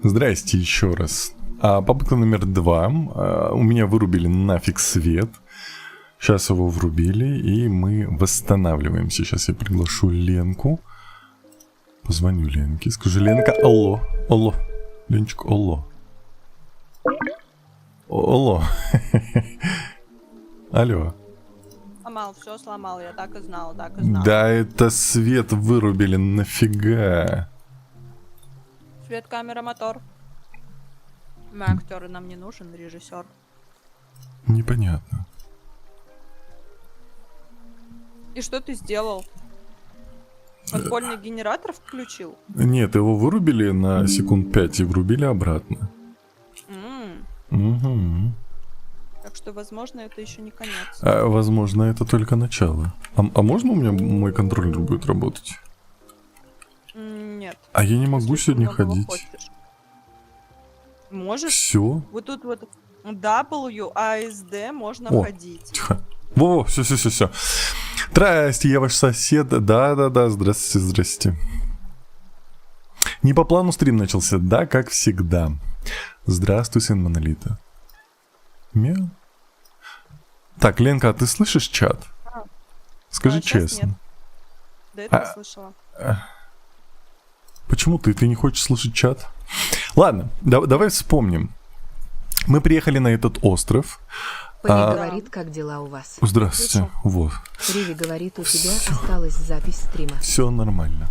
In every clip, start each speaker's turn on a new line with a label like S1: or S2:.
S1: Здрасте еще раз. Попытка номер 2. У меня вырубили нафиг свет. Сейчас его врубили, и мы восстанавливаемся. Сейчас я приглашу Ленку. Позвоню Ленке. Скажи, Ленка, алло. Алло. Ленчик, алло. Алло. Алло.
S2: Сломал, все сломал, я так и знал, так и знал.
S1: Да это свет вырубили, нафига?
S2: Свет, камера, мотор. Мы актеры, нам не нужен режиссер.
S1: Непонятно.
S2: И что ты сделал? Подпольный генератор включил?
S1: Нет, его вырубили на секунд 5 и врубили обратно. Угу.
S2: Так что, возможно, это еще не конец.
S1: Возможно, это только начало. А можно у меня мой контроллер будет работать?
S2: Нет.
S1: А я не могу
S2: Если ты
S1: сегодня
S2: многого
S1: ходить.
S2: хочешь. Можешь?
S1: Все.
S2: Вот тут вот WASD можно ходить.
S1: Тихо. Во, все. Здрасте, я ваш сосед. Да, здрасте. Не по плану стрим начался, да, как всегда. Здравствуй, сын Монолита. Мяу. Так, Ленка, а ты слышишь чат? Скажи честно.
S2: Нет. До этого слышала.
S1: Почему ты не хочешь слышать чат? Ладно, давай вспомним. Мы приехали на этот остров.
S3: Пони говорит, как дела у вас.
S1: Здравствуйте. Вот.
S3: Риви говорит, у тебя осталась запись стрима.
S1: Все нормально.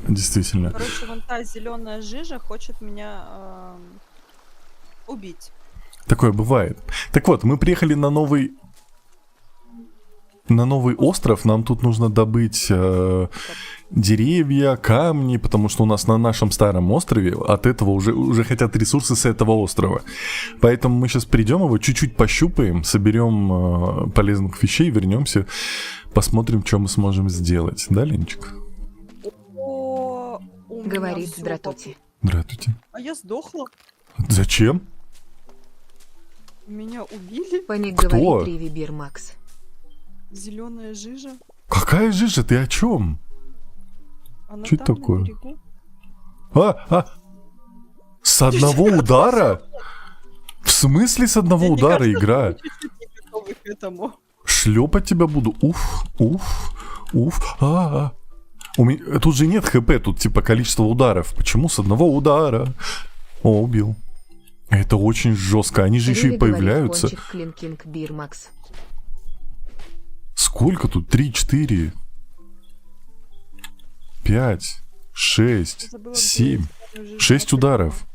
S1: Действительно.
S2: Короче, вон та зеленая жижа хочет меня убить.
S1: Такое бывает. Так вот, мы приехали на новый остров. Нам тут нужно добыть деревья, камни, потому что у нас на нашем старом острове от этого уже хотят ресурсы с этого острова. Поэтому мы сейчас придем, его чуть-чуть пощупаем, соберем полезных вещей, вернемся, посмотрим, что мы сможем сделать. Да, Ленчик?
S3: Говорит Дратути.
S1: Здравствуйте.
S2: А я сдохла.
S1: Зачем?
S2: Меня убили.
S3: Пони
S1: Кто?
S3: говорит Риви Бирмакс.
S2: Зеленая жижа.
S1: Какая жижа? Ты о чем?
S2: Она
S1: Что
S2: там,
S1: такое?
S2: на берегу.
S1: С одного удара? В смысле с одного удара игра?
S2: Чуть-чуть не готовы к этому.
S1: Шлепать тебя буду. Уф. Тут же нет хп, тут типа количество ударов. Почему с одного удара? О, убил. Это очень жестко. Они же еще и появляются.
S3: Клинкинг Бирмакс.
S1: Сколько тут? 3, 4, 5, 6, 7. 6 ударов.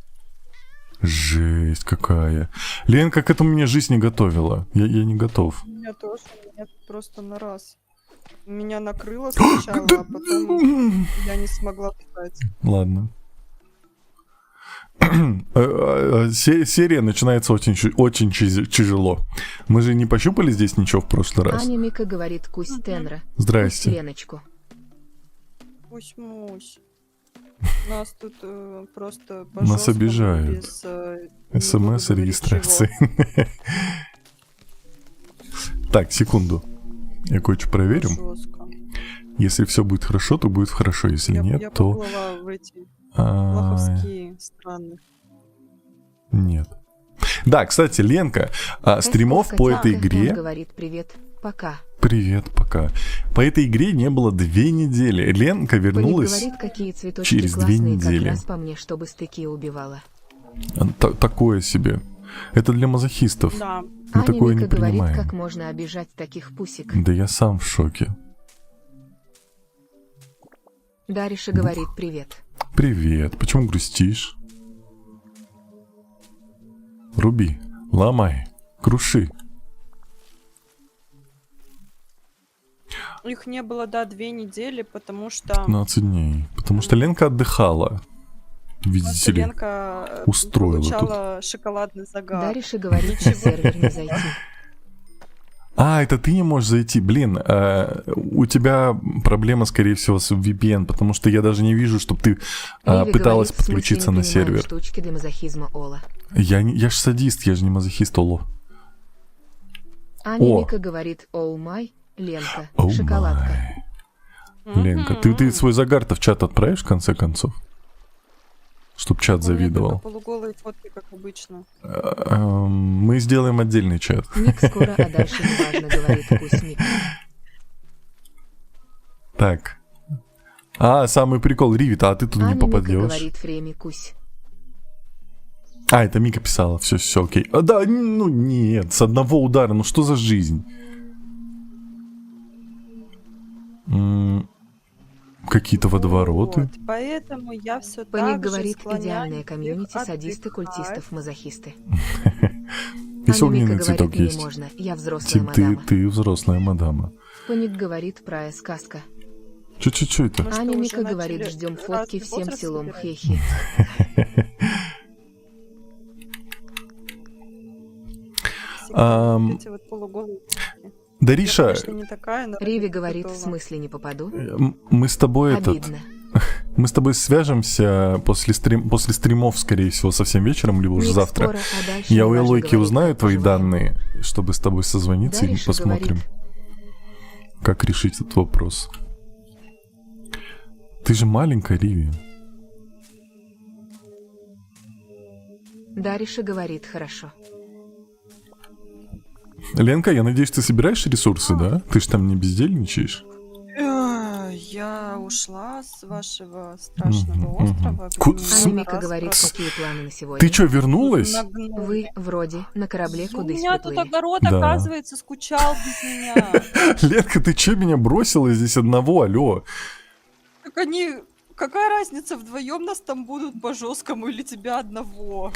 S1: Жесть какая. Ленка к этому меня жизнь не готовила. Я не готов.
S2: Меня тоже. Меня просто на раз. Меня накрыло сначала, а потом я не смогла встать.
S1: Ладно. Серия начинается очень тяжело. Мы же не пощупали здесь ничего в прошлый раз.
S3: Анимика говорит Кусь Тенра.
S1: Здрасте.
S3: Леночку.
S2: Пусть-мусь. Нас тут просто
S1: Нас обижают.
S2: без
S1: СМС-регистрации. Так, секунду. Я кое-что проверю.
S2: Жестко.
S1: Если все будет хорошо, то будет хорошо. Если нет,
S2: я
S1: то...
S2: поплыла в эти лоховские страны.
S1: Нет. Да, кстати, Ленка, стримов по этой игре...
S3: говорит привет, пока.
S1: Привет, пока. По этой игре не было 2 недели. Ленка вернулась
S3: говорит, какие цветочки
S1: через 2
S3: классные,
S1: недели.
S3: как раз по мне, чтобы стыки убивала.
S1: Такое себе. Это для мазохистов.
S2: Да.
S1: Мы такое не
S3: Анимика говорит,
S1: принимаем.
S3: как можно обижать таких пусик.
S1: Да я сам в шоке.
S3: Дариша говорит привет.
S1: Привет. Почему грустишь? Руби, ломай, круши.
S2: Их не было, 2 недели, потому что...
S1: 15 дней. Потому что Ленка отдыхала. Видите ли,
S2: Ленка
S1: устроила
S2: получала шоколадный загар.
S3: Дариша говорит, на сервер не зайти.
S1: это ты не можешь зайти. Блин, у тебя проблема, скорее всего, с VPN, потому что я даже не вижу, чтобы ты пыталась
S3: говорит,
S1: подключиться на сервер.
S3: Штучки для мазохизма Ола.
S1: Я ж садист, я же не мазохист, Оло.
S3: Анимика говорит, оу май, Ленка,
S1: Oh
S3: шоколадка.
S1: Ленка, ты свой загар-то в чат отправишь в конце концов? чтоб чат
S2: У меня только
S1: завидовал.
S2: полуголые фотки, как обычно.
S1: Мы сделаем отдельный чат.
S3: Ник скоро, а дальше неважно, говорит Кусь Мик.
S1: Так. Самый прикол, Ривит, а ты тут не
S3: Аня Мика
S1: попадешь.
S3: говорит Фреми Кусь.
S1: Это Мика писала, все, окей. Да, ну нет, с одного удара, ну что за жизнь? Какие-то водовороты.
S2: Вот, поэтому я все так
S3: Паник
S2: же
S3: говорит
S2: склоняю
S3: идеальное
S2: их
S3: комьюнити, садисты,
S2: отдыхать.
S3: культистов, мазохисты.
S1: Еще
S3: Аня Мика
S1: огненный цветок
S3: говорит, мне
S1: есть.
S3: можно, я взрослая
S1: Тип,
S3: мадама.
S1: ты взрослая мадама.
S3: Паник говорит, прая сказка.
S1: Чё это?
S2: Мы что,
S3: Аня
S2: уже
S3: Мика говорит,
S2: начали
S3: ждем фотки
S2: разный
S3: всем
S2: возраст
S3: селом,
S2: собирать?
S3: хе-хе.
S2: Всегда вот эти вот полуголые фотки. Я,
S1: Дариша,
S2: конечно, не такая, но
S3: Риви
S2: ради
S3: говорит, в
S2: готова.
S3: смысле не попаду?
S1: мы с тобой
S3: Обидно.
S1: мы с тобой свяжемся после стримов, скорее всего, совсем вечером, либо уже
S3: Ник
S1: завтра.
S3: скоро, а дальше
S1: Я у
S3: неважно,
S1: Элойки
S3: говорит,
S1: узнаю
S3: как
S1: твои
S3: поживаем.
S1: данные, чтобы с тобой созвониться и
S3: Дариша
S1: посмотрим,
S3: говорит.
S1: как решить этот вопрос. Ты же маленькая, Риви.
S3: Дариша говорит, хорошо.
S1: Ленка, я надеюсь, ты собираешь ресурсы, да? Ты же там не бездельничаешь?
S2: Я ушла с вашего страшного
S1: Мгм,
S2: острова.
S1: мгм.
S2: где
S1: Ку-
S2: меня
S1: с-
S3: Аня
S2: на
S3: Мика
S2: раз
S3: говорит,
S2: просто
S3: какие планы на сегодня?
S1: Ты что, вернулась?
S2: нагнули.
S3: Вы, вроде, на корабле
S2: У
S3: кудысь
S2: меня тут
S3: приплыли.
S2: огород,
S1: Да.
S2: оказывается, скучал без меня.
S1: Ленка, ты что меня бросила здесь одного? Алло.
S2: Так они... Какая разница, вдвоем нас там будут по жесткому или тебя одного?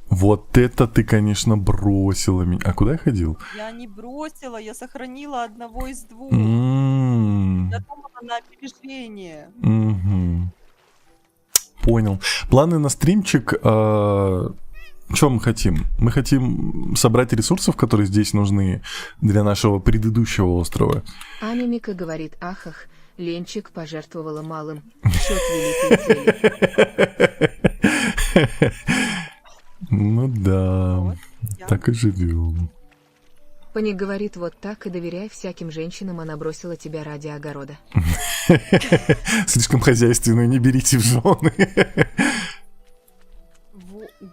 S1: Вот это ты, конечно, бросила меня. А куда я ходил?
S2: Я не бросила, я сохранила одного из двух.
S1: М,
S2: Я думала на опережение.
S1: мгм. Понял. Планы на стримчик. Что мы хотим? Мы хотим собрать ресурсов, которые здесь нужны для нашего предыдущего острова.
S3: Аня Мика говорит, ахах, Ленчик пожертвовала малым. Счет великой цели.
S1: Ну да,
S2: Вот, я.
S1: так и живем.
S3: Паник говорит, вот так и доверяй всяким женщинам, она бросила тебя ради огорода.
S1: Слишком хозяйственную не берите в жены.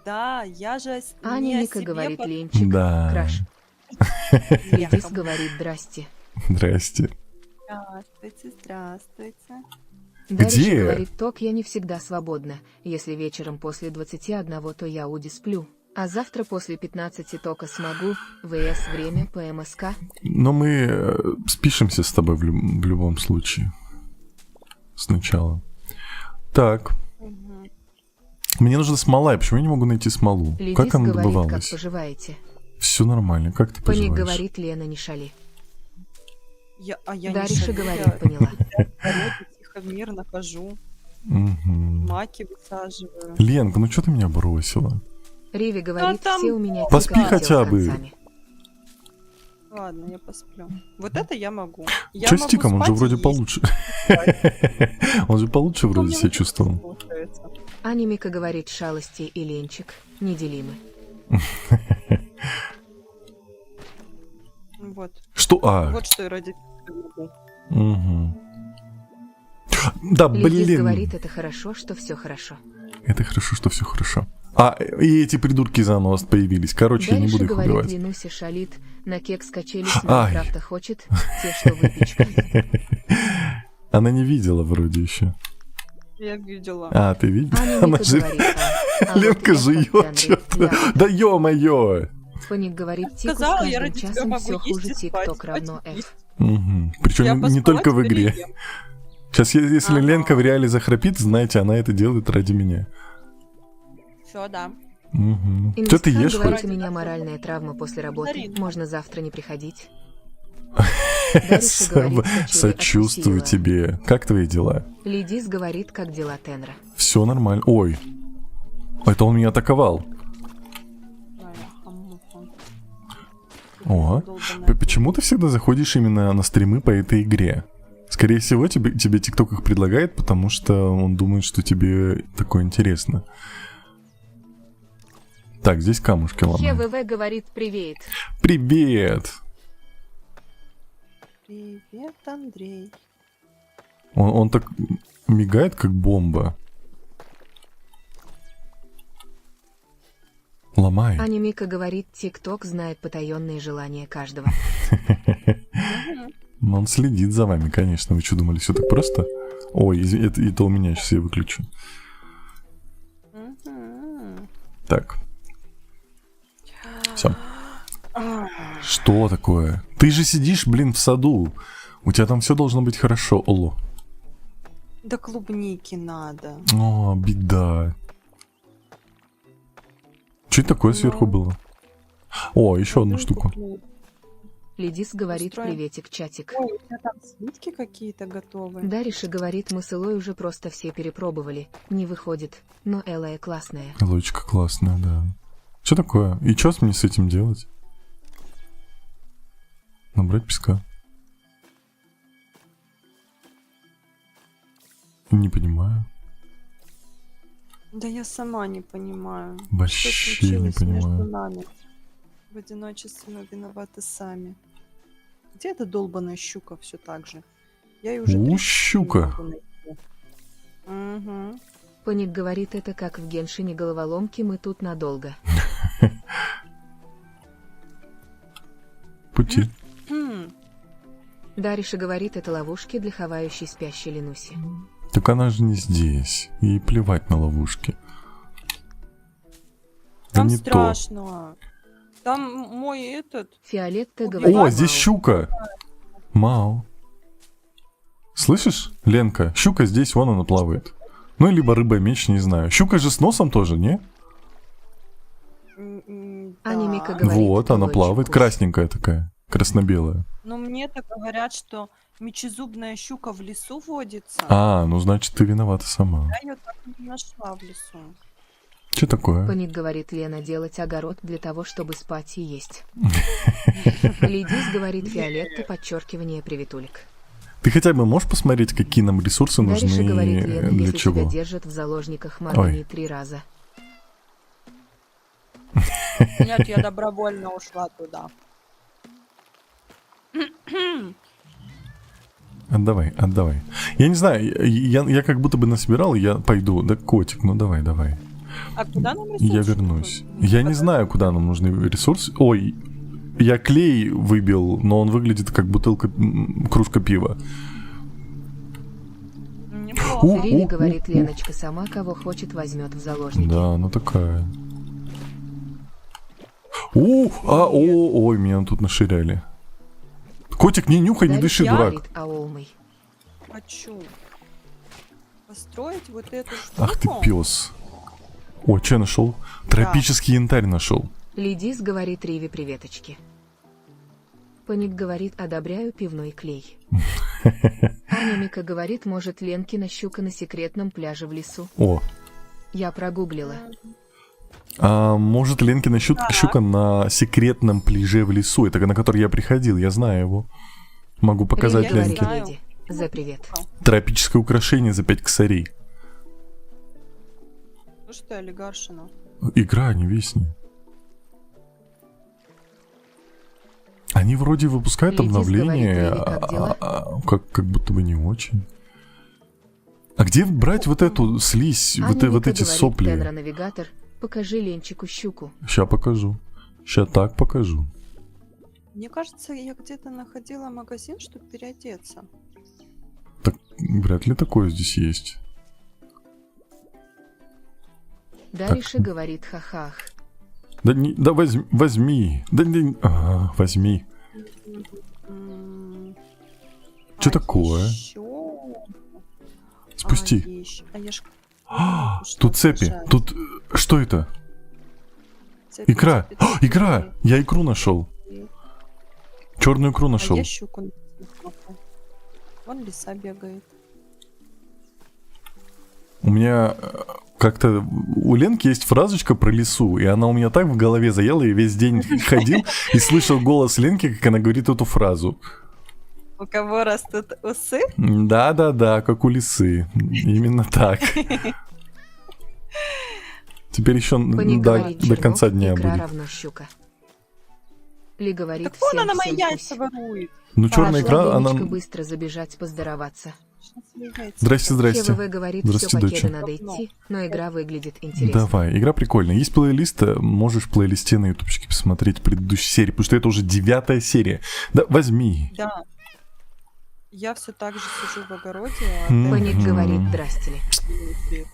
S2: Да, я же не
S3: Аня
S2: о
S3: Мика
S2: себе
S3: говорит,
S2: под-
S3: Ленчик,
S1: Да.
S3: краш.
S2: Я
S3: Лидис
S2: кому-
S3: говорит, здрасте.
S1: Здрасте.
S2: Здравствуйте, здравствуйте.
S3: Дариша
S1: Где?
S3: говорит, ток, я не всегда свободна. Если вечером после 21, то я уди сплю. А завтра после 15 тока смогу. ВС время по МСК.
S1: Но мы спишемся с тобой в любом случае. Сначала. Так.
S2: Мгм.
S1: Мне нужна смола, я почему я не могу найти смолу?
S3: Лидис
S1: Как она
S3: говорит, как
S1: добывалась?
S3: поживаете.
S1: Все нормально, как ты
S3: Паник
S1: поживаешь?
S3: говорит, Лена, не шали.
S2: Я не
S3: Дариша
S2: шалю,
S3: говорит,
S2: я
S3: поняла.
S2: огороды тихо, мирно хожу,
S1: Мгм.
S2: маки высаживаю.
S1: Ленка, ну что ты меня бросила?
S3: Риви говорит,
S2: там
S3: все у меня
S1: Поспи
S3: тихо летел
S1: хотя
S3: с
S1: бы.
S3: концами.
S2: Ладно, я посплю. Вот это я могу. Я
S1: Че с
S2: могу
S1: Тиком? Он же
S2: спать и
S1: вроде
S2: есть.
S1: получше. Он же получше
S2: Что
S1: вроде
S2: мне
S1: себя
S2: уже
S1: чувствовал.
S2: получается?
S3: Аня Мика говорит, шалости и Ленчик неделимы.
S2: Вот.
S1: Что?
S2: Вот что я ради тебя могу.
S1: Угу. Да,
S3: Лидис
S1: блин.
S3: говорит, это хорошо, что все хорошо.
S1: Это хорошо, что все хорошо. И эти придурки заново появились. Короче, я не
S3: Дариша
S1: буду их
S3: говорит,
S1: убивать.
S3: Ленуся шалит, на кекс качели с
S1: Ай.
S3: Майнкрафта хочет, те, что выпечка.
S1: Она не видела вроде еще.
S2: Я видела.
S1: А, ты видела?
S3: Аня
S1: Она
S3: Мика
S1: же...
S3: говорит, а вот
S1: Ленка
S3: я
S1: жует
S3: как ты,
S1: что-то.
S3: Андрей, я.
S1: Да ё-моё!
S3: Паник говорит, Тику с
S2: Сказала, я
S3: каждым
S2: ради тебя
S3: часом
S2: могу
S3: все
S2: есть
S3: хуже,
S2: и спать,
S3: ТикТок
S2: спать
S3: равно
S2: и
S3: F.
S2: есть.
S1: Угу. Причем
S2: Я
S1: не
S2: поспала,
S1: только в
S2: теперь
S1: игре.
S2: ем.
S1: Сейчас, если
S2: Ага.
S1: Ленка в реале захрапит, знаете, она это делает ради меня.
S2: Всё, да.
S1: Угу. Что ты
S3: Ингисхан
S1: ешь
S3: говорит,
S1: хоть?
S3: у меня моральная травма после работы,
S2: Дарина.
S3: можно завтра не приходить. Дариша говорит, качели
S1: Сочувствую
S3: откусила.
S1: тебе. Как твои дела?
S3: Лидис говорит, как дела Тенра.
S1: Все нормально. Ой. Это он меня атаковал. О, почему ты всегда заходишь именно на стримы по этой игре? Скорее всего, тебе ТикТок их предлагает, потому что он думает, что тебе такое интересно. Так, здесь камушки ломаем.
S3: ХВВ говорит, привет.
S1: Привет!
S2: Привет, Андрей.
S1: Он так мигает, как бомба. Ломай.
S3: Анимика говорит, ТикТок знает потаенные желания каждого.
S1: Но он следит за вами, конечно. Вы что, думали, все так просто? Ой, это у меня, сейчас я выключу. Так. Все. Что такое? Ты же сидишь, блин, в саду. У тебя там все должно быть хорошо. Оло.
S2: Да клубники надо.
S1: О, беда. Что это такое сверху было? О, еще одну штуку.
S3: Лидис говорит,
S2: Устроим.
S3: приветик, чатик.
S2: Ой, у тебя там слитки какие-то готовы.
S3: Дариша говорит, мы с Элой уже просто все перепробовали. Не выходит. Но Элая классная.
S1: Лочка классная, да. Что такое? И что мне с этим делать? Набрать песка. Не понимаю.
S2: Да я сама не понимаю.
S1: Вообще
S2: Что
S1: не
S2: случилось между
S1: понимаю.
S2: нами? В одиночестве мы виноваты сами. Где эта долбаная щука все так же? Я ее уже 3 часа
S1: Щука.
S2: не могу найти. Угу.
S3: Паник говорит, это как в Геншине головоломки, мы тут надолго.
S1: Пути.
S3: Дариша говорит, это ловушки для хавающей спящей Ленуси.
S1: Так она же не здесь. Ей плевать на ловушки. Да
S2: Там
S1: не
S2: страшно. Там мой этот...
S3: Фиолетта
S2: О,
S3: говорит,
S1: О, здесь
S3: «Мау».
S1: щука. Мау. Слышишь, Ленка? Щука здесь, вон она плавает. Ну, либо рыба-меч, не знаю. Щука же с носом тоже, не?
S3: Анимика
S2: Да.
S3: говорит,
S1: Вот, она
S3: «Элой
S1: плавает.
S3: чекусь».
S1: Красненькая такая. Красно-белая.
S2: Но мне-то говорят, что мечезубная щука в лесу водится.
S1: А, ну значит, ты виновата сама.
S2: Я ее так и не нашла в лесу.
S1: Что такое?
S3: Паник говорит, Лена, делать огород для того, чтобы спать и есть. Лидис говорит, Фиолетта, подчеркивание, приветулик.
S1: Ты хотя бы можешь посмотреть, какие нам ресурсы
S3: Дариша
S1: нужны
S3: говорит, Лена,
S1: для
S3: если
S1: чего?
S3: тебя держат в заложниках, моргни 3 раза.
S2: Нет, я добровольно ушла туда.
S1: Отдавай, отдавай. Я не знаю, я как будто бы насобирал, и я пойду. Да, котик, ну давай, давай.
S2: А куда нам ресурсы?
S1: Я вернусь. Я не знаю, куда нам нужны ресурсы. Ой, я клей выбил, но он выглядит как бутылка, кружка пива.
S2: Неплохо.
S3: Риви говорит, Леночка сама кого хочет возьмет в заложники.
S1: Да, она такая. Ой, меня тут наширяли. Котик, не нюхай, не
S3: Дариша
S1: дыши, дурак.
S3: говорит, аолмый.
S2: Хочу построить вот эту штуку.
S1: Ах ты пес. О, что я нашел? Тропический янтарь нашел.
S3: Лидис говорит, Риви, приветочки. Паник говорит, одобряю пивной клей. Анимика говорит, может, Ленкина щука на секретном пляже в лесу.
S1: О,
S3: Я прогуглила.
S1: а может Ленкина щука на секретном пляже в лесу, это на который я приходил, я знаю его. Могу показать
S3: Риви говорит,
S1: Ленке.
S3: Леди, за привет.
S1: Тропическое украшение за 5 косарей.
S2: Слушай ты, олигаршина.
S1: Игра, не весни. Они вроде выпускают
S3: Лидис
S1: обновление,
S3: говорит, Леви, как дела?
S1: как будто бы не очень. А где брать вот эту слизь, вот
S3: Анимика
S1: эти
S3: говорит,
S1: сопли?
S3: Тенра-навигатор, покажи Ленчику щуку.
S1: Ща покажу. Ща так покажу.
S2: Мне кажется, я где-то находила магазин, чтобы переодеться.
S1: Так вряд ли такое здесь есть.
S3: Дариша говорит, хахах.
S1: Да, да возьми. Да, возьми. Что такое? Спусти. Тут цепи. Тут... Что это? Икра. Икра! Я икру нашел. Черную икру нашел.
S2: А я щуку нашла. Вон лиса бегает.
S1: У меня как-то... У Ленки есть фразочка про лису, и она у меня так в голове заела, и весь день ходил и слышал голос Ленки, как она говорит эту фразу.
S2: У кого растут усы?
S1: Да-да-да, как у лисы. Именно так. Теперь еще
S3: Паник говорит,
S1: до конца
S3: чернок,
S1: дня
S3: икра
S1: будет.
S3: равно щука. Ли говорит,
S2: Так вон
S3: всем
S2: она мои
S3: всем
S2: яйца
S3: пусть.
S2: ворует.
S1: Ну, черная
S3: Пошла
S1: икра, она...
S3: Леночка быстро забежать поздороваться.
S2: Сейчас яйца.
S1: Здрасте, здрасте.
S3: ЧВВ говорит,
S1: Здрасте,
S3: все покеды
S1: доча.
S3: надо идти, но игра выглядит интересно.
S1: Давай, игра прикольная. Есть плейлист, можешь в плейлисте на ютубчике посмотреть предыдущие серии, потому что это уже 9-я серия. Да, возьми.
S2: Да. Я все так же сижу в огороде, а
S1: Мгм.
S3: Паник
S1: Мгм.
S3: говорит «Здрасте ли».
S2: ты-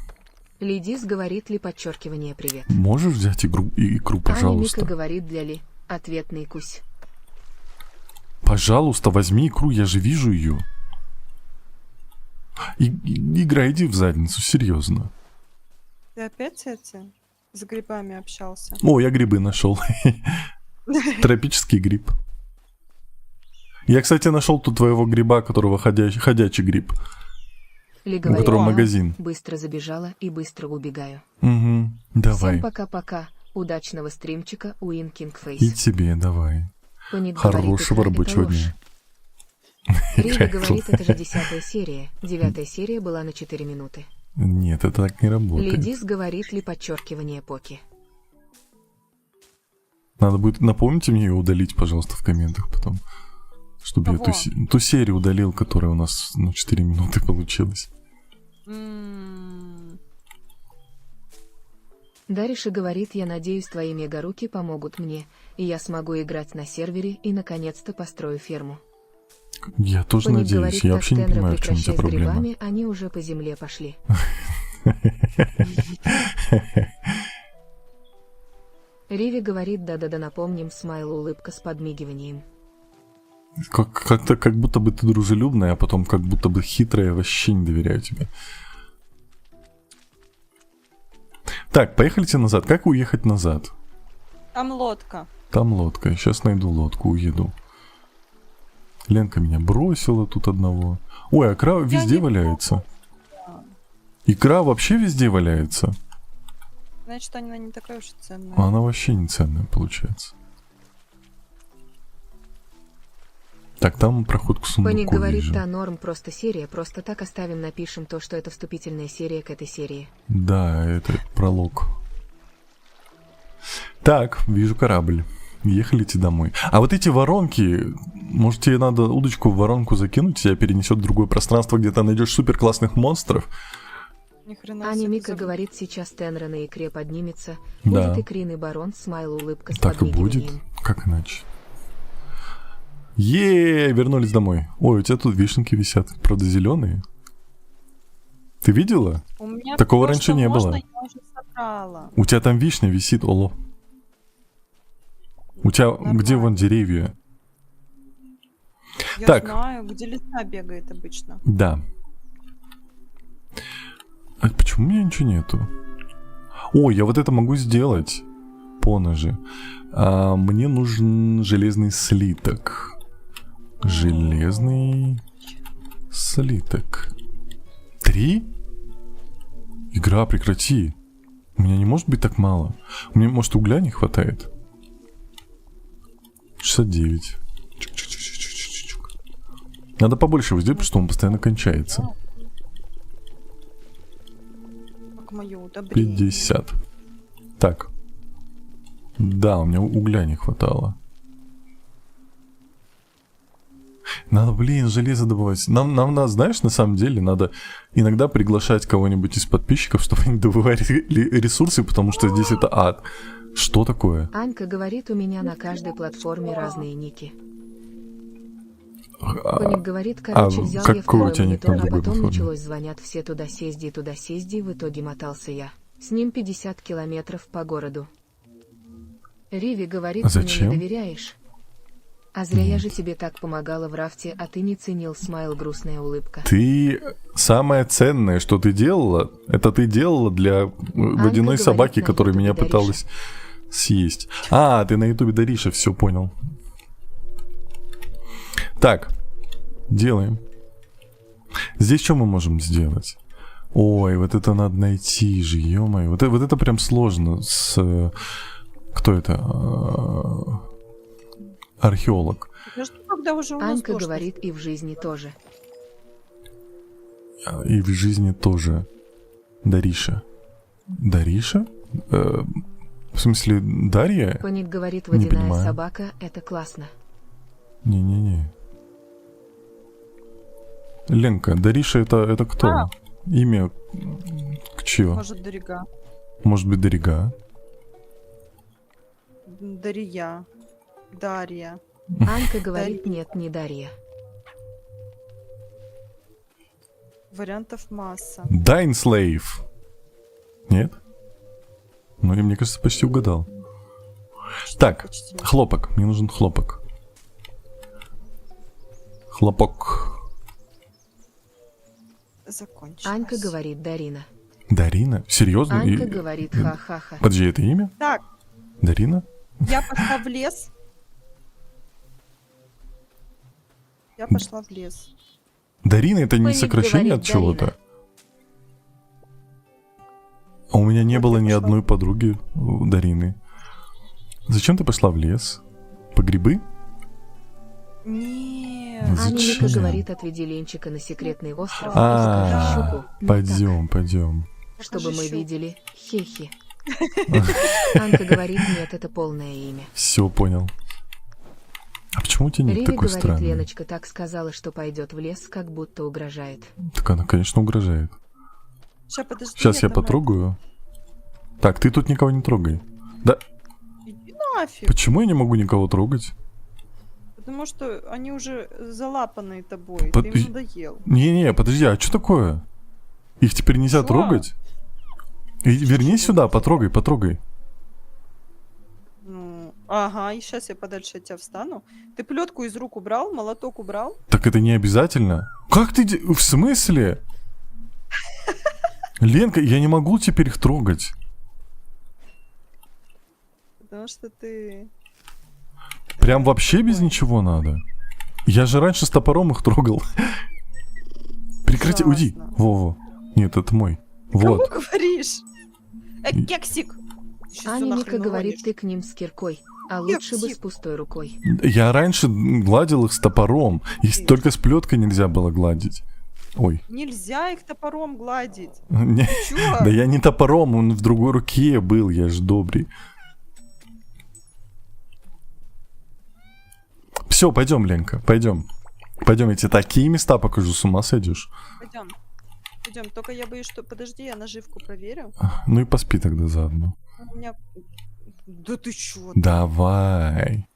S3: Лидис говорит ли подчеркивание «Привет».
S1: Можешь взять икру,
S3: Аня Мика
S1: пожалуйста?
S3: говорит для Ли. Ответный кусь.
S1: Пожалуйста, возьми икру, я же вижу ее. Игра, иди в задницу, серьезно.
S2: Ты опять с грибами общался?
S1: О, я грибы нашел. Тропический гриб. Я, кстати, нашел тут твоего гриба, которого ходячий гриб.
S3: Ли
S1: У
S3: говорит
S1: которого
S3: «Да,
S1: магазин.
S3: быстро забежала и быстро убегаю.
S1: Угу. Давай.
S3: Всем пока-пока. Удачного стримчика, Уин Кингфейс.
S1: И тебе давай.
S3: Паник говорит,
S1: Хорошего
S3: «Игра — это
S1: рабочего
S3: ложь».
S1: дня.
S3: Риви
S1: Играй
S3: говорит,
S1: в-
S3: это же 10-я серия. 9-я серия была на 4 минуты.
S1: Нет, это так не работает.
S3: Лидис говорит ли подчеркивание Поки.
S1: Надо будет, напомните мне ее удалить, пожалуйста, в комментах потом. Чтобы я
S2: Кого?
S1: ту серию удалил, которая у нас на 4 минуты получилась.
S2: М,
S3: Дариша говорит, я надеюсь, твои мегаруки помогут мне, и я смогу играть на сервере и наконец-то построю ферму.
S1: Я тоже
S3: Паник
S1: надеюсь.
S3: говорит,
S1: Я
S3: так,
S1: вообще не
S3: Тенра,
S1: понимаю, в чем у тебя
S3: прекращай с
S1: проблема.
S3: грибами, они уже по земле пошли. Риви говорит, да-да-да, напомним, смайл улыбка с подмигиванием.
S1: Как-то как будто бы ты дружелюбная, а потом как будто бы хитрая, вообще не доверяю тебе. Так, поехали назад. Как уехать назад?
S2: Там лодка.
S1: Там лодка. Сейчас найду лодку, уеду. Ленка меня бросила тут одного. Ой, а икра везде
S2: не
S1: валяется.
S2: Да.
S1: Икра вообще везде валяется.
S2: Значит, она не такая уж и ценная.
S1: А она вообще не ценная получается. Так, там проход к сундуку
S3: Паник говорит,
S1: вижу.
S3: да, норм, просто серия, просто так оставим, напишем то, что это вступительная серия к этой серии.
S1: Да, это пролог. Так, вижу корабль. Ехали домой. А вот эти воронки, может тебе надо удочку в воронку закинуть, тебя перенесет в другое пространство, где ты найдешь супер классных монстров.
S2: Ни хрена
S3: Аня
S2: себе
S3: Мика
S2: заб-
S3: говорит, сейчас Тенра на икре поднимется.
S1: Да.
S3: Будет икриный барон, смайл улыбка с
S1: Так и будет.
S3: подмигиванием.
S1: Как иначе? Вернулись домой. Ой, у тебя тут вишенки висят. Правда, зеленые. Ты видела?
S2: У меня
S1: Такого
S2: всё,
S1: раньше
S2: что
S1: не
S2: можно,
S1: было.
S2: Я уже собрала.
S1: У тебя там вишня висит, оло. У тебя где
S2: Нормально.
S1: вон деревья?
S2: Я
S1: Так.
S2: знаю, где лиса бегает обычно.
S1: Да. А почему у меня ничего нету? О, я вот это могу сделать. Поножи. Мне нужен железный слиток. Железный слиток. 3? Игра, прекрати. У меня не может быть так мало. Мне, может, угля не хватает? 69. Чук-чук-чук-чук-чук-чук. Надо побольше его сделать, потому что он постоянно кончается.
S2: Как мое удобрение.
S1: 50. Так. Да, у меня угля не хватало. Надо, блин, железо добывать. Нам надо, знаешь, на самом деле, надо иногда приглашать кого-нибудь из подписчиков, чтобы они добывали ресурсы, потому что здесь это ад. Что такое?
S3: Анька говорит, у меня на каждой платформе разные ники.
S1: А,
S3: Паник говорит, короче, взял я
S1: какой у
S3: второй
S1: тебя ник на
S3: монитор, а
S1: другой
S3: потом
S1: платформе?
S3: началось, звонят все туда съезди, в итоге мотался я. С ним 50 километров по городу. Риви говорит,
S1: А
S3: ты мне
S1: зачем?
S3: не доверяешь? А зря я же тебе так помогала в рафте, а ты не ценил, смайл, грустная улыбка.
S1: Ты самое ценное, что ты делала, это ты делала для водяной
S3: говорит,
S1: собаки,
S3: на
S1: которая
S3: ютубе
S1: меня
S3: Дариша.
S1: пыталась съесть. А, ты на ютубе Дариша, все понял. Так, делаем. Здесь что мы можем сделать? Ой, вот это надо найти же, ё-моё. Вот это прям сложно с... Кто это? Археолог.
S2: Я жду, когда уже у нас
S3: Анька
S2: дождь
S3: говорит, и в жизни тоже.
S1: И в жизни тоже. Дариша. Дариша? В смысле, Дарья?
S3: Паник говорит,
S1: Не
S3: водяная
S1: понимаю.
S3: собака, это классно.
S1: Не-не-не. Ленка, Дариша это кто?
S2: А.
S1: Имя чье?
S2: Может, Дорига.
S1: Может быть, Дарига?
S2: Дарья. Дарья.
S3: Анька говорит, нет, не Дарья.
S2: Вариантов масса.
S1: Дайнслейв. Нет? Ну, я, мне кажется, почти угадал. Так,
S2: Почти.
S1: хлопок. Мне нужен хлопок. Хлопок.
S2: Закончилось.
S3: Анька говорит, Дарина.
S1: Дарина? Серьезно?
S3: Анька говорит, ха-ха-ха.
S1: Подожди, это имя?
S2: Так,
S1: Дарина?
S2: я пошла в лес. Я пошла в лес.
S1: Дарина это не
S3: Паник
S1: сокращение от
S3: говорит
S1: чего-то? А у меня не
S2: Вот
S1: было
S2: я
S1: ни
S2: пошла.
S1: одной подруги Дарины. Зачем ты пошла в лес? По грибы?
S2: Нет.
S1: Зачем?
S3: Аня Мика говорит, отведи Ленчика на секретный остров и
S1: А,
S3: покажи щуку. Ну
S1: пойдем, пойдем.
S3: так, чтобы
S2: Покажи
S3: мы
S2: щуку.
S3: видели хехи. Анка говорит, нет, это полное имя.
S1: Все понял. А почему у тебя нет
S3: Риви
S1: такой
S3: говорит,
S1: странный?
S3: Леночка так сказала, что пойдет в лес, как будто угрожает.
S1: Так она, конечно, угрожает.
S2: Сейчас, подожди.
S1: Сейчас я
S2: там
S1: потрогаю. Так, ты тут никого не трогай. Да,
S2: это- Иди нафиг.
S1: почему я не могу никого трогать?
S2: Потому что они уже залапанные тобой.
S1: Под-
S2: Ты им надоел.
S1: Не-не, подожди, а что такое? Их теперь нельзя
S2: Чё?
S1: трогать? Вернись сюда, потрогай, потрогай.
S2: Ну, ага, и сейчас я подальше от тебя встану. Ты плетку из рук убрал, молоток убрал?
S1: Так это не обязательно. Как ты... В смысле? Ленка, я не могу теперь их трогать.
S2: Потому что ты...
S1: Прям вообще без ничего надо. Я же раньше с топором их трогал. Прекрати, уйди.
S2: Ужасно.
S1: Во-во. Нет, это мой. Вот.
S2: Кому говоришь? Кексик! Ты щас всё
S3: Аня
S2: нахрен
S3: Мика говорит,
S2: уронишь.
S3: ты к ним с киркой, а лучше бы
S2: Тихо.
S3: с пустой рукой.
S1: Я раньше гладил их с топором. Их только с плеткой нельзя было гладить. Ой.
S2: Нельзя их топором гладить.
S1: Не-
S2: Чё?
S1: Да я не топором, он в другой руке был, я ж добрый. Все, пойдем, Ленка, пойдем. Пойдем, я тебе такие места покажу, с ума сойдешь.
S2: Пойдем. Пойдем. Только я боюсь, что... Подожди, я наживку проверю.
S1: Ну и поспи тогда заодно.
S2: У меня... Да ты чё?
S1: Давай.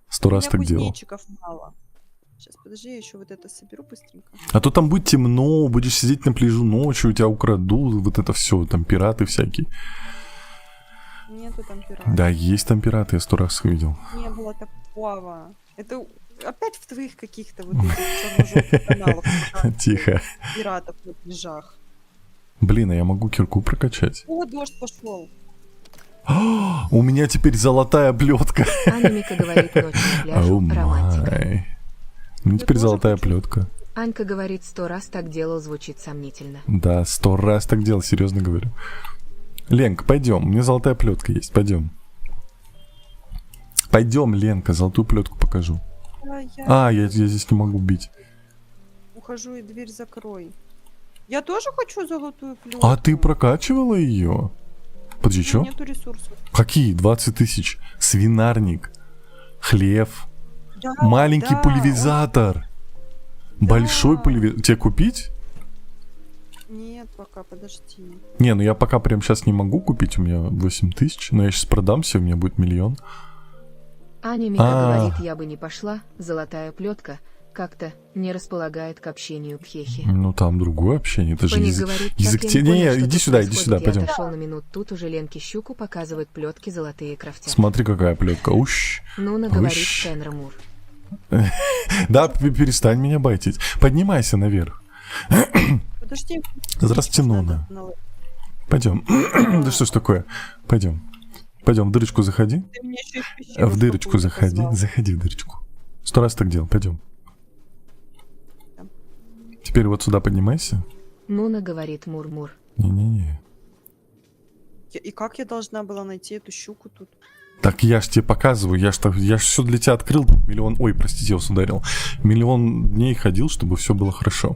S1: 100
S2: У
S1: раз
S2: меня
S1: так делал.
S2: кузнечиков мало. Сейчас, подожди, я еще вот это соберу быстренько.
S1: А то там будет темно, будешь сидеть на пляжу ночью, у тебя украдут, вот это все, там пираты всякие.
S2: Нету там пиратов.
S1: Да, есть там пираты, я 100 раз их видел.
S2: Не было такого. Это опять в твоих каких-то вот этих черно-желтых каналах показывают
S1: Тихо.
S2: пиратов на пляжах.
S1: Блин, а я могу кирку прокачать?
S2: О, дождь пошел.
S1: У меня теперь золотая плетка.
S3: Аня Мика говорит, ночь на пляже,
S1: Оу
S3: романтика.
S1: май. У меня теперь
S2: тоже
S1: золотая
S2: хочу.
S1: плетка.
S3: Анька говорит, 100 раз так делал, звучит сомнительно.
S1: Да, 100 раз так делал, серьезно говорю. Ленка, пойдем, у меня золотая плетка есть, пойдем. Пойдем, Ленка, золотую плетку покажу.
S2: Я
S1: Я здесь не могу бить.
S2: ухожу и дверь закрой. Я тоже хочу золотую плетку.
S1: А ты прокачивала ее? Подожди, что?
S2: Нету ресурсов.
S1: Какие? 20 тысяч. Свинарник. Хлев.
S2: Да,
S1: Маленький
S2: да,
S1: пульверизатор. Большой
S2: Да.
S1: пульверизатор. Тебе купить?
S2: Нет, пока, подожди.
S1: Не, ну я пока прям сейчас не могу купить, у меня 8 тысяч, но я сейчас продам все, у меня будет 1 000 000.
S3: Аня Мика
S1: А.
S3: говорит, я бы не пошла, золотая плетка как-то не располагает к общению пхехи.
S1: Ну там другое общение, это же
S3: Паник
S1: язык.
S3: говорит,
S1: язык
S3: так
S1: те-
S3: я не
S1: не,
S3: понял,
S1: не,
S3: что
S1: иди
S3: тут
S1: сюда,
S3: происходит.
S1: пойдем.
S3: Я отошел на минут, тут уже Ленке щуку показывают плетки золотые крафтят.
S1: Смотри, какая плетка. Уж.
S3: Нуна говорит,
S1: Уш.
S3: Тенра Мур.
S1: Да, перестань меня байтить. Поднимайся наверх.
S2: Подожди.
S1: Здравствуйте,
S2: Надо
S1: Нуна.
S2: нал-
S1: Пойдем. Да что ж такое? Пойдем. Пойдем, в дырочку заходи.
S2: Ты меня еще и в пещеру
S1: В дырочку
S2: какую-то
S1: заходи.
S2: позвал.
S1: Заходи в дырочку. 100 раз так делал. Пойдем.
S2: Да.
S1: Теперь вот сюда поднимайся.
S3: Нуна говорит, Мур-Мур.
S1: Не-не-не.
S2: И как я должна была найти эту щуку тут?
S1: Так я ж тебе показываю, я ж все для тебя открыл. 1 000 000, ой, простите, я вас ударил. 1 000 000 дней ходил, чтобы все было хорошо.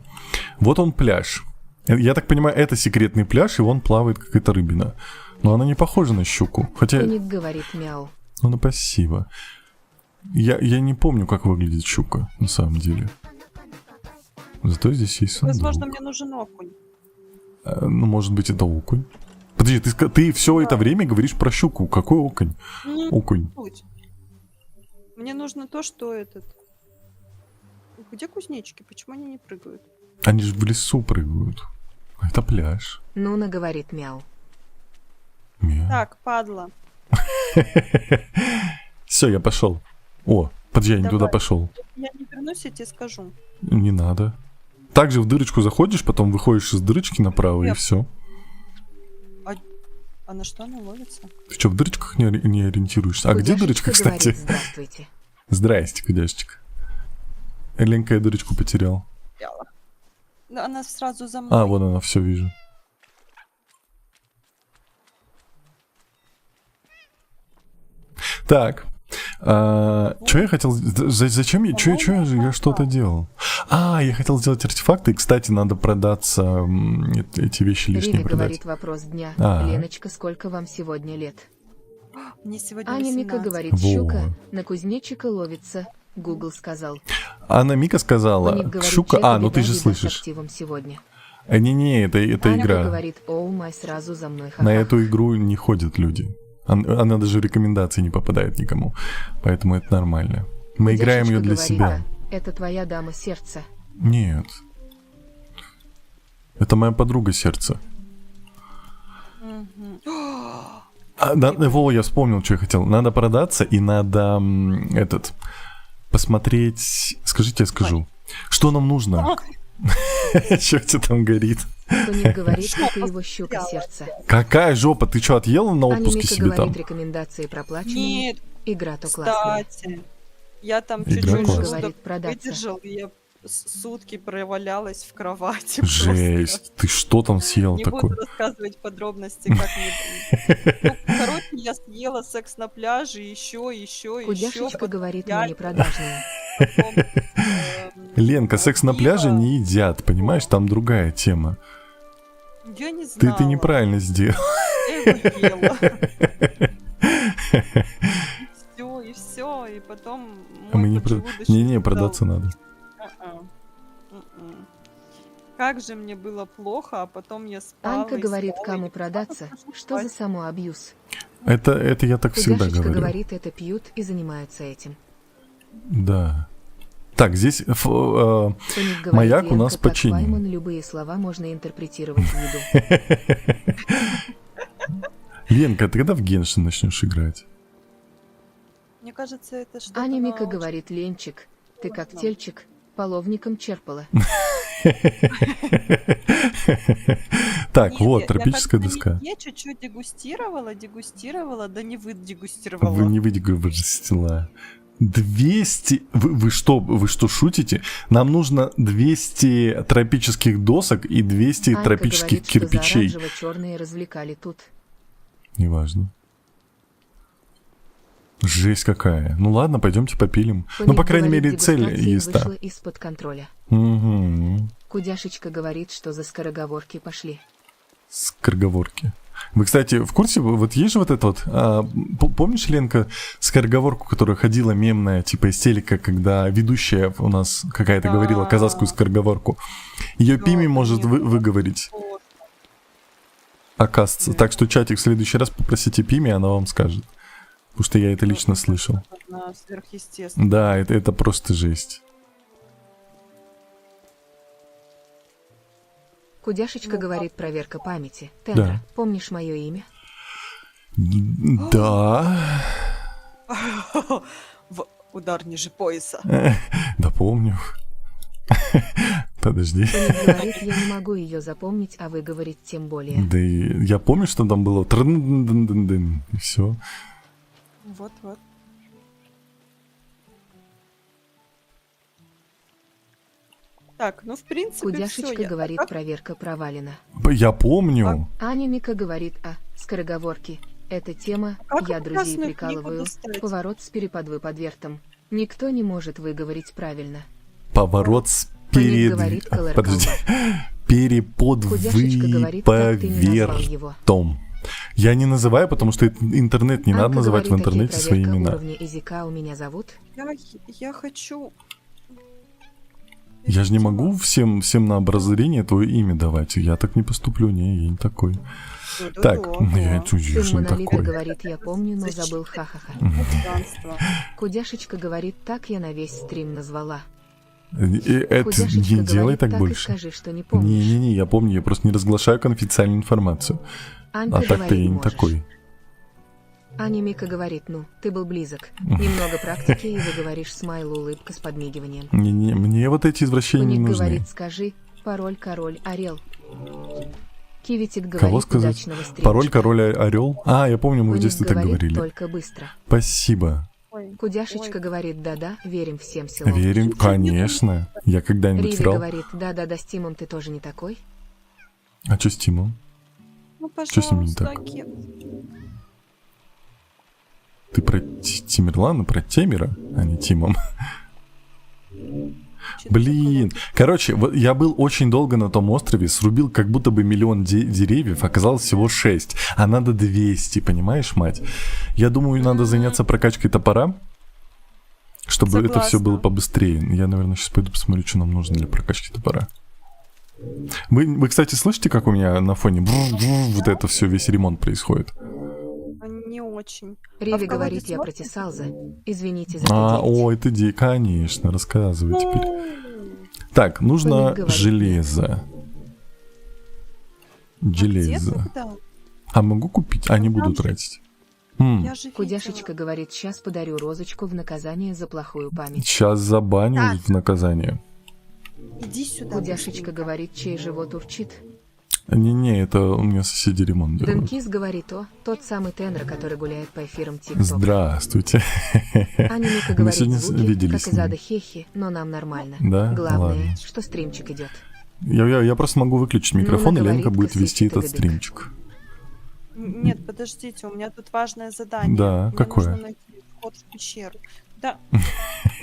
S1: Вот он пляж. Я так понимаю, это секретный пляж, и вон плавает какая-то рыбина. Но она не похожа на щуку. Хотя,
S3: Паник говорит, мяу.
S1: ну спасибо. Я не помню, как выглядит щука, на самом деле. Зато здесь есть сундук.
S2: Возможно, мне нужен окунь.
S1: Ну, может быть, это окунь. Подожди, ты все это время говоришь про щуку. Какой окунь? Окунь.
S2: Суть. Мне нужно то, что этот... Где кузнечики? Почему они не прыгают?
S1: Они же в лесу прыгают. Это пляж.
S3: Нуна говорит мяу.
S1: Мяу.
S2: Так, падла.
S1: Все, я пошел. О, подожди, я не
S2: Давай.
S1: туда пошел.
S2: Я не вернусь, я тебе скажу.
S1: Не надо. Также в дырочку заходишь, потом выходишь из дырочки направо, и
S2: Нет.
S1: все.
S2: А на что она ловится?
S1: Ты что, в дырочках не ориентируешься? А где дырочка,
S3: Кудяшечка
S1: кстати?
S3: говорит, здравствуйте.
S1: Здрасте, Кудяшечка. Ленка, я дырочку потерял.
S2: Да, она сразу за мной.
S1: А, вон она, все вижу. Так. Что я хотел... Зачем я... Чё я что-то делал? Я хотел сделать артефакты. И, кстати, надо продаться... Эти вещи лишние
S3: Риви
S1: продать.
S3: говорит вопрос дня.
S1: А.
S3: Леночка, сколько вам сегодня лет?
S2: Мне сегодня
S3: Аня Мика
S2: 18.
S3: говорит,
S1: Во.
S3: щука на кузнечика ловится. Гугл сказал.
S1: Анна Мика сказала...
S3: Паник говорит,
S1: Щука...
S3: чья
S1: ну ты
S3: беда,
S1: же
S3: беда с
S1: слышишь.
S3: активом сегодня.
S1: Не, это
S3: Аня
S1: игра.
S3: говорит, оу май, сразу за мной.
S1: На
S3: ха-ха.
S1: эту игру не ходят люди. Она даже в рекомендации не попадает никому. Поэтому это нормально. Мы играем ее для
S3: Кудяшечка
S1: себя.
S3: говорит, это твоя дама сердца.
S1: Нет. Это моя подруга сердца.
S2: Мгм.
S1: Вова, я вспомнил, что я хотел. Надо продаться и надо посмотреть. Скажите, я скажу. Что нам нужно? Что у тебя там горит?
S3: Паник говорит, это его щука сердца.
S1: Какая жопа? Ты что, отъела на
S3: Аня
S1: отпуске
S3: Мика
S1: себе там?
S3: говорит, рекомендации проплаченные.
S2: Нет,
S3: Игра то классная.
S2: кстати. Я там
S1: Игра
S2: чуть-чуть
S1: классная.
S2: желудок
S3: Говорит, продаться.
S2: выдержал, и я сутки провалялась в кровати.
S1: Жесть. Ты что там съел
S2: Не
S1: такое?
S2: буду рассказывать подробности, как мне... Ну, короче, я съела секс на пляже, еще.
S3: Кудяшечка говорит, мы не продажные.
S1: Ленка, секс на пляже не едят, понимаешь? Там другая тема.
S2: Я не знала.
S1: Ты неправильно сделал.
S2: Я его ела. И все, и потом
S1: А мы
S2: мой
S1: не
S2: поджелудочный
S1: Не,
S2: сказал,
S1: продаться надо.
S2: «М-м. Как же мне было плохо, а потом я спала.
S3: Анка
S2: и
S3: говорит,
S2: спала,
S3: кому
S2: и
S3: продаться.
S2: спала,
S3: Что за
S2: спать.
S3: самоабьюз?
S1: Это я так всегда
S3: Кудяшечка
S1: говорю.
S3: говорит, это пьют и занимаются этим.
S1: Да. Так, здесь
S3: Паник говорит,
S1: маяк у
S3: Ленка,
S1: нас
S3: как
S1: починен.
S3: Пайман, любые слова можно интерпретировать в виду.
S1: Ленка, ты когда в Геншин начнешь играть?
S2: Мне кажется, это что-то...
S3: Аня Мика
S2: на-
S3: говорит, Ленчик, ты как тельчик, половником черпала.
S1: Так,
S2: Нет,
S1: вот,
S2: я
S1: тропическая
S2: как-то
S1: доска.
S2: Я чуть-чуть дегустировала, да не выдегустировала.
S1: Вы не выдегустила. 200... Вы что шутите? Нам нужно 200 тропических досок и 200
S3: Анька
S1: тропических
S3: говорит, что за
S1: кирпичей.
S3: оранжево-черные развлекали тут.
S1: Неважно. Жесть какая. Ну ладно, пойдемте попилим. Ну,
S3: Паник
S1: по крайней
S3: говорит,
S1: мере, цель
S3: дегустация
S1: есть, да.
S3: вышла из-под контроля.
S1: Угу.
S3: Кудяшечка говорит, что за скороговорки пошли.
S1: Скороговорки. Вы, кстати, в курсе, вот есть же вот это вот... помнишь, Ленка, скороговорку, которая ходила мемная, типа из телека, когда ведущая у нас какая-то говорила казахскую скороговорку? Ее
S2: Да,
S1: Пими может
S2: конечно.
S1: выговорить,
S2: Вот.
S1: оказывается. Так что, чатик, в следующий раз попросите Пими, она вам скажет. Потому что я это лично слышал.
S2: Она сверхъестественная.
S1: Да, это просто жесть.
S3: Кудяшечка
S2: Ну,
S3: говорит, проверка памяти. Тендра,
S1: Да.
S3: помнишь мое имя?
S1: Да.
S2: В удар ниже пояса.
S1: Да помню. Подожди.
S3: Паник говорит, я не могу ее запомнить, а выговорить тем более.
S1: Да и я помню, что там было трын-дын-дын-дын, и все.
S2: Вот. Так, ну в принципе
S3: Кудяшечка
S2: всё,
S3: говорит,
S2: как-
S3: проверка провалена.
S1: Я помню.
S3: Аня Мика говорит, скороговорки. Эта тема,
S2: Как
S3: я друзей
S2: красную книгу
S3: прикалываю,
S2: достать?
S3: поворот с перепадвы подвертом. Никто не может выговорить правильно.
S1: Поворот с
S3: Паник говорит,
S1: Подожди.
S3: Кудяшечка говорит, как ты не назвал его.
S1: Переподвывертом. Я не называю, потому что это интернет не надо
S3: Анка
S1: называть в
S3: говорит, окей,
S1: интернете свои
S3: проверка
S1: имена.
S3: уровня языка у меня зовут.
S2: Я хочу...
S1: Я же не
S2: Видимо.
S1: могу всем на обозрение твое имя давать. Я так не поступлю, не, я не такой.
S2: Да-да-да,
S1: Так,
S2: ага.
S1: я чуть
S3: Сын
S1: не
S3: Монолита
S1: такой.
S3: говорит, я помню, но
S2: Зачем?
S3: забыл, ха-ха-ха.
S2: Пространство.
S3: Кудяшечка говорит, так я на весь стрим назвала.
S1: Это
S3: Кудяшечка
S1: не делай
S3: говорит,
S1: так
S3: так и
S1: больше.
S3: скажи, что не помнишь.
S1: Не-не-не, я помню, я просто не разглашаю конфиденциальную информацию.
S3: Анька
S1: А так-то
S3: говорит,
S1: я не
S3: можешь.
S1: такой.
S3: Аня Мика говорит, ну, ты был близок. Немного практики, и вы говоришь смайл, улыбка с подмигиванием.
S1: Не, мне вот эти извращения не
S3: Уник
S1: нужны.
S3: говорит, скажи, пароль король орел. Кивитик
S1: Кого
S3: говорит,
S1: сказать?
S3: удачного стримчика.
S1: Пароль король орел? А, я помню, мы в
S3: Уник
S1: детстве так
S3: говорит,
S1: говорили.
S3: только быстро.
S1: Спасибо.
S2: Ой,
S3: Кудяшечка
S2: ой.
S3: говорит, да-да, верим всем селом.
S1: Верим, конечно. Я когда-нибудь
S3: Риви
S1: врал.
S3: говорит, да-да-да, с Тимом ты тоже не такой?
S1: А что с Тимом?
S2: Ну,
S1: Чё с ним не
S2: пожалуйста,
S1: так?
S2: Аким.
S1: Ты про Тимирлана, про Темира, а не Тимом.
S2: Чё-то
S1: Блин.
S2: такое.
S1: Короче, вот я был очень долго на том острове, срубил как будто бы миллион деревьев, оказалось всего 6. А надо 200, понимаешь, мать? Я думаю, надо заняться прокачкой топора, чтобы это все
S2: Согласна.
S1: было побыстрее. Я, наверное, сейчас пойду посмотрю, что нам нужно для прокачки топора. Вы, кстати, слышите, как у меня на фоне вот это все, весь ремонт происходит?
S2: Не очень.
S3: Риви
S2: в колоде
S3: говорит, я
S2: смотрите?
S3: прочесал за. Извините за
S1: А,
S3: это. девять.
S1: ой, ты, конечно, рассказывай теперь.
S2: Ну,
S1: Так, нужно
S3: Поник говорит,
S1: железо.
S2: где
S1: Железо.
S2: тогда?
S1: А могу купить? А, не
S2: Ну,
S1: буду
S2: там же-
S1: тратить.
S2: Я же
S3: Кудяшечка говорит, сейчас подарю розочку в наказание за плохую память.
S1: Сейчас забаню
S2: Так.
S1: в наказание.
S2: видела. Иди сюда.
S3: Кудяшечка
S2: быстренько.
S3: говорит, чей живот урчит.
S1: Не-не, это у меня соседи ремонт делают.
S3: Денкис говорит, о, тот самый тенор, который гуляет по эфирам ТикТок.
S1: Здравствуйте.
S3: Аня Мика
S1: Мы
S3: говорит
S1: сегодня
S3: звуки,
S1: виделись
S3: как
S1: с
S3: из
S1: ним.
S3: ада хехи, но нам нормально.
S1: Да?
S3: Главное,
S1: Ладно.
S3: что стримчик идет.
S1: Я просто могу выключить микрофон, и
S3: говорит,
S1: Ленка будет
S3: как
S1: вести
S3: светит
S1: этот
S3: ТГД.
S1: стримчик.
S2: Нет, подождите, у меня тут важное задание.
S1: Да,
S2: Мне
S1: какое?
S2: нужно найти вход в пещеру. Да.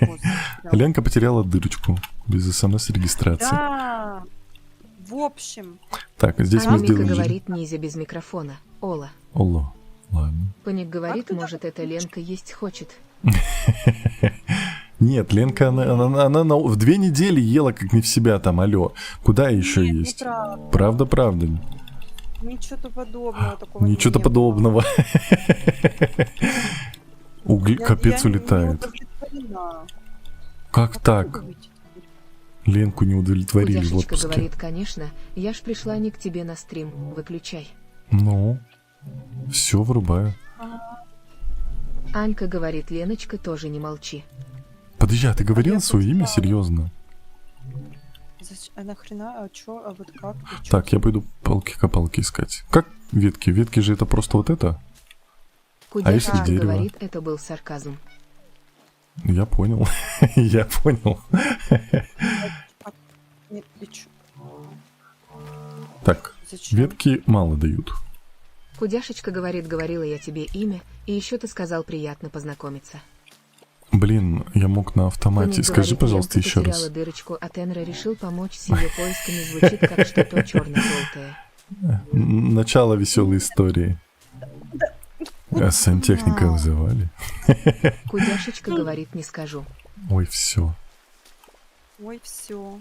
S2: Господи, да.
S1: Ленка потеряла дырочку без смс-регистрации.
S2: Да. В общем,
S1: Так, здесь
S3: Аня
S1: мы
S3: Мика
S1: сделали...
S3: говорит, Низя без микрофона. Ола.
S1: Оло, ладно.
S3: Паник говорит,
S2: ты
S3: может, это Ленка есть хочет.
S1: Нет, Ленка, она в 2 недели ела как не в себя там, алло. Куда еще
S2: нет,
S1: есть?
S2: неправда.
S1: Правда.
S2: Ничего подобного такого
S1: Ничего
S2: не было.
S1: подобного.
S2: Я-
S1: Капец
S2: я
S1: улетает.
S2: не удовлетворена.
S1: Как
S2: А
S1: так?
S2: как вы будете теперь?
S1: Ленку не удовлетворили в
S3: Кудяшечка
S1: отпуске.
S3: говорит, конечно, я ж пришла не к тебе на стрим, выключай.
S1: Ну, все врубаю.
S3: Анька говорит, Леночка, тоже не молчи.
S1: Подожди, а ты говорил
S2: я
S1: свое имя
S2: потеряла.
S1: серьезно?
S2: А нахрена? А чё? А вот как? И чё?
S1: Так, я пойду палки-копалки искать. Как ветки? Ветки же это просто вот это?
S3: Кудяшечка
S1: если дерево?
S3: говорит, это был сарказм.
S1: Я понял. Я понял.
S2: Нет, ты чё?
S1: Так,
S2: Зачем?
S1: ветки мало дают.
S3: Кудяшечка говорит, говорила я тебе имя, и еще ты сказал, приятно познакомиться.
S1: Блин, я мог на автомате.
S3: Паник
S1: Скажи,
S3: говорит,
S1: пожалуйста,
S3: Ленка
S1: еще
S3: потеряла
S1: раз.
S3: дырочку, а Тенра решил помочь с ее поисками, звучит как что-то черно-желтое.
S1: Начало веселой истории. Сантехника вызывали.
S3: Кудяшечка говорит, не скажу.
S1: Ой, все.
S2: Ой, все.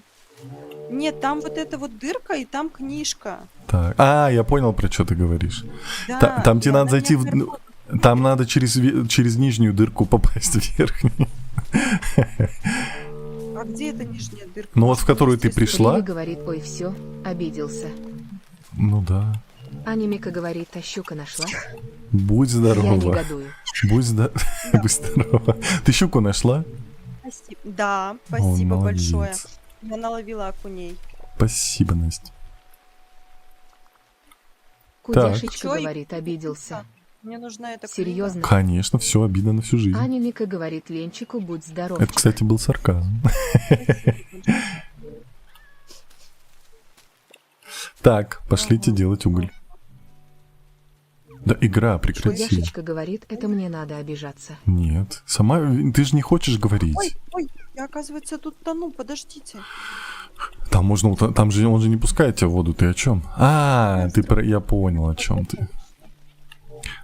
S2: Нет, там вот эта вот дырка, и там книжка.
S1: Так. А, я понял, про что ты говоришь.
S2: Да,
S1: Там тебе
S2: и
S1: надо
S2: она
S1: зайти
S2: не
S1: в...
S2: отвернута.
S1: Там надо через нижнюю дырку попасть в верхнюю.
S2: А где эта нижняя дырка?
S1: Ну вот в которую ты
S2: Здесь
S1: пришла.
S3: Риви говорит, ой, все, обиделся.
S1: Ну да.
S3: Аня Мика говорит, а щука нашла?
S1: Будь
S3: Я
S1: здорова.
S3: негодую.
S1: Будь здорова. Ты щуку нашла?
S2: Спасибо. Да, спасибо
S1: О,
S2: большое.
S1: молодец.
S2: Я наловила окуней.
S1: Спасибо, Настя.
S3: Кудяшечка
S2: Чё и-
S3: говорит, обиделся.
S2: Мне нужна эта
S3: Серьезно?
S1: Конечно, все, обидно на всю жизнь.
S3: Аня Мика говорит, Ленчику, будь здоров.
S1: Это, кстати, был сарказм.
S2: книга.
S1: Так, пошлите делать уголь. Да, игра, прекрати.
S3: Кудяшечка говорит, это мне надо обижаться.
S1: Нет, сама, ты же не хочешь
S2: Ой,
S1: говорить.
S2: ой, я, оказывается, тут тону, подождите.
S1: Там можно, там же он же не пускает тебя в воду, ты о чем? А, я понял, о чем ты.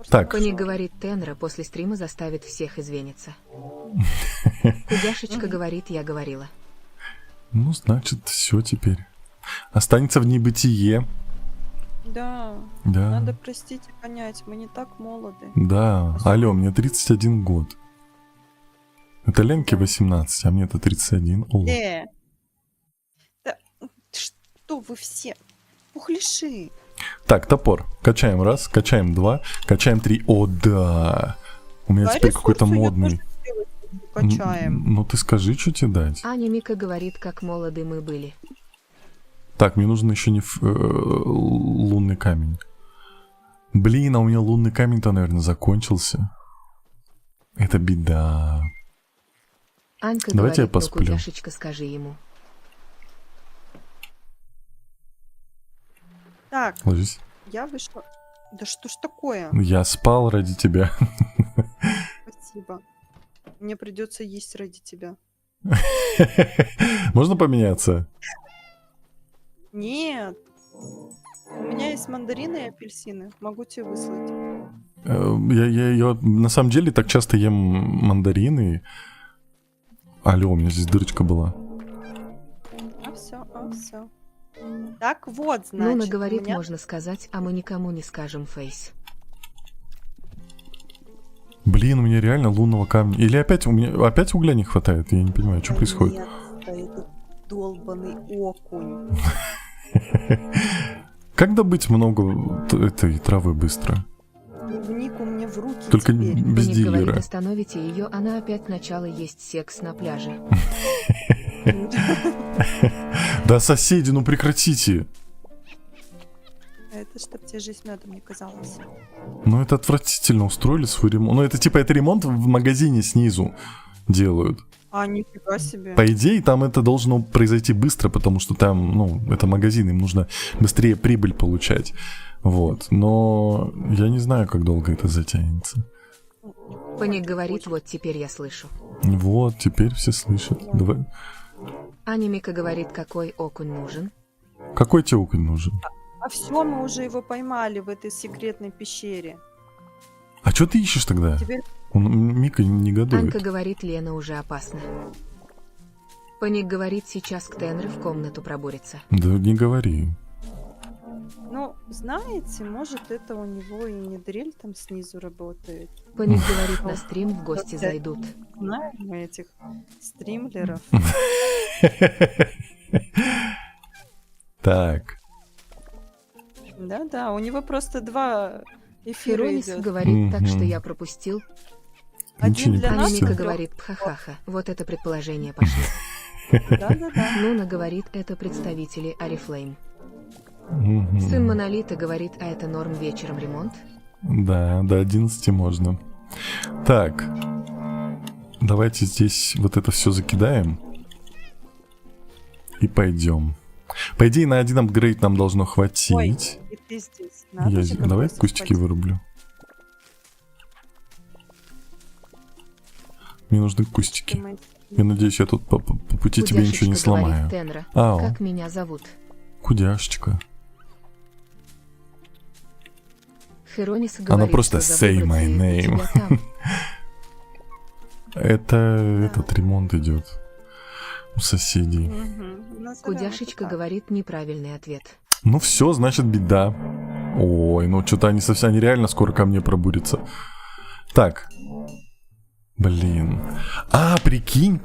S1: Так,
S3: Паник говорит, Тенра после стрима заставит всех извиниться. Кудяшечка говорит, я говорила.
S1: Ну, значит, все теперь. Останется в небытие.
S2: Да,
S1: Да.
S2: надо простить и понять, мы не так молоды.
S1: Да. Алло, мне 31 год. Это Ленке
S2: Да.
S1: 18, а мне-то 31. О.
S2: Да, что вы все? Пухляши.
S1: Так, топор. Качаем раз, качаем два, качаем три. О, да. У меня
S2: А
S1: теперь какой-то
S2: ресурсы я
S1: модный.
S2: тоже сделать буду, качаем.
S1: Ну ты скажи, что тебе дать.
S3: Аня Мика говорит, как молоды мы были.
S1: Так, мне нужен еще не лунный камень. Блин, а у меня лунный камень-то, наверное, закончился. Это беда.
S3: Анька
S1: Давайте я
S3: говорит, ну,
S1: посплю.
S3: Кудяшечка, скажи ему.
S2: Так,
S1: Ложись.
S2: я вышла. Да что ж такое?
S1: Я спал ради тебя.
S2: Спасибо. Мне придется есть ради тебя.
S1: Можно поменяться?
S2: Нет. У меня есть мандарины и апельсины. Могу тебе выслать.
S1: Я на самом деле так часто ем мандарины. Алло, у меня здесь дырочка была.
S2: А все. Так вот, значит,
S3: Нуна
S2: у
S3: говорит,
S2: меня...
S3: можно сказать, а мы никому не скажем, Фейс.
S1: Блин, у меня реально лунного камня. Или опять опять угля не хватает? Я не понимаю, что происходит.
S2: Нет, это долбанный окунь.
S1: Как добыть много этой травы быстро?
S2: Клубнику мне в руки
S1: Только
S2: теперь.
S1: без
S3: Паник говорит,
S1: дилера.
S3: остановите ее, она опять начала есть секс на пляже.
S1: Да, соседи, ну прекратите.
S2: Это чтоб тебе жизнь медом не казалась.
S1: Ну это отвратительно, устроили свой ремонт. Ну это типа это ремонт в магазине снизу делают.
S2: А, нифига себе.
S1: По идее, там это должно произойти быстро, потому что там, ну, это магазин, им нужно быстрее прибыль получать. Вот. Но я не знаю, как долго это затянется.
S3: Паник говорит, вот теперь я слышу.
S1: Вот, теперь все слышат. Давай.
S3: Аня Мика говорит, какой окунь нужен.
S1: Какой тебе окунь нужен?
S2: А все, мы уже его поймали в этой секретной пещере.
S1: А что ты ищешь тогда?
S2: Теперь
S1: Мика не негодует.
S3: Анка говорит, Лена уже опасна. Паник говорит, сейчас к Тенре в комнату пробурится.
S1: Да не говори.
S2: ну, знаете, может, это у него и не дрель там снизу работает.
S3: Паник говорит, на стрим в гости зайдут.
S2: Знаем мы этих стримлеров.
S1: Так.
S2: Да-да, у него просто два эфира
S3: Херонис
S2: идет.
S3: говорит, так что
S1: Мгм.
S3: я пропустил.
S2: Один для нас,
S3: Анимика
S2: и
S3: говорит, пхахаха. Вот это предположение пошло.
S2: Да-да-да.
S3: Нуна говорит, это представители Арифлейм.
S1: Мгм.
S3: Сын Монолита говорит, а это норм вечером ремонт?
S1: Да, до 11 можно. Так. Давайте здесь вот это все закидаем. И пойдем. По идее, на один апгрейд нам должно хватить.
S2: И ты здесь. Надо же,
S1: Давай
S2: какой
S1: кустики
S2: совпадение.
S1: вырублю. Мне нужны кустики.
S2: Ты
S1: Я надеюсь, я тут по пути тебе ничего не
S3: Кудяшечка говорит,
S1: сломаю.
S3: Тенра,
S1: Ау.
S3: как меня зовут?
S1: Кудяшечка.
S3: Херонис говорит,
S1: просто
S3: что за
S1: say
S3: выборы
S1: my
S3: у
S1: name.
S3: тебя там.
S1: Это этот ремонт идет у соседей.
S3: Кудяшечка говорит неправильный ответ.
S1: Ну все, значит беда. Ой, ну что-то они совсем, они реально скоро ко мне пробурятся. Так. Блин. А, прикинь,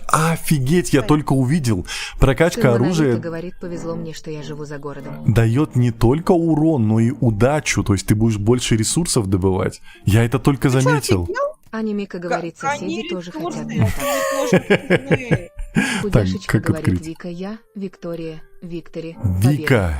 S1: Офигеть, я только увидел. Прокачка
S3: Сын
S1: оружия
S3: Монолита говорит, повезло мне, что я живу за городом.
S1: дает не только урон, но и удачу. То есть ты будешь больше ресурсов добывать. Я это только заметил.
S3: Анимика говорит, соседи тоже хотят
S2: меня
S3: так. Кудяшечка
S1: как
S3: говорит,
S1: открыть?
S3: Вика, я, Виктория, Виктори,
S1: Вика,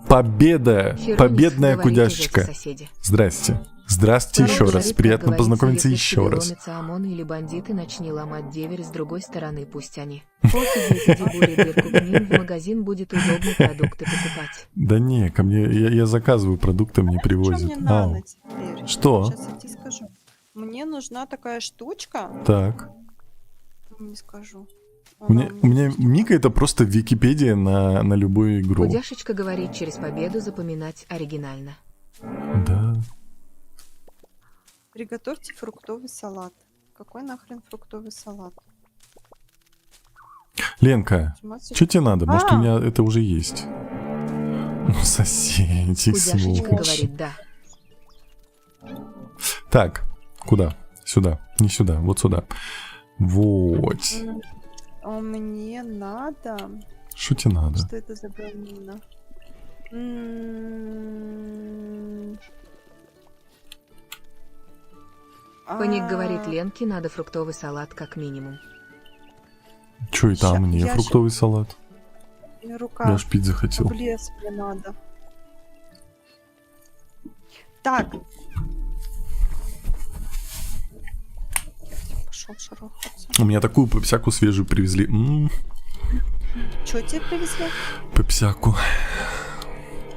S1: победа. Победная кудяшечка.
S3: Соседи.
S1: Здрасте. Здравствуйте еще
S3: Народ
S1: раз.
S3: говорит,
S1: Приятно
S3: как говорится,
S1: познакомиться
S3: если
S1: еще
S3: тебе
S1: раз.
S3: ломятся ОМОН или бандиты, начни ломать деверь с другой стороны, пусть они. Пофиг, если Дебуре дырку к ним в магазин будет удобно продукты покупать.
S1: Да не, ко мне, я заказываю продукты, мне
S2: Что
S1: привозят.
S2: мне надо теперь?
S1: Что?
S2: Сейчас я тебе скажу. Мне нужна такая штучка.
S1: Так.
S2: Не скажу.
S1: У меня Мика это просто Википедия на любую игру.
S3: Кудяшечка говорит, через победу запоминать оригинально.
S1: Да.
S2: Приготовьте фруктовый салат. Какой нахрен фруктовый салат?
S1: Ленка,
S2: Заниматься-
S1: что тебе надо? Может, у
S2: А!
S1: меня это уже есть? Ну, соседи,
S3: Кудяшечка
S1: сволочи.
S3: говорит да.
S1: Так, куда? Сюда. Не сюда, вот сюда. Вот.
S2: А мне надо...
S1: Что тебе надо?
S2: Что это за говнина?
S3: Паник
S2: А,
S3: говорит Ленке, надо фруктовый салат как минимум.
S1: Что это? А
S2: ща-
S1: мне
S2: я
S1: фруктовый салат?
S2: мне рука
S1: Я аж пить захотел.
S2: в лес мне надо. Так. Пошел шарахаться.
S1: У меня такую пепсяку свежую привезли.
S2: Что тебе привезли?
S1: Пепсяку.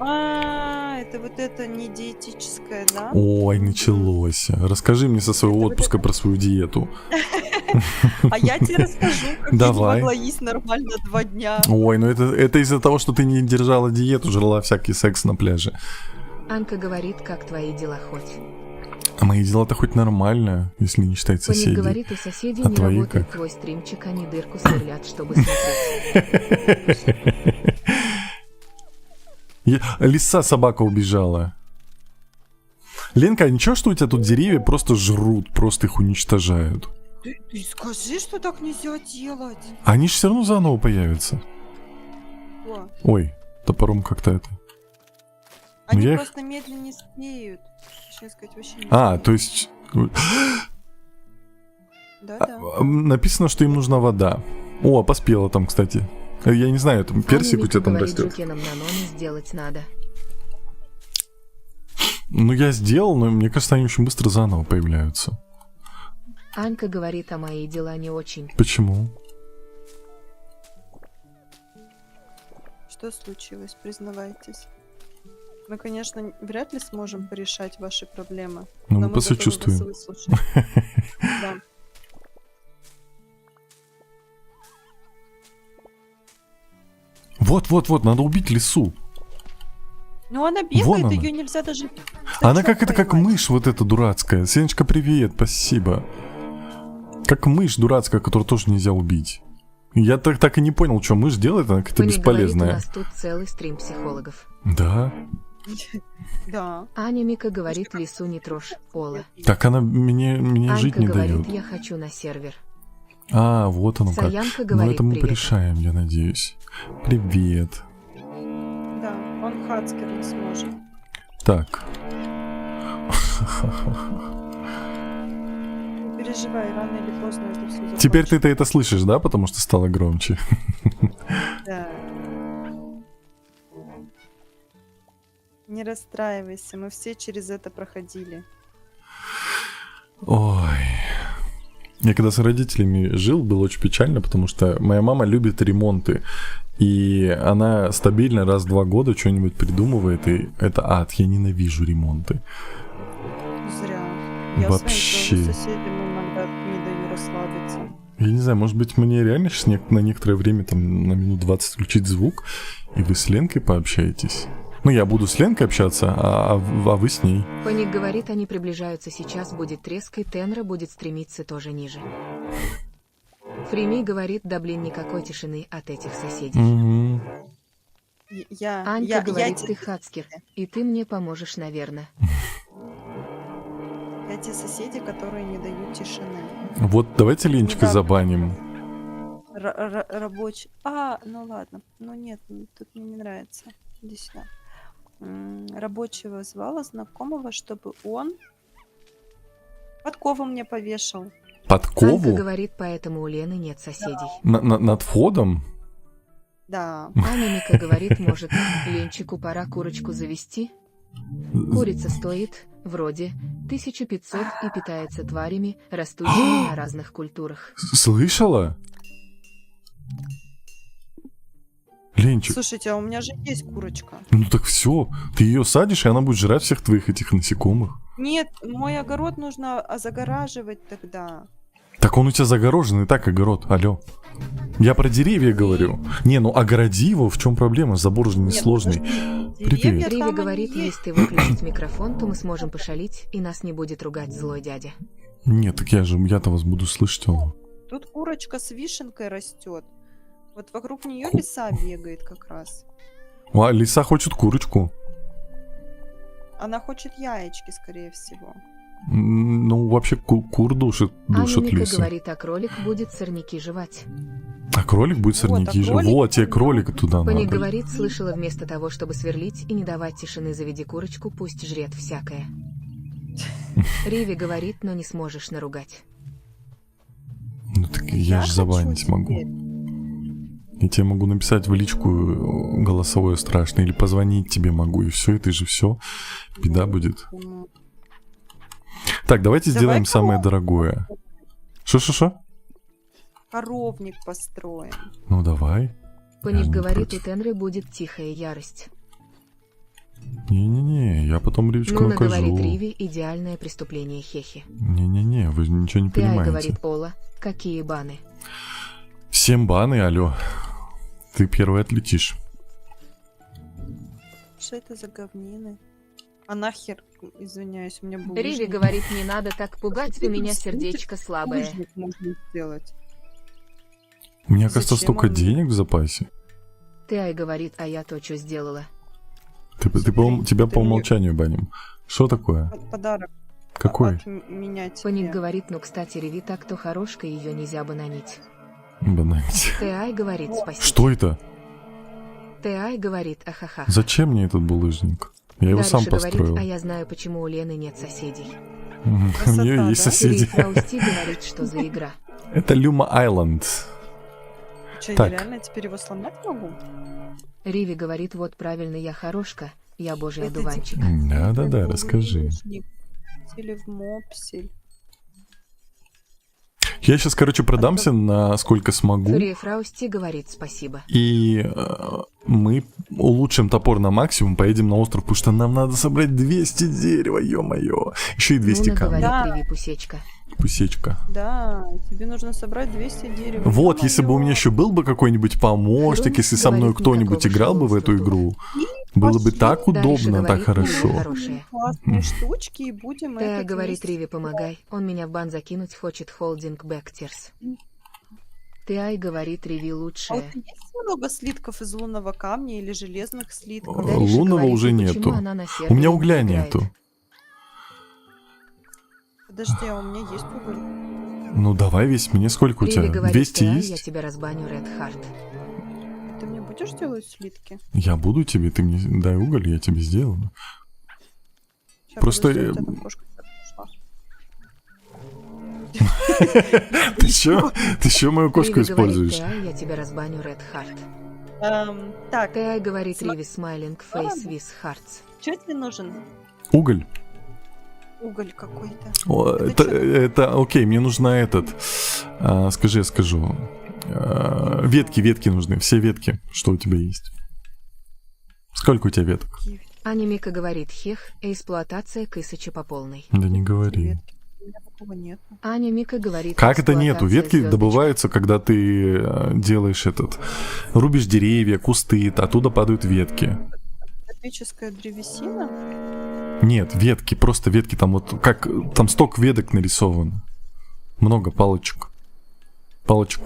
S2: А, это вот это не диетическое, да?
S1: Ой, началось. Расскажи мне со своего
S2: Это вот
S1: отпуска про свою диету.
S2: А я тебе расскажу, как я
S1: Давай.
S2: не могла есть нормально 2 дня.
S1: Ой, ну это из-за того, что ты не держала диету, жрала всякий секс на пляже.
S3: Анка говорит, как твои дела хоть.
S1: А мои дела-то хоть нормально, если не считать
S3: Паник
S1: соседей.
S3: говорит, у соседей
S1: А
S3: не
S1: твои
S3: работает
S1: как?
S3: твой стримчик, они дырку сверлят, чтобы смотреть.
S1: Лиса собака убежала. Ленка, а ничего, что у тебя тут деревья просто жрут, просто их уничтожают?
S2: Ты скажи, что так нельзя делать.
S1: Они же все равно заново появятся.
S2: О,
S1: Ой, топором как-то это.
S2: они
S1: я их-
S2: просто медленнее спеют. Сейчас сказать, вообще не
S1: А,
S2: успеют.
S1: то есть...
S2: Да-да.
S1: Написано, что им нужна вода. О, поспела там, кстати. Я не знаю, там персик у
S3: Аня
S1: тебя там
S3: говорит,
S1: растет.
S3: жуки нам на номе сделать надо.
S1: Ну, я сделал, но мне кажется, они очень быстро заново появляются.
S3: Анька говорит, а мои дела не очень.
S1: Почему?
S2: Что случилось? Признавайтесь. Мы, конечно, вряд ли сможем порешать ваши проблемы.
S1: Ну,
S2: но
S1: мы
S2: мы готовы вас
S1: посочувствуем.
S2: выслушать. Да.
S1: Вот, надо убить лису.
S2: Ну, она
S1: Вон
S2: бегает,
S1: она.
S2: ее нельзя даже...
S1: Она
S2: сачок
S1: как это, как
S2: поймать.
S1: мышь вот эта дурацкая. Сенечка, привет, спасибо. Как мышь дурацкая, которую тоже нельзя убить. Я так и не понял, что мышь делает, она как-то
S3: Паник говорит, у
S1: бесполезная.
S3: нас тут целый стрим психологов.
S1: Да.
S2: Да.
S3: Аня Мика говорит, лису не трожь, Ола.
S1: Так она мне жить
S3: Анька
S1: не
S3: говорит,
S1: дает.
S3: я хочу на сервер.
S1: А, вот оно как.
S3: Саянка
S1: Ну
S3: говорит,
S1: это мы
S3: привет.
S1: порешаем, я надеюсь. Привет.
S2: Да, он хацкер не сможет.
S1: Так.
S2: Не переживай, рано или поздно это все закончится.
S1: Теперь ты это слышишь, да? Потому что стало громче.
S2: Да. Не расстраивайся, мы все через это проходили.
S1: Ой. Я когда с родителями жил, было очень печально, потому что моя мама любит ремонты. И она стабильно раз в 2 года что-нибудь придумывает, и это ад. Я ненавижу ремонты.
S2: Зря. Я
S1: Вообще.
S2: своим соседям иногда не даю расслабиться.
S1: Я не знаю, может быть, мне реально сейчас на некоторое время, там, на минут 20 включить звук, и вы с Ленкой пообщаетесь. Ну, я буду с Ленкой общаться, а вы с ней.
S3: Паник говорит, они приближаются, сейчас будет треск, и Тенра будет стремиться тоже ниже. Фрими говорит, да блин, никакой тишины от этих соседей.
S1: Мгм.
S3: Анька говорит,
S2: те-
S3: ты хацкер, и ты мне поможешь, наверное.
S2: я те соседи, которые не дают тишины.
S1: Вот давайте Ленчика
S2: Недавно.
S1: забаним.
S2: Рабочий. Ну ладно. Ну нет, тут мне не нравится. Иди сюда. Рабочего звала знакомого, чтобы он подкову мне повешал.
S3: Анька
S1: Подкову?
S3: говорит, поэтому у Лены нет соседей.
S1: Над входом?
S2: Да.
S3: Аня Мика говорит, может, Ленчику пора курочку завести? Курица стоит, вроде, 1500 и питается тварями, растущими на разных культурах.
S1: Слышала? Ленчик,
S2: Слушайте, а у меня же есть курочка.
S1: ну так все. Ты ее садишь, и она будет жрать всех твоих этих насекомых.
S2: Нет, мой огород нужно загораживать тогда.
S1: Так он у тебя загорожен, и так огород, алло. Я про деревья говорю. Не, ну огороди его, в чем проблема? Забор же несложный.
S2: подожди,
S1: Привет.
S2: деревья
S3: Риви
S2: там они
S3: говорит,
S2: есть.
S3: если ты выключить микрофон, то мы сможем пошалить, и нас не будет ругать злой дядя.
S1: Нет, так я-то вас буду слышать. Алло.
S2: Тут курочка с вишенкой растет. Вот вокруг нее лиса бегает как раз.
S1: А, лиса хочет курочку.
S2: Она хочет яички, скорее всего.
S1: Ну, вообще, кур душит
S3: Анимика
S1: лису.
S3: говорит, а кролик будет сорняки жевать.
S1: А кролик будет
S2: Вот,
S1: сорняки
S2: а
S1: же.
S2: кролик-
S1: Вот тебе кролика туда
S3: Паник
S1: надо.
S3: говорит, слышала, вместо того, чтобы сверлить и не давать тишины, заведи курочку, пусть жрет всякое. Риви говорит, но не сможешь наругать.
S1: Ну, так я ж
S2: хочу
S1: забанить могу.
S2: теперь.
S1: Я тебе могу написать в личку голосовое страшное, или позвонить тебе могу, и все, это же все. Беда будет.
S2: Ну,
S1: Так, давайте
S2: Давай
S1: сделаем самое
S2: коровник.
S1: дорогое. Что?
S2: Коровник построим.
S1: Ну, давай.
S3: Паник
S1: не
S3: говорит,
S1: против.
S3: у Тенры будет тихая ярость.
S1: Не-не-не, я потом Ривочку
S3: Нуна
S1: накажу.
S3: говорит Риви, идеальное преступление Хехи.
S1: Не-не-не, вы ничего не
S3: Ты Ай
S1: понимаете.
S3: говорит Ола, какие баны.
S1: Всем баны, алло. Ты первый отлетишь.
S2: Что это за говнины? А нахер, извиняюсь, у меня был
S3: Риви
S2: лыжник.
S3: говорит, не надо так пугать, у меня сердечко слабое.
S2: Лыжник можно сделать.
S1: У меня, кажется,
S2: Зачем
S1: столько
S2: он мне?
S1: денег в запасе.
S3: Ты Ай говорит, а я то, что сделала.
S1: Тебя
S2: ты
S1: по
S2: мне-
S1: умолчанию баним. Что такое?
S2: Подарок
S1: Какой?
S2: от меня тебе.
S3: Паник говорит, ну кстати, Риви так то хорошка, ее нельзя бананить.
S1: Бананить.
S3: Ты Ай говорит, спасибо.
S1: Что это?
S3: Ты Ай говорит, ахаха.
S1: Зачем мне этот булыжник? Я его сам
S3: Дальше говорит,
S1: построил.
S3: а я знаю, почему у Лены нет соседей.
S1: Мгм. У
S2: Красота,
S1: нее есть
S2: да?
S1: соседи.
S3: Раусти говорит, что за игра.
S1: Это Люма Айленд.
S2: Что,
S1: Так.
S2: я реально теперь его сломать могу?
S3: Риви говорит, вот правильно, я хорошка, я божий
S2: Это
S3: одуванчик.
S1: Да-да-да,
S2: Это
S1: расскажи.
S2: лыжник. Или в мопсель.
S1: Я сейчас, короче, продамся на сколько смогу.
S3: Фуриев Раусти говорит спасибо.
S1: И мы улучшим топор на максимум, поедем на остров, потому что нам надо собрать 200 дерева, ё-моё. Еще и 200
S3: Нуна
S1: камней.
S3: говорит,
S2: Да.
S3: Риви пусечка.
S1: Пусечка.
S2: Да, тебе нужно собрать 200 дерева.
S1: Вот,
S2: Ё-моё.
S1: если бы у меня еще был бы какой-нибудь помощник,
S3: Хронос
S1: если со мной
S3: говорит,
S1: кто-нибудь
S3: никакого
S1: играл бы в эту
S3: шелунства
S1: игру, было бы так
S3: Дальше
S1: удобно, так
S3: говорит,
S1: хорошо.
S3: Риви хорошая.
S2: Классные штучки, и будем
S3: Ты
S2: это
S3: говорит,
S2: вместе
S3: Риви, помогай, он меня в бан закинуть хочет, холдинг Бэктерс. Ты Ай говорит, Риви
S2: А у
S3: лучшая.
S2: тебя есть много слитков из лунного камня или железных слитков?
S1: Э,
S3: Дариша
S1: лунного
S3: говорит,
S1: уже
S3: «Ну почему
S1: нету.
S3: она на
S1: У
S3: сервере
S1: меня
S3: не
S1: угля
S3: играет?»
S1: нету.
S2: Подожди, а у меня есть уголь.
S1: Ну давай весь, мне сколько у
S3: Риви
S1: тебя?
S3: говорит,
S1: 200
S3: «Ты Ай, я
S1: есть?
S3: тебя разбаню, Ред Харт.
S2: Ты мне будешь делать слитки?
S1: Я буду тебе, ты мне дай уголь, я тебе сделаю.
S2: Ща,
S1: Просто,
S2: подожди, у тебя там кошка пошла.
S1: Ты чё мою кошку
S3: Риви говорит,
S1: используешь?
S3: «Ты Ай, я тебя разбаню, Ред Харт.
S2: Так,
S3: Ты Ай говорит,
S2: Сма-
S3: Риви смайлинг фейс виз хартс.
S2: что тебе нужен?
S1: Уголь?
S2: Уголь какой-то.
S1: О,
S2: Это
S1: это окей, мне нужно этот. Скажи, я скажу. Ветки нужны, все ветки, что у тебя есть. Сколько у тебя веток?
S3: Анимика говорит, хех, эксплуатация Кысача по полной.
S1: Да не говори.
S2: Ветки. У меня такого нет.
S3: Анимика говорит,
S1: Как это нету?
S3: эксплуатация
S1: Ветки
S3: звёздочка.
S1: добываются, когда ты делаешь этот. Рубишь деревья, кусты, оттуда падают ветки.
S2: Тропическая древесина?
S1: Нет, ветки, просто ветки, там вот как там сток веток нарисован. Много палочек. Палочка.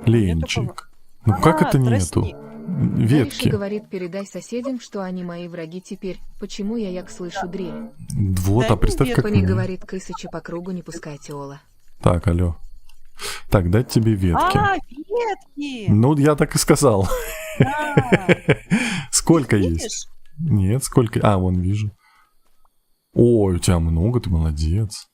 S1: Ленчик. Ну как это нету?
S2: тростник.
S3: Дариша
S1: Ветки.
S3: говорит, передай соседям, что они мои враги теперь. Почему я як слышу дрель?
S1: Вот,
S2: Да
S1: а представь,
S2: нет,
S1: как
S3: Пани
S1: мне.
S3: говорит, Кысача по кругу не пускайте Ола.
S1: Так, алло. Так, дать тебе ветки.
S2: Ветки!
S1: Ну, я так и сказал.
S2: Да.
S1: Сколько
S2: Видишь?
S1: есть? Нет, сколько? А, вон вижу. Ой, у тебя много, ты молодец.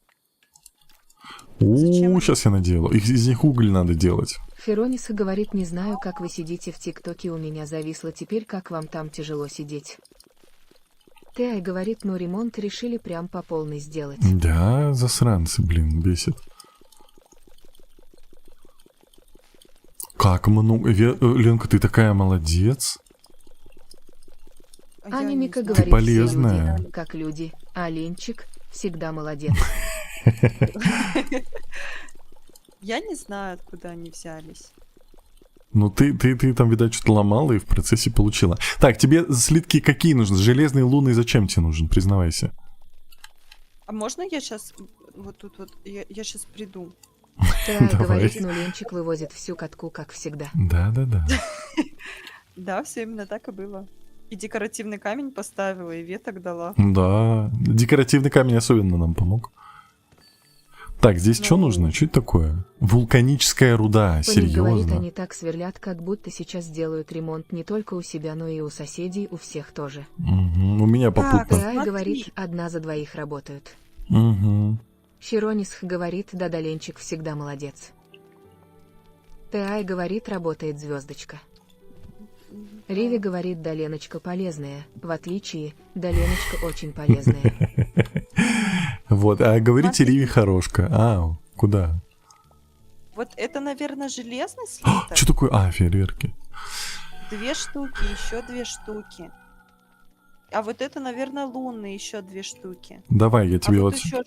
S2: Зачем
S1: О,
S2: они?
S1: сейчас я наделаю. Из них уголь надо делать.
S3: Ферониса говорит, не знаю, как вы сидите в ТикТоке, у меня зависло теперь, как вам там тяжело сидеть. Тай говорит, ну ремонт решили прям по полной сделать.
S1: Да, засранцы, блин, бесит. Как много... Ленка, ты такая молодец.
S2: А я
S3: Анимика
S2: не знаю.
S3: говорит,
S1: полезная.
S3: все люди, как люди, а Ленчик всегда молодец.
S2: Я не знаю, откуда они взялись.
S1: Ну, ты там, видать, что-то ломала и в процессе получила. Так, тебе слитки какие нужны? Железные, лунные, зачем тебе нужен? Признавайся.
S2: А можно я сейчас вот тут вот, я сейчас приду?
S3: Трай
S1: Давай.
S3: говорит, ну Ленчик вывозит всю катку, как всегда.
S1: Да-да-да.
S2: Да, все именно так и было. И декоративный камень поставила, и веток дала.
S1: Да. Декоративный камень особенно нам помог. Так, здесь что
S2: Ну.
S1: нужно? Что это такое? Вулканическая руда.
S3: Паник говорит,
S1: Серьезно?
S3: они так сверлят, как будто сейчас делают ремонт не только у себя, но и у соседей, у всех тоже.
S1: Мгм. У меня попутно.
S3: Трай
S2: Смотри.
S3: говорит, одна за двоих работают.
S1: Мгм.
S3: Хиронис говорит, да-да, Ленчик всегда молодец. Тай говорит, работает звездочка. Риви говорит, да Леночка полезная. В отличие, да Леночка очень полезная.
S1: Вот, а говорите,
S2: Смотри.
S1: Риви хорошка. А, куда?
S2: Вот это, наверное, железный слиток.
S1: Что такое? А, фейерверки.
S2: 2 штуки, еще 2 штуки. А вот это, наверное, лунный, еще 2 штуки.
S1: Давай, я
S2: А
S1: тебе
S2: вот
S1: вот...
S2: еще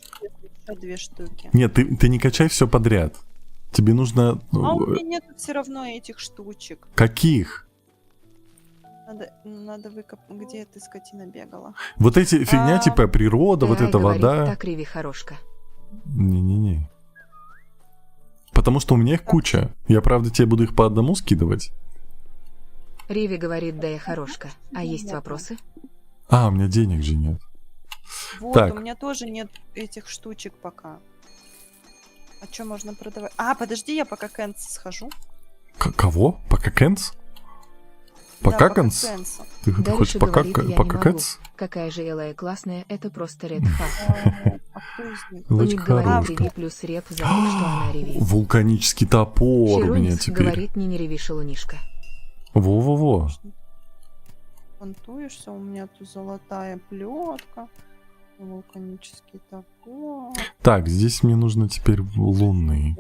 S2: 2 штуки.
S1: Нет, ты не качай все подряд. Тебе нужно...
S2: А у меня нету все равно этих штучек.
S1: Каких?
S2: Надо выкопать. Где ты, скотина, бегала?
S1: Вот эти фигня, типа природа, вот
S3: Тай
S1: эта
S3: говорит,
S1: вода.
S3: так Риви хорошка.
S1: Не-не-не. Потому что у меня их куча. Я, правда, тебе буду их по одному скидывать.
S3: Риви говорит, да я хорошка. А есть вопросы?
S1: А, у меня денег же нет.
S2: Вот,
S1: Так.
S2: у меня тоже нет этих штучек пока. А что можно продавать? А, подожди, я пока Кэнс схожу.
S1: Кого? Пока Кэнс? Пока
S2: Да,
S1: Кэнс?
S2: Кэнсу.
S1: Ты
S3: Дальше
S1: хочешь пока
S3: говорит, я не
S1: пока
S3: могу.
S1: Кэнс?
S3: Какая же Элая классная, это просто Ред Ха.
S2: А кто из них?
S1: Лучик
S3: Паник говорит,
S1: хорошка.
S3: Риви плюс реп за то, что она Риви.
S1: Вулканический топор у меня
S3: Хиронис
S1: теперь.
S3: говорит, не реви, шалунишка.
S1: Во-во-во.
S2: Понтуешься, у меня тут золотая плетка, вулканический топор.
S1: Так, здесь мне нужно теперь лунный.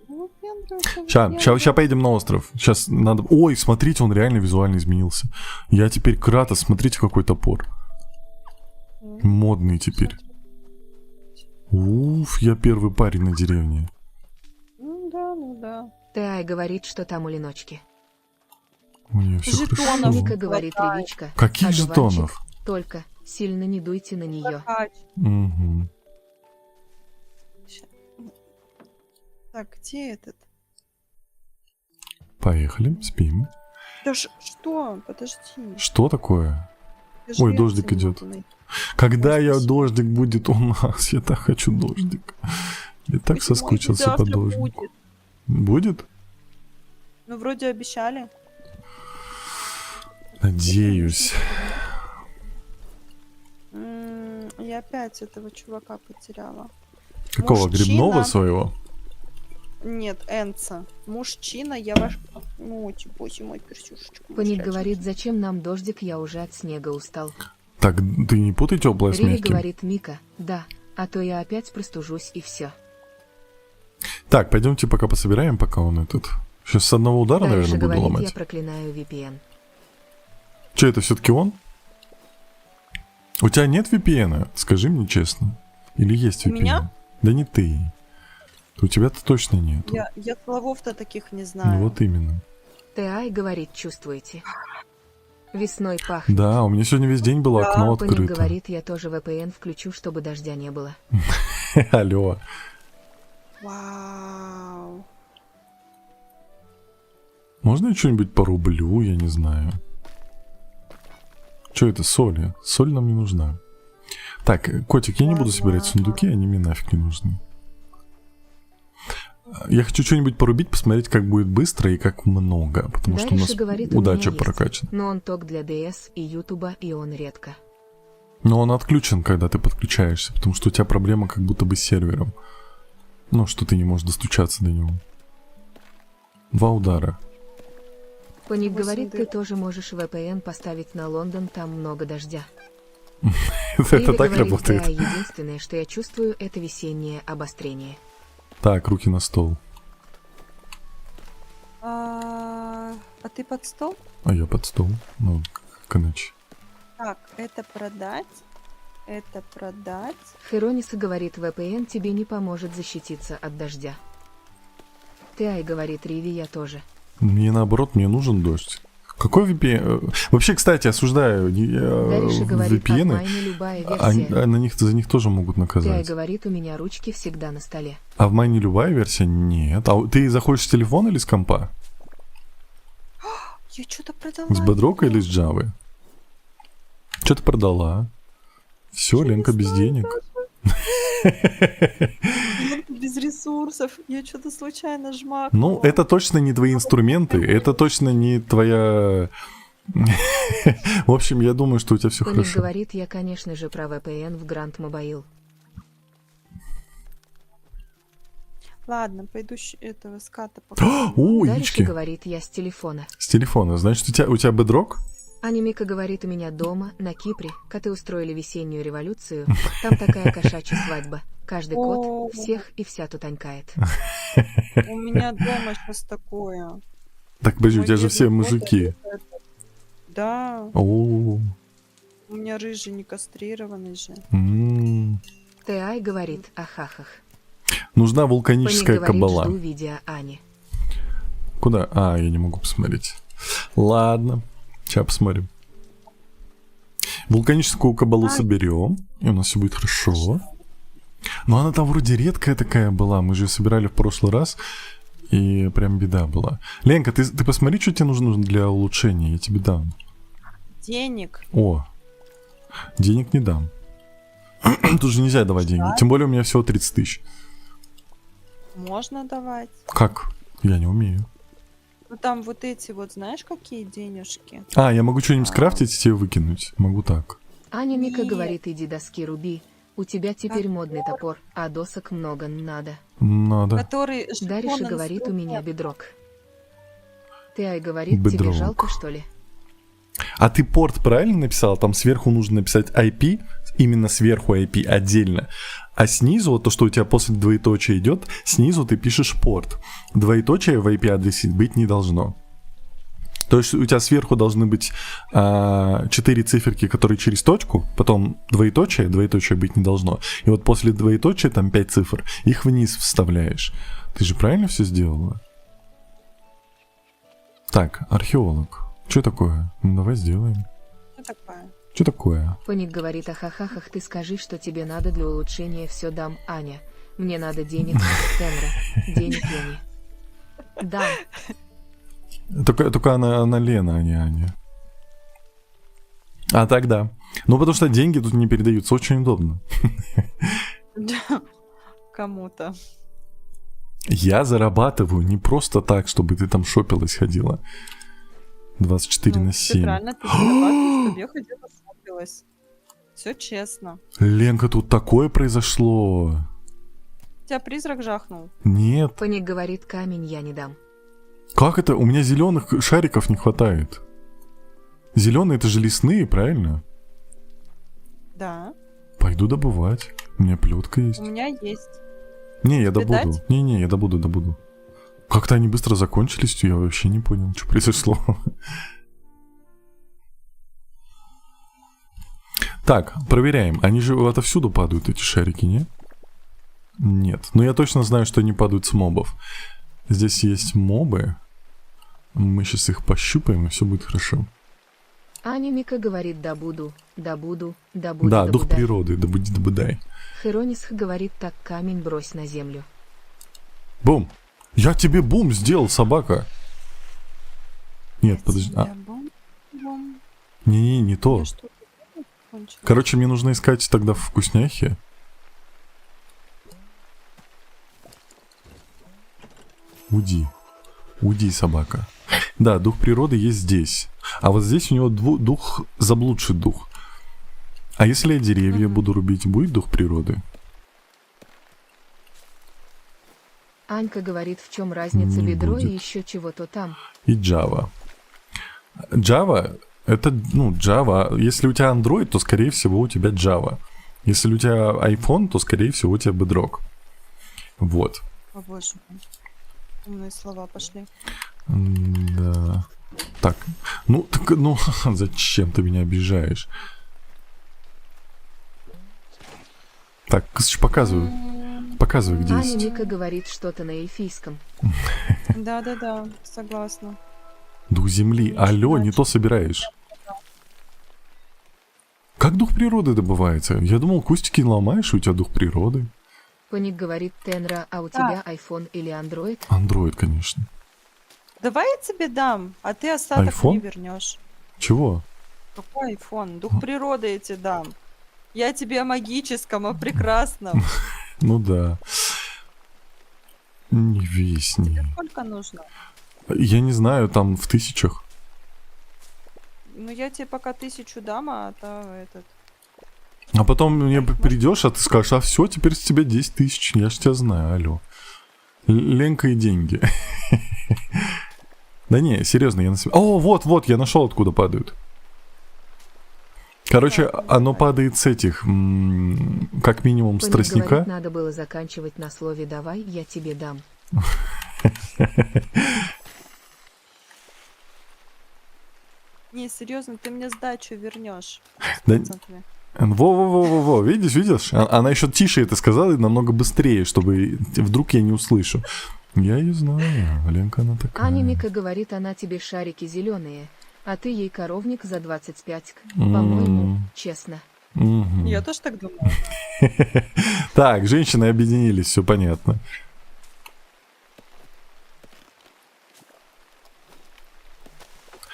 S2: Выпендривайся,
S1: Сейчас поедем на остров. Сейчас надо... Ой, смотрите, он реально визуально изменился. Я теперь Кратос, смотрите, какой топор. Модный теперь. Уф, я первый парень на деревне.
S2: Ну да, ну да.
S3: Тай говорит, что там у Леночки.
S1: У нее все
S2: Жетонов.
S1: хорошо.
S3: Ника говорит,
S2: хватает.
S3: Ревичка.
S1: Каких
S3: одуванчик,
S1: жетонов?
S3: Только сильно не дуйте на нее.
S2: Прокач.
S1: Угу.
S2: Так, где этот?
S1: Поехали, спим.
S2: Да что? Подожди.
S1: Что такое?
S2: Я же
S1: Ой,
S2: ленты
S1: дождик
S2: не
S1: идет.
S2: могу найти.
S1: Когда
S2: Ой,
S1: я
S2: спасибо.
S1: дождик будет у нас? Я так хочу дождик. Я так
S2: Ой,
S1: соскучился по
S2: завтра
S1: дождику.
S2: будет.
S1: Будет?
S2: Ну, вроде обещали.
S1: Надеюсь.
S2: Я опять этого чувака потеряла.
S1: Какого?
S2: Мужчина.
S1: Грибного своего?
S2: Нет, Энца. Мужчина, я ваш... Ну, типа, мой персюшечку.
S3: Паник говорит, зачем нам дождик, я уже от снега устал.
S1: Так, ты не путай теплое с
S3: Риви
S1: мягким.
S3: говорит, Мика, да, а то я опять простужусь и все.
S1: Так, пойдемте пока пособираем, пока он этот... Сейчас с одного удара,
S3: Дальше
S1: наверное, буду
S3: говорит, я
S1: ломать.
S3: проклинаю VPN.
S1: Че, это все-таки он? У тебя нет VPN? Скажи мне честно. Или есть
S2: У
S1: VPN?
S2: меня?
S1: Да не ты. У тебя-то точно нет.
S2: Я словов-то таких не
S1: Ну
S2: знаю.
S1: вот именно.
S3: Тай говорит, чувствуете. Весной пахнет.
S1: Да, у меня сегодня весь день было
S2: Да,
S1: окно
S3: Паник
S1: открыто.
S3: говорит, я тоже VPN включу, чтобы дождя не было.
S1: Алло.
S2: Вау.
S1: Можно я что-нибудь порублю, я не знаю. Что это, соль? Соль нам не нужна. Так, котик, я не буду собирать сундуки, они мне нафиг не нужны. Я хочу что-нибудь порубить, посмотреть, как будет быстро и как много, потому что у нас
S3: Дальше говорит, у
S1: удача
S3: меня есть.
S1: прокачана.
S3: Но он ток для DS и Ютуба, и он редко.
S1: Но он отключен, когда ты подключаешься, потому что у тебя проблема как будто бы с сервером. Ну, что ты не можешь достучаться до него. 2 удара.
S3: Паник
S2: 8
S3: говорит, ты
S2: дыр.
S3: тоже можешь VPN поставить на Лондон, там много дождя.
S1: Это
S3: Риви
S1: так
S3: говорит,
S1: работает.
S3: да, единственное, что я чувствую, это весеннее обострение.
S1: Так, руки на стол.
S2: А ты под стол?
S1: А я под стол. Ну, как иначе.
S2: Так, это продать. Это продать.
S3: Херониса говорит, VPN тебе не поможет защититься от дождя. Тай говорит, Риви, я тоже.
S1: Мне наоборот, мне нужен дождь. Какой VPN? Вообще, кстати, осуждаю
S3: Дариша говорит, как
S1: VPN.
S3: Майне любая версия.
S1: За них тоже могут
S3: Ты
S1: наказать.
S3: говорит, у меня ручки всегда на столе.
S1: А в майне любая версия? Нет. А ты заходишь с телефона или с компа?
S2: Я что-то продала.
S1: С бедрока
S2: его.
S1: или с Java? Что ты продала? Все,
S2: Я не
S1: Ленка без
S2: знаю
S1: денег.
S2: Без ресурсов. Я что-то случайно жмакнула.
S1: Ну, это точно не твои инструменты, это точно не твоя... В общем, я думаю, что у тебя все
S3: Коник
S1: хорошо.
S3: говорит, я, конечно же, про VPN в Grand Mobile.
S2: Ладно, пойду этого ската
S1: О,
S2: покажу.
S3: Дариша
S1: яички.
S3: говорит, я с телефона.
S1: С телефона. Значит, у тебя бедрок?
S3: Анимика говорит, у меня дома, на Кипре, коты устроили весеннюю революцию. Там такая кошачья свадьба. Каждый кот всех и вся тутанькает.
S2: У меня дома сейчас такое.
S1: Так, подожди, у
S2: Мой
S1: тебя же
S2: бедный
S1: все
S2: кот,
S1: мужики.
S2: Да,
S1: О,
S2: у меня рыжий не кастрированный же.
S3: Т.А. говорит, ахахах.
S1: Нужна
S3: Коник
S1: вулканическая
S3: говорит,
S1: кабала.
S3: жду видео Ани.
S1: Куда? А, я не могу посмотреть. Ладно, сейчас посмотрим. Вулканическую кабалу соберем, и у нас все будет хорошо. Но она там вроде редкая такая была. Мы же ее собирали в прошлый раз, и прям беда была. Ленка, ты посмотри, что тебе нужно для улучшения, я тебе дам.
S2: Денег.
S1: О, денег не дам. Тут же нельзя давать деньги. Тем более у меня всего 30 тысяч.
S2: Можно давать.
S1: Как? Я не умею.
S2: Ну там вот эти вот, знаешь, какие денежки?
S1: А, я могу что-нибудь скрафтить и тебе выкинуть. Могу так.
S3: Аня Мика
S2: Нет.
S3: говорит, иди доски руби. У тебя теперь модный топор, а досок много надо.
S1: Надо.
S2: Который
S3: Дариша
S2: шпона
S3: говорит, у меня
S2: настолько-
S3: бедрок. Т.А. говорит, тебе
S1: Бедрок.
S3: жалко, что ли?
S1: А ты порт правильно написал? Там сверху нужно написать IP, именно сверху IP отдельно. А снизу, вот то, что у тебя после двоеточия идет, снизу ты пишешь порт. Двоеточия в IP-адресе быть не должно. То есть у тебя сверху должны быть 4 циферки, которые через точку, потом двоеточие быть не должно. И вот после двоеточия там 5 цифр, их вниз вставляешь. Ты же правильно все сделала? Так, археолог. Что такое? Ну, давай сделаем.
S2: Что такое?
S1: Что такое?
S3: Коник говорит, ахахахах, ты скажи, что тебе надо для улучшения, все дам, Аня. Мне надо денег, Тенра. Денег я не. Да,
S1: Только она Лена, а не Аня. А так да. Ну, потому что деньги тут не передаются, очень удобно.
S2: Кому-то.
S1: Я зарабатываю не просто так, чтобы ты там шопилась, ходила. 24
S2: Ну,
S1: на
S2: ты
S1: 7.
S2: правильно, ты зарабатываешь, чтобы я ходила шопилась. Все честно.
S1: Ленка, тут такое произошло.
S2: Тебя призрак жахнул.
S1: Нет.
S3: Коник говорит, камень я не дам.
S1: Как это? У меня зеленых шариков не хватает. Зеленые это же лесные, правильно?
S2: Да.
S1: Пойду добывать. У меня плетка есть.
S2: У меня есть.
S1: Не, я
S2: Тебе
S1: добуду.
S2: дать?
S1: Не, я добуду. Как-то они быстро закончились, я вообще не понял, что произошло. Так, проверяем. Они же отовсюду падают, эти шарики, не? Нет. Но я точно знаю, что они падают с мобов. Здесь есть мобы. Мы сейчас их пощупаем, и все будет хорошо.
S3: Аня Мика говорит, да буду.
S1: Да, дух природы, добудай.
S3: Херонис говорит, так камень брось на землю.
S1: Бум! Я тебе бум сделал, собака! Нет, подожди.
S2: Я бум-бум.
S1: Не то.
S2: Я что-то кончила.
S1: Короче, мне нужно искать тогда вкусняхи. Уди, собака. Да, дух природы есть здесь. А вот здесь у него дух, заблудший дух. А если я деревья буду рубить, будет дух природы?
S3: Анька говорит, в чем разница
S1: Не
S3: бедро
S1: будет.
S3: и еще чего-то там.
S1: И Java. Java, это, Java. Если у тебя Android, то, скорее всего, у тебя Java. Если у тебя iPhone, то, скорее всего, у тебя Bedrock. Вот.
S2: О, боже мой. Умные слова пошли.
S1: Да. Так, зачем ты меня обижаешь? Так, показывай, где
S3: Аня
S1: есть.
S3: Мика говорит что-то на эльфийском.
S2: Да-да-да, согласна.
S1: Дух земли.
S2: Ничего
S1: Алло, не
S2: значит.
S1: то собираешь. Как дух природы добывается? Я думал, кустики ломаешь, и у тебя дух природы.
S3: Паник говорит Тенра, а у тебя iPhone или Android?
S1: Андроид, конечно.
S2: Давай я тебе дам, а ты остаток
S1: Айфон?
S2: мне вернешь.
S1: Чего?
S2: Какой айфон? Дух природы я тебе дам. Я тебе о магическом, о прекрасном.
S1: Ну да. Не висни.
S2: Сколько нужно?
S1: Я не знаю, там в тысячах.
S2: Ну, я тебе пока 1000 дам, а то этот...
S1: А потом мне придешь, а ты скажешь, а все, теперь с тебя 10 тысяч. Я ж тебя знаю, алло. Ленка и деньги. Да не, серьезно, я на себя... О, вот, я нашел, откуда падают. Короче, оно падает с этих, как минимум, с
S3: Паник
S1: тростника.
S3: говорит, надо было заканчивать на слове «давай, я тебе дам».
S2: Не, серьезно, ты мне сдачу вернешь.
S1: Да- Во, видишь? Она еще тише это сказала и намного быстрее, чтобы вдруг я не услышу. Я ее знаю, Ленка она такая.
S3: Аня Мика говорит, она тебе шарики зеленые, а ты ей коровник за 25. По-моему, честно.
S1: Мгм.
S2: Я тоже так думаю.
S1: Так, женщины объединились, все понятно.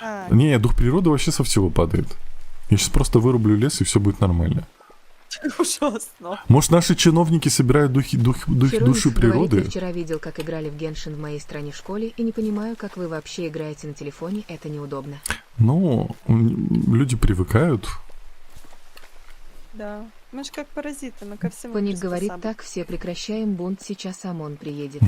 S2: А,
S1: Не, дух природы вообще со всего падает. Я сейчас просто вырублю лес, и все будет нормально.
S2: ужасно.
S1: Может, наши чиновники собирают души
S3: Хероник говорит,
S1: природы?
S3: я вчера видел, как играли в Геншин в моей стране в школе, и не понимаю, как вы вообще играете на телефоне, это неудобно.
S1: Ну, люди привыкают.
S2: Да. Мы же как паразиты, мы ко всему
S3: Паник говорит,
S2: приспосабливаемся.
S3: так, все прекращаем бунт, сейчас ОМОН приедет.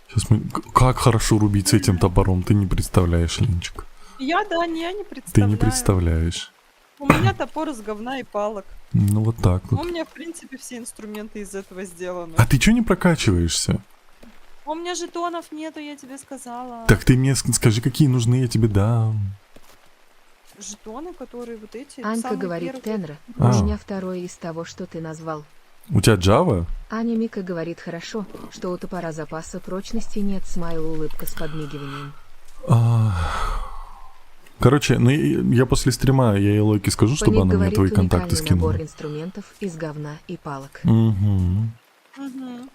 S1: Сейчас мы... Как хорошо рубить с этим топором, ты не представляешь, Ленчик.
S2: Я не
S1: Ты
S2: представляю.
S1: не представляешь.
S2: У меня топор из говна и палок.
S1: Ну вот так
S2: У
S1: вот.
S2: меня, в принципе, все инструменты из этого сделаны.
S1: А ты что не прокачиваешься?
S2: У меня жетонов нету, я тебе сказала.
S1: Так ты мне скажи, какие нужны, я тебе дам.
S2: Жетоны, которые вот эти.
S3: Анька
S2: самые
S3: говорит,
S2: первые.
S3: Тенра, у
S1: А.
S3: меня второе из того, что ты назвал.
S1: У тебя Java?
S3: Аня Мика говорит, хорошо, что у топора запаса прочности нет, смайл улыбка с подмигиванием.
S1: Короче, ну я после стрима, я ей Лойке скажу, чтобы
S3: Паник
S1: она мне
S3: говорит,
S1: твои контакты
S3: уникальный набор
S1: скинула.
S3: инструментов из говна и палок.
S1: Угу.
S2: Мгм.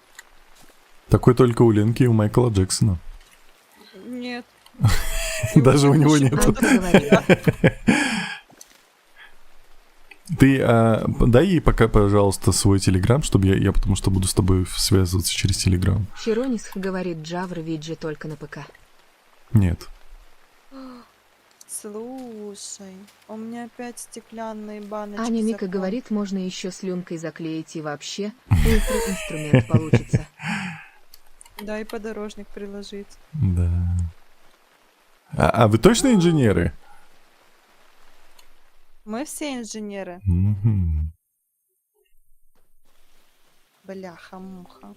S1: Такой только у Ленки и у Майкла Джексона.
S2: Нет.
S1: Даже у него
S2: нет.
S1: нету.
S3: Анька говорит,
S1: Ты дай ей пока, пожалуйста, свой телеграм, чтобы я потому что буду с тобой связываться через телеграм.
S3: Херонис говорит, Джавр виджи только на ПК.
S1: Нет.
S2: Слушай, у меня опять стеклянные баночки.
S3: Аня Мика
S2: закон.
S3: говорит, можно еще слюнкой заклеить и вообще ультра-инструмент получится.
S2: Да, и подорожник приложить.
S1: Да. А вы точно инженеры?
S2: Мы все инженеры.
S1: Мгм.
S2: Бляха-муха.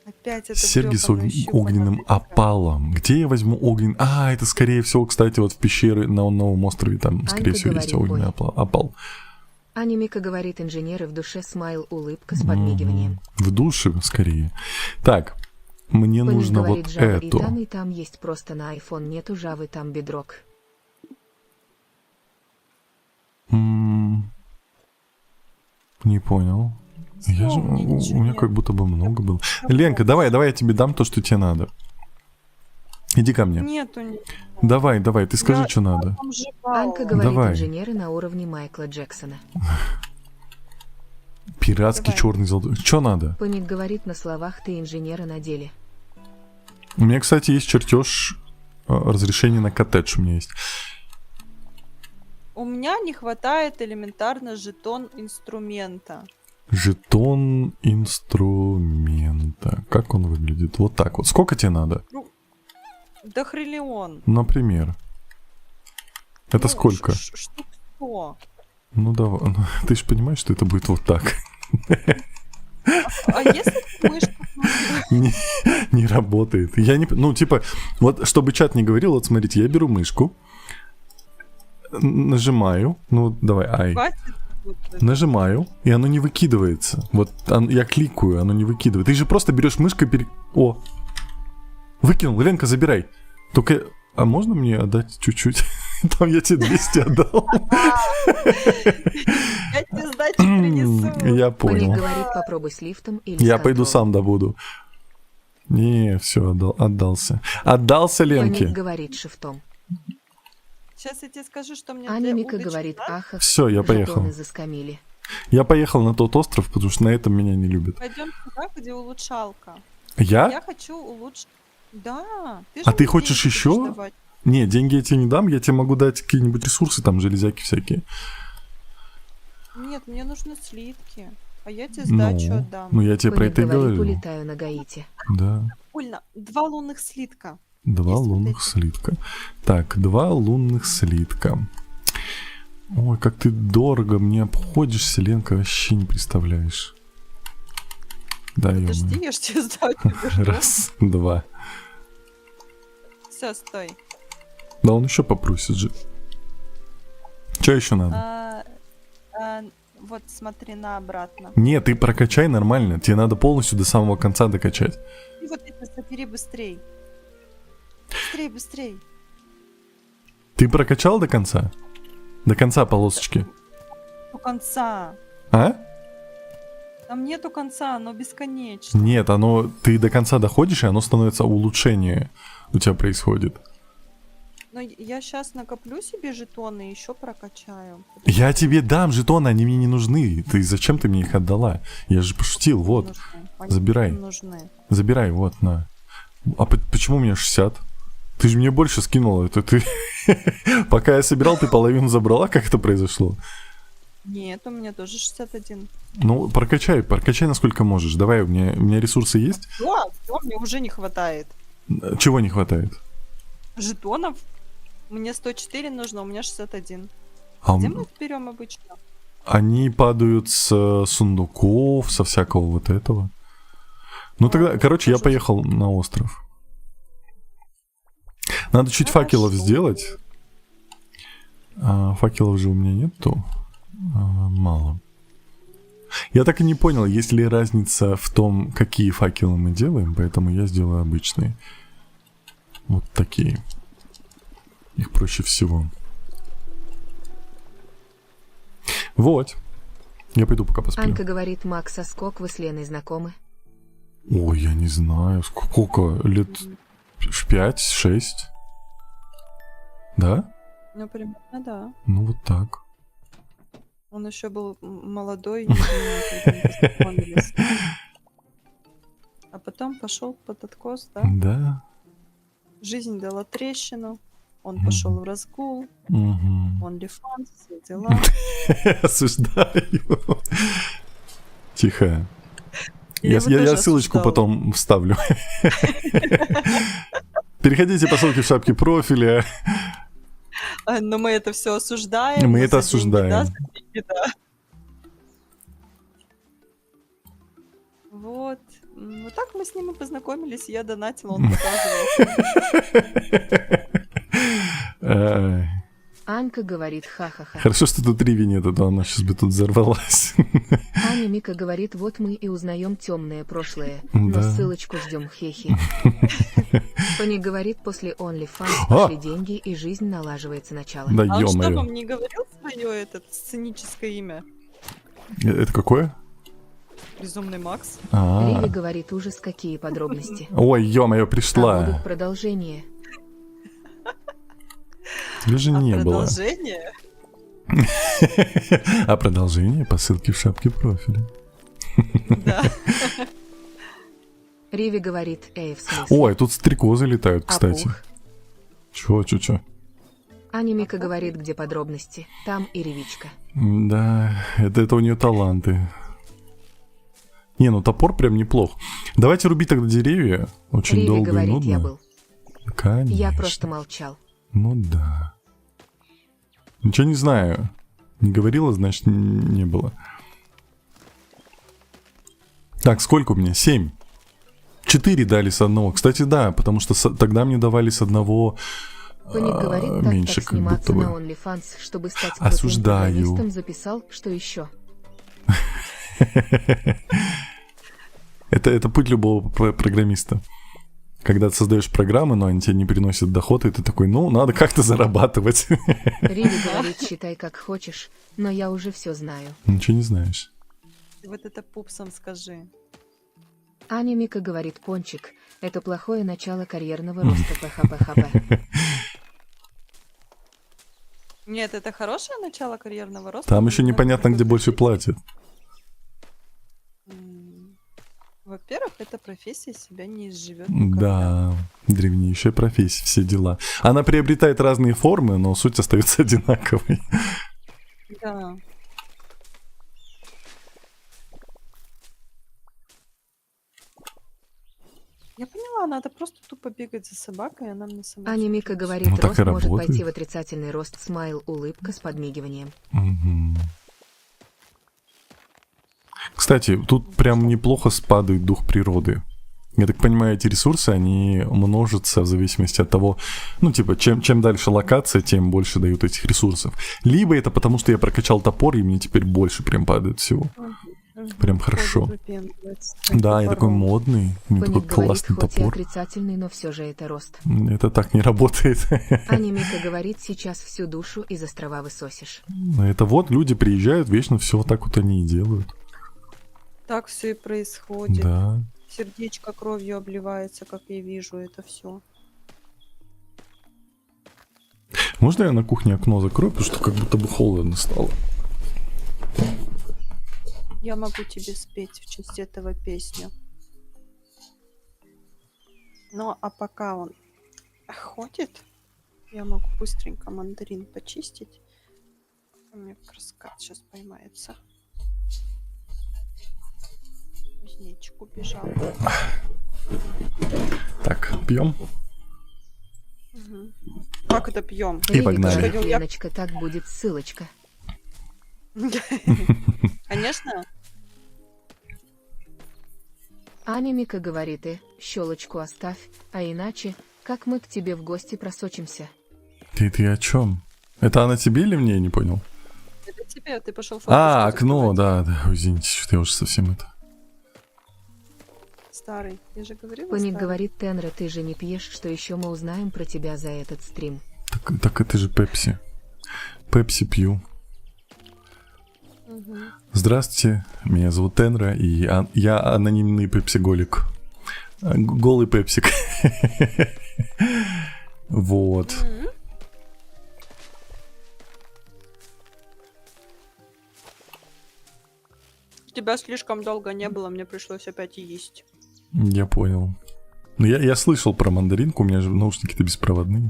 S2: Опять это
S1: Серьги с
S2: грёбаная щука
S1: огненным
S2: маленькая.
S1: опалом. Где я возьму огненный... А, это скорее всего, кстати, вот в пещере на новом острове, там,
S3: Анька
S1: скорее всего, есть
S3: говорит,
S1: огненный
S3: ой.
S1: опал.
S3: Аня Мика говорит, инженеры в душе, смайл улыбка с подмигиванием.
S1: В душе, скорее. Так, мне
S3: Паник
S1: нужно
S3: говорит,
S1: вот
S3: Java
S1: эту.
S3: и там есть просто на iPhone нету Java, там бедрок.
S1: Не понял. Я же,
S2: мне
S1: у
S2: ничего
S1: меня
S2: нет.
S1: как будто бы много было. Ленка, давай я тебе дам то, что тебе надо. Иди ко мне.
S2: Нету ничего.
S1: Давай, ты скажи,
S2: Я-
S1: что надо.
S2: Там жевала.
S3: Анька говорит,
S1: Давай.
S3: инженеры на уровне Майкла Джексона.
S1: Пиратский
S2: Давай.
S1: черный золотой. Что надо?
S3: Паник говорит, на словах ты инженера на деле.
S1: У меня, кстати, есть чертеж разрешения на коттедж у меня есть.
S2: У меня не хватает элементарно жетон инструмента.
S1: Жетон инструмента. Как он выглядит? Вот так вот. Сколько тебе надо?
S2: Дохриллион.
S1: Например. Это
S2: Ну,
S1: сколько?
S2: Штук 100.
S1: Ну давай. Ну, ты же понимаешь, что это будет вот так.
S2: А если мышку
S1: Не работает. Я не... Ну, типа, вот, чтобы чат не говорил, вот смотрите, я беру мышку, нажимаю, ну, давай, ай.
S2: хватит?
S1: Нажимаю, и оно не выкидывается. Вот я кликаю, оно не выкидывает. Ты же просто берешь мышкой О! Выкинул, Ленка, забирай. Только... А можно мне отдать чуть-чуть? Там я тебе 200 отдал.
S2: Я тебе сдачу принесу.
S1: Я
S3: Поник
S1: понял.
S3: говорит, попробуй с лифтом или
S1: Я
S3: с
S1: пойду
S3: контролем.
S1: сам добуду. Не, все, отдался. Отдался Ленке.
S3: Поник говорит шифтом.
S2: Сейчас я тебе скажу, что мне
S3: Аня
S2: для
S3: Мика
S2: удочки
S3: говорит
S2: надо.
S3: ахах.
S1: Все, я поехал.
S3: Жетоны заскамили.
S1: Я поехал на тот остров, потому что на этом меня не любят.
S2: Пойдем туда, где улучшалка.
S1: Я?
S2: Я хочу улучшить. Да.
S1: А
S2: же
S1: ты
S2: мне
S1: хочешь
S2: деньги
S1: еще?
S2: будешь давать.
S1: Не, деньги я тебе не дам, я тебе могу дать какие-нибудь ресурсы, там, железяки всякие.
S2: Нет, мне нужны слитки. А я тебе сдачу отдам.
S1: Ну, я тебе про
S3: Поник
S1: это и
S3: говорит,
S1: говорю.
S3: улетаю на Гаити.
S1: Да.
S2: Прикольно. 2 лунных слитка.
S1: 2
S2: Есть вот
S1: лунных
S2: эти?
S1: слитка. Так, 2 лунных слитка. Ой, как ты дорого мне обходишься, Ленка, вообще не представляешь. Да,
S2: Подожди,
S1: ё-моё.
S2: я ж тебе сдачу держу.
S1: Раз, два.
S2: Все, стой.
S1: Да он еще попросит же. Что еще надо?
S2: Вот смотри на обратно.
S1: Нет, ты прокачай нормально. Тебе надо полностью до самого конца докачать.
S2: И вот это забери быстрей. Быстрей, быстрей.
S1: Ты прокачал до конца? До конца полосочки.
S2: До конца.
S1: А?
S2: Там нету конца, оно бесконечно.
S1: Нет, оно... Ты до конца доходишь, и оно становится улучшение. У тебя происходит.
S2: Но я сейчас накоплю себе жетоны и еще прокачаю.
S1: Я тебе дам жетоны, они мне не нужны. Ты зачем ты мне их отдала? Я же пошутил, вот.
S2: Нужны. Они
S1: Забирай.
S2: мне нужны.
S1: Забирай, вот, на. А почему у меня 60? Ты же мне больше скинула. Это ты... Пока я собирал, ты половину забрала? Как это произошло?
S2: Нет, у меня тоже 61.
S1: Ну, прокачай насколько можешь. Давай, у меня ресурсы есть.
S2: Все, мне уже не хватает.
S1: Чего не хватает?
S2: Жетонов? Мне 104 нужно, у меня 61.
S1: А
S2: Где мы их берем обычно?
S1: они падают с сундуков, со всякого вот этого. Ну тогда, короче, я
S2: тоже.
S1: поехал на остров. Надо чуть
S2: Хорошо.
S1: факелов сделать. Факелов же у меня нету. Мало. Я так и не понял, есть ли разница в том, какие факелы мы делаем, поэтому я сделаю обычные. Вот такие. Их проще всего. Вот. Я пойду пока посплю.
S3: Анька говорит, Макс Соскок, вы с Леной знакомы?
S1: Ой, я не знаю. Сколько? Лет 5-6? Да?
S2: Ну, примерно, да.
S1: Ну, вот так.
S2: Он еще был молодой, и мы познакомились. А потом пошел под откос, да?
S1: Да.
S2: Жизнь дала трещину, он пошел в разгул,
S1: Угу.
S2: OnlyFans, все дела.
S1: Осуждаю. Тихо.
S2: Я его тоже
S1: Я ссылочку
S2: осуждала.
S1: потом вставлю. Переходите по ссылке в шапке профиля.
S2: Но мы это все осуждаем.
S1: Мы
S2: но
S1: это
S2: за деньги, да,
S1: осуждаем.
S2: за деньги, да. Вот. Вот так мы с ним и познакомились. Я донатила, он показывал.
S1: Ай,
S3: Анька говорит ха-ха-ха.
S1: Хорошо, что тут Риви нет, а то она сейчас бы тут взорвалась.
S3: Аня Мика говорит, вот мы и узнаем темное прошлое. Но
S1: Да.
S3: ссылочку ждем, хехи. Поник говорит, после OnlyFans
S1: А!
S3: пошли деньги и жизнь налаживается начало.
S1: Да
S2: А он что,
S1: ё-моё.
S2: вам не говорил свое это сценическое имя?
S1: Это какое?
S2: Безумный Макс?
S3: Риви говорит, ужас, какие подробности.
S1: Ой, ё-моё,
S3: А будут
S1: пришла.
S3: продолжение.
S1: Или же не было.
S2: Продолжение?
S1: А продолжение по ссылке в шапке профиля.
S2: Да.
S3: Риви говорит, в смысле?
S1: Ой, тут стрекозы летают, кстати.
S3: Опух.
S1: Чё?
S3: Аня Мика говорит, где подробности. Там и ревичка.
S1: Да, это у нее таланты. Не, ну топор прям неплох. Давайте рубить тогда деревья. Очень
S3: Риви
S1: долго и
S3: говорит,
S1: нудно.
S3: я был.
S1: Конечно.
S3: Я просто молчал.
S1: Ну да. Ничего не знаю. Не говорила, значит, не было. Так, сколько у меня? 7. 4 дали с одного. Кстати, да, потому что тогда мне давали с одного
S3: Паник говорит, так
S1: меньше как
S3: сниматься
S1: будто
S3: на
S1: бы.
S3: OnlyFans, чтобы стать крутым
S1: Осуждаю.
S3: программистом, записал, что еще.
S1: Это путь любого программиста. Когда ты создаешь программы, но они тебе не приносят доход, и ты такой, ну, надо как-то зарабатывать.
S3: Риви говорит, считай как хочешь, но я уже все знаю.
S1: Ничего не знаешь.
S2: Ты вот это пупсом скажи.
S3: Аня Мика говорит, Пончик, это плохое начало карьерного роста ПХПХП.
S2: Нет, это хорошее начало карьерного роста.
S1: Там
S2: но
S1: еще
S2: мне
S1: непонятно,
S2: кажется,
S1: где больше платят.
S2: Во-первых, эта профессия себя не изживет.
S1: Да, древнейшая профессия, все дела. Она приобретает разные формы, но суть остается одинаковой.
S2: Да. Я поняла, надо просто тупо бегать за собакой, и она мне сама...
S3: Аня
S2: всё
S3: Мика
S2: принесет.
S3: говорит,
S1: Ну, так
S3: рост
S1: и
S3: может
S1: работает.
S3: пойти в отрицательный рост, смайл, улыбка с подмигиванием.
S1: Мгм. Кстати, тут прям неплохо спадает дух природы. Я так понимаю, эти ресурсы, они множатся в зависимости от того, ну, типа, чем дальше локация, тем больше дают этих ресурсов. Либо это потому, что я прокачал топор, и мне теперь больше прям падает всего. Прям хорошо.
S2: Ходит, выпендривается с
S1: Да, я такой
S2: топором.
S1: модный, у меня такой
S3: Паник говорит,
S1: классный
S3: хоть и
S1: топор.
S3: отрицательный, но все же это рост.
S1: Это так не работает.
S3: Аня Мика говорит, сейчас всю душу из острова высосишь.
S1: Это вот люди приезжают, вечно все вот так вот они и делают.
S2: Так все и происходит.
S1: Да.
S2: Сердечко кровью обливается, как я вижу, это все.
S1: Можно я на кухне окно закрою, потому что как будто бы холодно стало.
S2: Я могу тебе спеть в честь этого песню. Ну, а пока он ходит, я могу быстренько мандарин почистить. У меня краскат сейчас поймается. Кузнечик убежал.
S1: Так, пьем.
S2: Мгм. Как это пьем?
S1: И погнали.
S3: говорит, Леночка, так будет ссылочка.
S2: Конечно.
S3: Аня Мика говорит, щелочку оставь, а иначе, как мы к тебе в гости просочимся.
S1: Ты о чем? Это она тебе или мне, я не понял?
S2: Это тебе, ты пошел фотку
S1: Окно,
S2: закрывать.
S1: да, извините, что я уже совсем это.
S2: Старый, я же говорила.
S3: Паник
S2: старый.
S3: говорит, Тенра, ты же не пьешь, что еще мы узнаем про тебя за этот стрим.
S1: Так это же Пепси. Пепси пью.
S2: Мгм.
S1: Здравствуйте, меня зовут Тенра, и я анонимный пепсиголик. Голый пепсик. Вот.
S2: Мгм. Тебя слишком долго не было, мне пришлось опять есть.
S1: Я понял. Ну, я слышал про мандаринку, у меня же наушники-то беспроводные.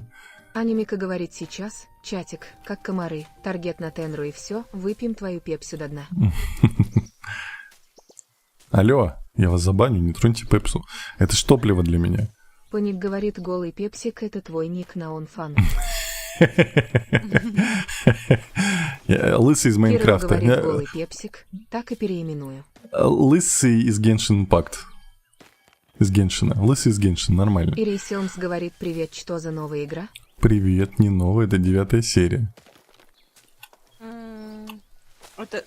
S3: Аня Мика говорит сейчас, чатик, как комары, таргет на Тенру и все, выпьем твою пепсю до дна.
S1: Алло, я вас забаню, не троньте пепсу. Это ж топливо для меня.
S3: Паник говорит, голый пепсик, это твой ник на OnFan.
S1: Я лысый из
S3: Кира
S1: Майнкрафта.
S3: говорит,
S1: Я
S3: голый пепсик, так и переименую.
S1: лысый из Genshin Impact. Из Геншина. Лысый из Геншина, нормально.
S3: Ирей Силмс говорит, привет, что за новая игра?
S1: Привет, не новая, это 9 серия.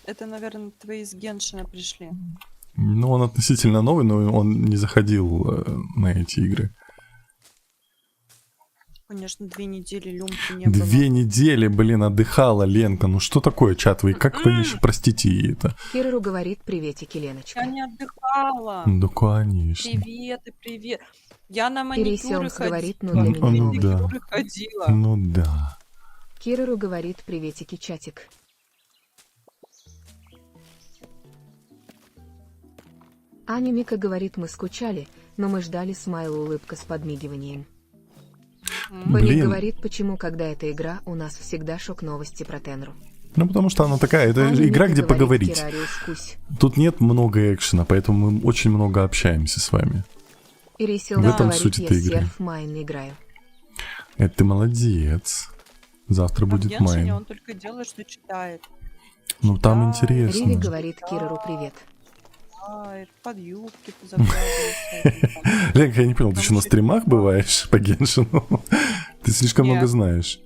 S2: Это, наверное, твои из Геншина пришли.
S1: Ну, он относительно новый, но он не заходил на эти игры.
S2: Конечно, 2 недели люмпи не было.
S1: 2 недели, блин, отдыхала Ленка. Ну что такое, чат? Вы как вы еще простите ей это?
S3: Кирару говорит, приветики,
S2: Я
S3: Леночка.
S2: не отдыхала.
S1: Да, конечно.
S2: Привет и привет. Я на
S3: Ирей
S2: маникюры
S3: Силмс
S2: ходила.
S3: говорит, ну для
S1: Ну,
S3: меня
S1: ну
S3: новый.
S1: да.
S2: Маникюры ходила.
S1: Ну да.
S3: Кирару говорит, приветики, чатик. Аня Мика говорит, мы скучали, но мы ждали смайл, улыбка с подмигиванием. Паник
S1: Блин.
S3: говорит, почему, когда эта игра, у нас всегда шок новости про Тенру.
S1: Ну, потому что она такая, это
S3: Аня
S1: игра,
S3: Мика
S1: где
S3: говорит,
S1: поговорить.
S3: Террариус кусь.
S1: Тут нет много экшена, поэтому мы очень много общаемся с вами.
S3: Ирей
S1: В
S3: Силмс
S1: этом
S3: говорит,
S1: суть
S3: я
S1: этой игры.
S3: серф майн играю.
S1: Это ты молодец. Завтра
S2: А в
S1: будет
S2: Геншине
S1: майн.
S2: он только делает, что читает.
S1: Ну, там
S2: читает,
S3: Риви
S1: интересно.
S3: говорит Кирару привет.
S2: читает, под юбки заглядывается.
S1: Ленка, я не понял, ты
S2: Там
S1: что, на
S2: еще
S1: стримах бываешь по Геншину? Ты слишком
S2: Нет.
S1: много знаешь.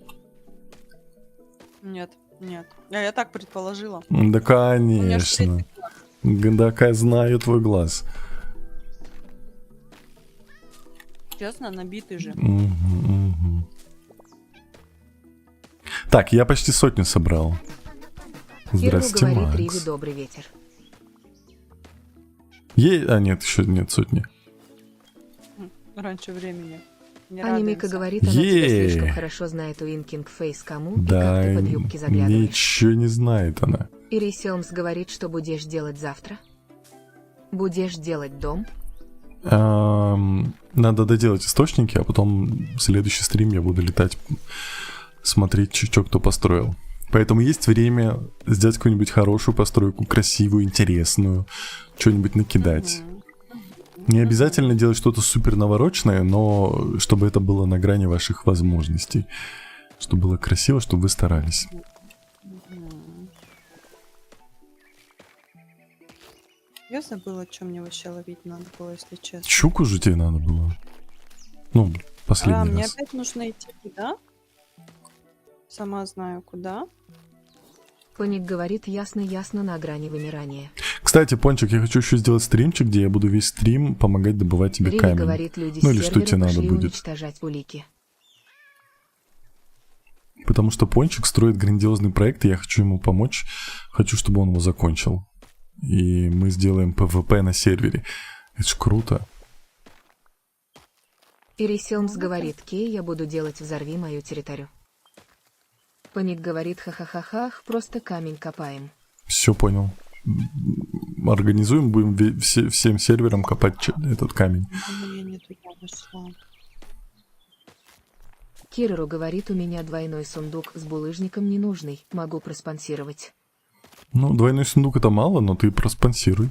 S2: Нет, нет. Я так предположила.
S1: Да,
S2: У меня ж
S1: конечно. Да, знаю твой глаз.
S2: честно, набитый же.
S1: Мгм. Так, я почти 100 собрал.
S3: Киру
S1: Здрасте,
S3: говорит Риви
S1: Макс.
S3: добрый ветер.
S1: А, нет, еще нет 100.
S2: Раньше времени. Не
S3: Анимика
S2: радуемся.
S3: говорит, она тебя слишком
S1: Е.
S3: хорошо знает Уинкинг Фейс кому и как
S1: Да,
S3: ты под юбки заглядываешь.
S1: ничего не знает она.
S3: Ири Селмс говорит, что будешь делать завтра. Будешь делать дом.
S1: Надо доделать источники, а потом в следующий стрим я буду летать, смотреть, что кто построил. Поэтому есть время сделать какую-нибудь хорошую постройку, красивую, интересную, что-нибудь накидать. Не обязательно делать что-то супер навороченное, но чтобы это было на грани ваших возможностей. Чтобы было красиво, чтобы вы старались.
S2: Я забыла, что мне вообще ловить надо было, если честно.
S1: Щуку же тебе надо было. Ну, последний
S2: Мне
S1: раз.
S2: опять нужно идти куда? Сама знаю куда.
S3: Поник говорит ясно-ясно на грани вымирания.
S1: Кстати, Пончик, я хочу еще сделать стримчик, где я буду весь стрим помогать добывать тебе
S3: Риви
S1: камень.
S3: говорит, люди
S1: Ну
S3: с
S1: или что
S3: сервера
S1: тебе надо
S3: пошли
S1: будет.
S3: уничтожать улики.
S1: Потому что Пончик строит грандиозный проект, и я хочу ему помочь. Хочу, чтобы он его закончил. И мы сделаем PvP на сервере. Это ж круто.
S3: Ири Селмс говорит, Кей, я буду делать взорви мою территорию. Поник говорит, ха-ха-ха-ха, просто камень копаем.
S1: Все понял. Организуем, будем всем серверам копать этот камень.
S2: Я не туда вошла.
S3: Кирору говорит, у меня двойной сундук с булыжником ненужный, могу проспонсировать.
S1: Ну, двойной сундук это мало, но ты проспонсируй.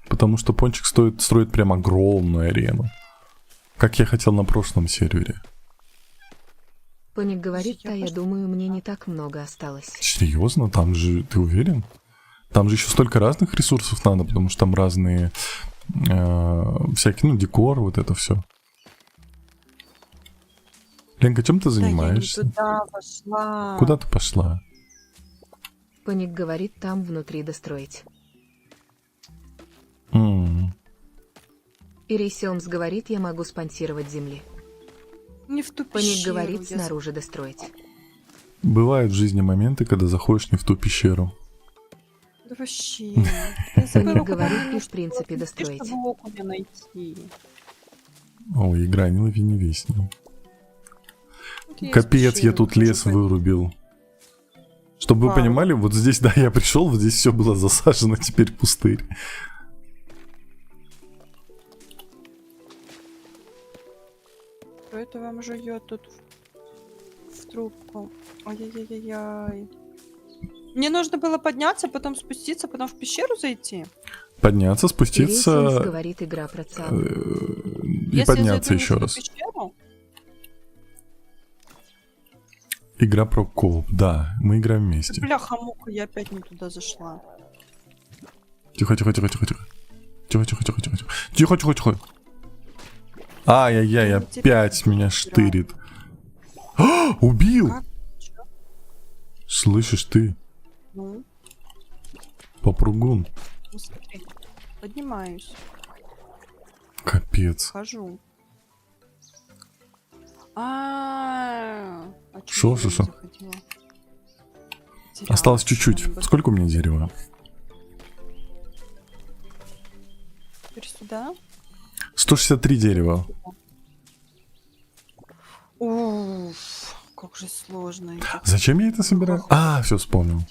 S1: Потому что Пончик строит прям огромную арену. Как я хотел на прошлом сервере.
S3: Поник говорит,
S2: Я
S3: да, я
S2: пошла.
S3: думаю, мне не так много осталось.
S1: Серьезно? Там же, ты уверен? Там же еще столько разных ресурсов надо, потому что там разные всякие, декор, вот это все. Ленка, чем ты занимаешься?
S2: Да я не туда пошла.
S1: Куда ты пошла?
S3: Поник говорит, там внутри достроить. Ири Селмс говорит, я могу спонсировать земли.
S2: Не в ту
S3: Поник
S2: пещеру,
S3: говорит,
S2: я
S3: снаружи достроить.
S1: Бывают в жизни моменты, когда заходишь не в ту пещеру.
S2: Да вообще. Я забыла,
S3: Поник
S2: куда
S3: говорит,
S2: мне
S3: и в принципе
S2: идти,
S3: достроить.
S2: чтобы окуня найти.
S1: Ой, игра не лови, не весни.
S2: Вот я из
S1: Капец, я
S2: пещеры
S1: тут
S2: выхожу,
S1: лес вырубил. Чтобы вы
S2: Вау.
S1: понимали, вот здесь, да, я пришел, вот здесь все было засажено, теперь пустырь.
S2: Кто это вам жует тут в трубку? Ай-яй-яй-яй. Мне нужно было подняться, потом спуститься, потом в пещеру зайти.
S1: Подняться,
S3: Ири Селмс
S1: спуститься
S3: говорит, игра про ЦА.
S1: и
S2: Если
S1: подняться
S2: я зайду не
S1: еще
S2: в ту
S1: раз.
S2: пещеру,
S1: Игра про кооп, да, мы играем вместе.
S2: бляха-муха, я опять не туда зашла.
S1: Тихо, тихо, тихо, тихо, тихо. Тихо, тихо, тихо, тихо, тихо. Тихо, тихо, тихо. Ай-яй-яй, опять меня штырит. А, убил!
S2: Как? Чё?
S1: Слышишь ты,
S2: Ну,
S1: попругун?
S2: ну смотри. Поднимаюсь,
S1: Капец.
S2: хожу. А
S1: Шо,
S2: чё
S1: шо,
S2: я
S1: шо?
S2: не заходила? Терялась,
S1: Осталось чуть-чуть.
S2: надо было
S1: Сколько у меня дерева?
S2: теперь сюда.
S1: 163 дерева.
S2: Уф, как же сложно.
S1: Зачем я это собираю? А, все вспомнил.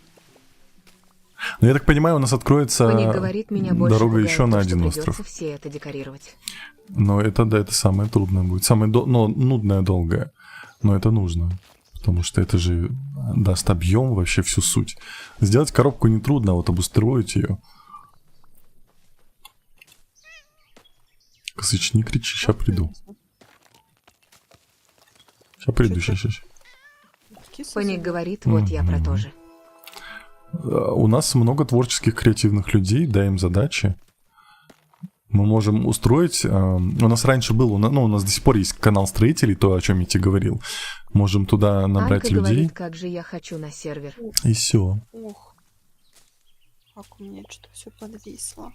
S1: Ну, я так понимаю, у нас откроется
S3: Поник говорит, меня больше
S1: дорога
S3: пугает
S1: еще
S3: то,
S1: на
S3: что
S1: один
S3: придется
S1: остров.
S3: все это декорировать.
S1: Но это, да, это самое трудное будет. Самое нудное, долгое. Но это нужно. Потому что это же даст объем, вообще всю суть. Сделать коробку нетрудно, а вот обустроить ее. Косыч, не кричи, сейчас приду. Сейчас приду, сейчас.
S3: Поник говорит, вот я про то же.
S1: У нас много творческих, креативных людей, даем задачи. Мы можем устроить... у нас раньше был, у нас до сих пор есть канал строителей, то, о чем я тебе говорил. Можем туда набрать
S3: Анка
S1: людей,
S3: говорит, как же я хочу на сервер.
S1: и все.
S2: Ох. Как у меня что-то все подвисло.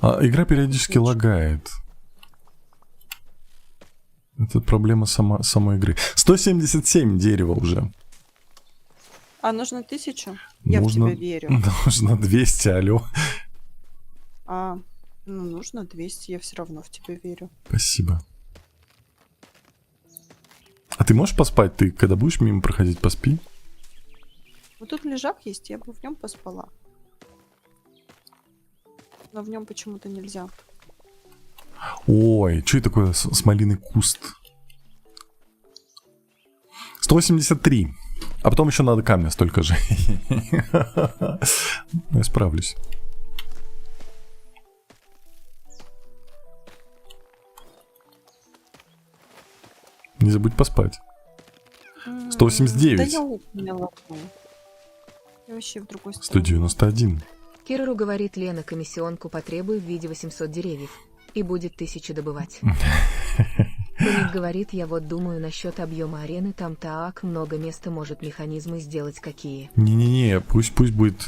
S1: Игра периодически лагает. Это проблема самой игры. 177 дерева уже.
S2: А нужно 1000? Я
S1: Нужно-
S2: в тебя верю.
S1: Нужно 200, алло.
S2: Нужно 200, я все равно в тебя верю.
S1: Спасибо. А ты можешь поспать? Ты когда будешь мимо проходить, поспи?
S2: Вот тут лежак есть, я бы в нем поспала. Но в нем почему-то нельзя.
S1: Ой, что это такое смолиный куст? 183. А потом еще надо камня столько же. Я справлюсь. Не забудь поспать. 189.
S2: Да я не лагаю. Я вообще в другой стороне.
S1: 191.
S3: Кирору говорит, Лена комиссионку потребуй в виде 800 деревьев. И будет 1000 добывать. Паник говорит, я вот думаю насчет объема арены, там так много места, может механизмы сделать какие.
S1: Не-не-не, пусть будет...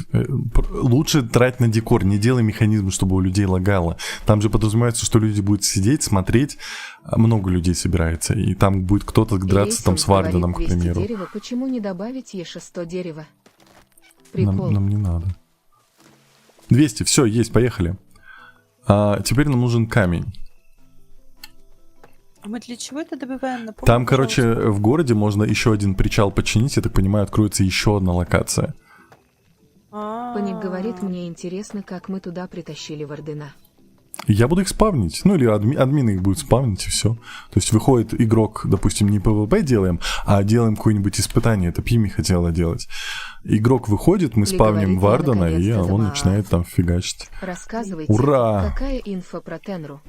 S1: лучше трать на декор, не делай механизмы, чтобы у людей лагало. Там же подразумевается, что люди будут сидеть, смотреть, много людей собирается, и там будет кто-то драться там с Варденом, к
S3: 200
S1: примеру.
S3: дерева, почему не добавить Еше 100 дерева? Прикол.
S1: Нам не надо. 200, все, есть, поехали. Теперь нам нужен камень.
S2: А мы для чего это добываем? Напомни,
S1: Там, короче,
S2: пожалуйста.
S1: в городе можно еще один причал починить, я так понимаю, откроется еще одна локация.
S3: Паник говорит, мне интересно, как мы туда притащили Вардена.
S1: Я буду их спавнить, ну или админы их будут спавнить, и все. То есть выходит игрок, допустим, не PvP делаем, а делаем какое-нибудь испытание, это Пими хотела делать. Игрок выходит, мы
S3: Или
S1: спавним
S3: говорит, я
S1: Вардена, и
S3: наконец-то
S1: он
S3: забрала.
S1: начинает там фигачить.
S3: Рассказывайте,
S1: Ура!
S3: какая инфа про Тенру?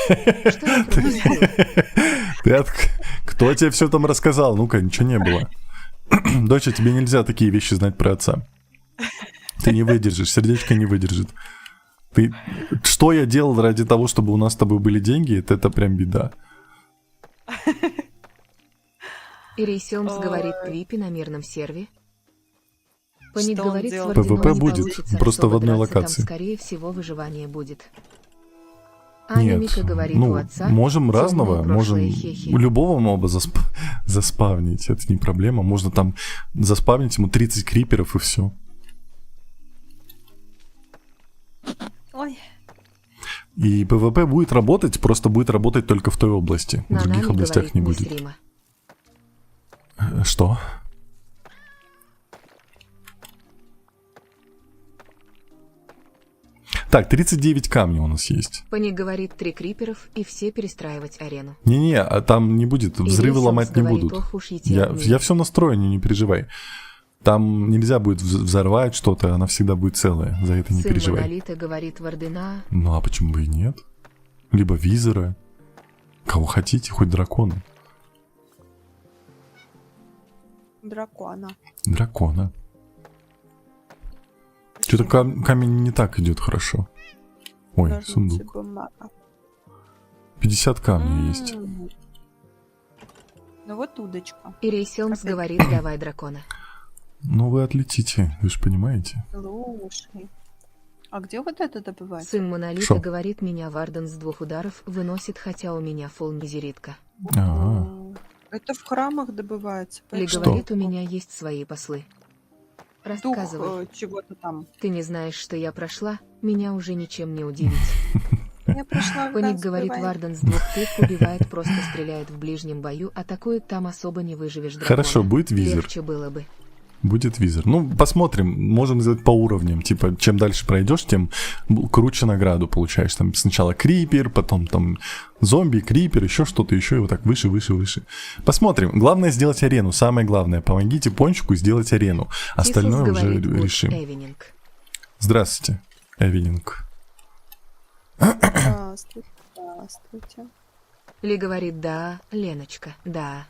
S3: Что я пропустила?
S1: Кто тебе все там рассказал? Ну-ка, ничего не было. Доча, тебе нельзя такие вещи знать про отца. Ты не выдержишь, сердечко не выдержит. Что я делал ради того, чтобы у нас с тобой были деньги, это прям беда.
S3: Ирейсёмс говорит, Твипи на мирном серве. Паник
S2: Что он
S3: говорит, с
S2: делал?
S3: Варденом
S1: PvP
S3: не
S1: будет,
S3: получится,
S1: просто
S3: чтобы
S1: в одной
S3: драться, там,
S1: локации.
S3: скорее всего, выживание будет. Аня
S1: Нет,
S3: Мика говорит, у
S1: ну,
S3: отца
S1: можем
S3: тёмное
S1: разного,
S3: прошлое,
S1: можем
S3: хе-хе.
S1: любого моба заспавнить, это не проблема. Можно там заспавнить ему 30 криперов и все.
S2: Ой,
S1: И PvP будет работать, просто будет работать только в той области. В
S3: На
S1: других
S3: нами
S1: областях
S3: говорит
S1: не
S3: мисс
S1: будет.
S3: Рима.
S1: Что? Так, 39 камней у нас есть.
S3: Паник говорит, 3 криперов и все перестраивать арену.
S1: Не-не, а там не будет, взрывы
S3: Ирейсёмс
S1: ломать не
S3: говорит,
S1: будут.
S3: ох уж эти
S1: Я
S3: админы.
S1: все настроен, не переживай. Там нельзя будет взорвать что-то, она всегда будет целая, за это не
S3: Сын
S1: переживай.
S3: Монолита говорит, Вардена.
S1: Ну а почему бы и нет? Либо визора. Кого хотите, хоть дракона.
S2: дракона.
S1: Дракона. Что-то камень не так идет хорошо. Ой,
S2: Ножницы,
S1: сундук.
S2: бумага.
S1: 50 камней есть.
S2: Ну вот удочка.
S3: Ирейсёмс
S2: Опять.
S3: говорит, давай дракона.
S1: Ну вы отлетите, вы же понимаете.
S2: Слушай. А где вот это добывать?
S3: Сын Монолита
S1: Шо?
S3: говорит, меня Варден с 2 ударов выносит, хотя у меня фул низеритка.
S1: Ага.
S2: Это в храмах добывается.
S3: Или
S1: Что?
S3: говорит, у меня есть свои послы.
S2: Дух
S3: Рассказывай.
S2: чего-то там.
S3: Ты не знаешь, что я прошла? Меня уже ничем не удивить.
S2: Я пришла в
S3: Паник
S2: нас,
S3: говорит,
S2: бывает.
S3: Варден с 2 тык убивает, просто стреляет в ближнем бою, атакует, там особо не выживешь дракона.
S1: Хорошо, будет визор.
S3: Легче было бы.
S1: Будет визор. Ну, посмотрим. Можем сделать по уровням. Типа, чем дальше пройдешь, тем круче награду получаешь. Там сначала крипер, потом там зомби, крипер, еще что-то, еще и вот так выше, выше, выше. Посмотрим. Главное сделать арену. Самое главное. Помогите Пончику сделать арену. Остальное
S3: Тифлс
S1: уже
S3: говорит, «Good
S1: решим.
S3: evening».
S1: Здравствуйте, Эвелинг.
S2: Здравствуйте. Здравствуйте.
S3: Ли говорит, да, Леночка, да.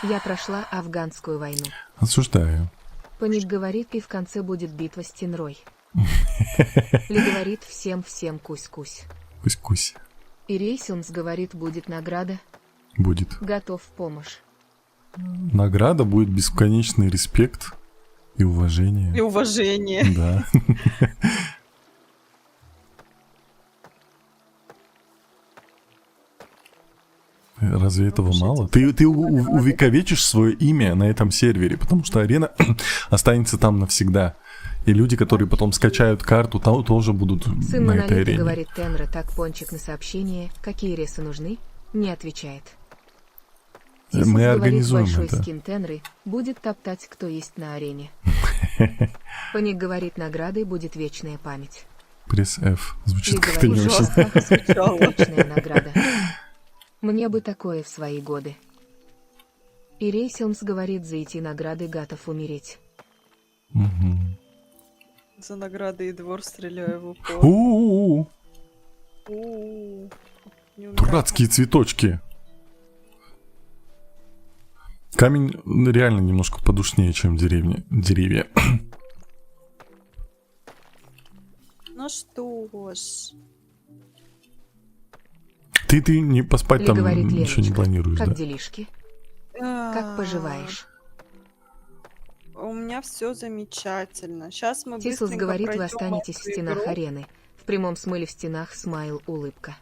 S3: Я прошла афганскую войну.
S1: Осуждаю.
S3: Паник говорит, и в конце будет битва с Тенрой. Ли говорит всем кусь-кусь.
S1: Кусь-кусь.
S3: И Рейсилмс говорит, будет награда,
S1: Будет.
S3: готов в помощь.
S1: Награда будет бесконечный респект и уважение.
S2: И уважение.
S1: Да. Разве этого мало? Ты увековечишь свое имя на этом сервере, потому что арена останется там навсегда. И люди, которые потом скачают карту, тоже будут
S3: Сын
S1: на этой
S3: Монолита
S1: арене.
S3: говорит Тенра, так пончик на сообщение, какие ресы нужны, не отвечает.
S1: Мы
S3: Тисус говорит,
S1: организуем
S3: большой
S1: это.
S3: скин Тенры будет топтать, кто есть на арене. Паник говорит, наградой будет вечная память.
S1: Пресс F. Звучит
S3: Ли
S1: как-то не
S3: говорит,
S1: очень.
S2: Жестко звучало.
S3: вечная награда. Мне бы такое в свои годы. И Рейсилмс говорит, за эти награды готов умереть.
S1: Мгм.
S2: За награды и двор стреляю в упор.
S1: У-у-у.
S2: У-у-у. Не умирай.
S1: Дурацкие цветочки. Камень реально немножко подушнее, чем деревья.
S2: Ну что ж.
S1: Ты не поспать
S3: Ли
S1: там
S3: говорит
S1: ничего не
S3: Леночка,
S1: планируешь,
S3: как
S1: да?
S3: делишки?
S2: Как
S3: Как поживаешь?
S2: У меня все замечательно. Сейчас мы
S3: Тисус
S2: быстренько
S3: говорит, вы
S2: пройдем
S3: останетесь в
S2: эту
S3: стенах
S2: игру.
S3: арены. В прямом смысле в стенах смайл улыбка.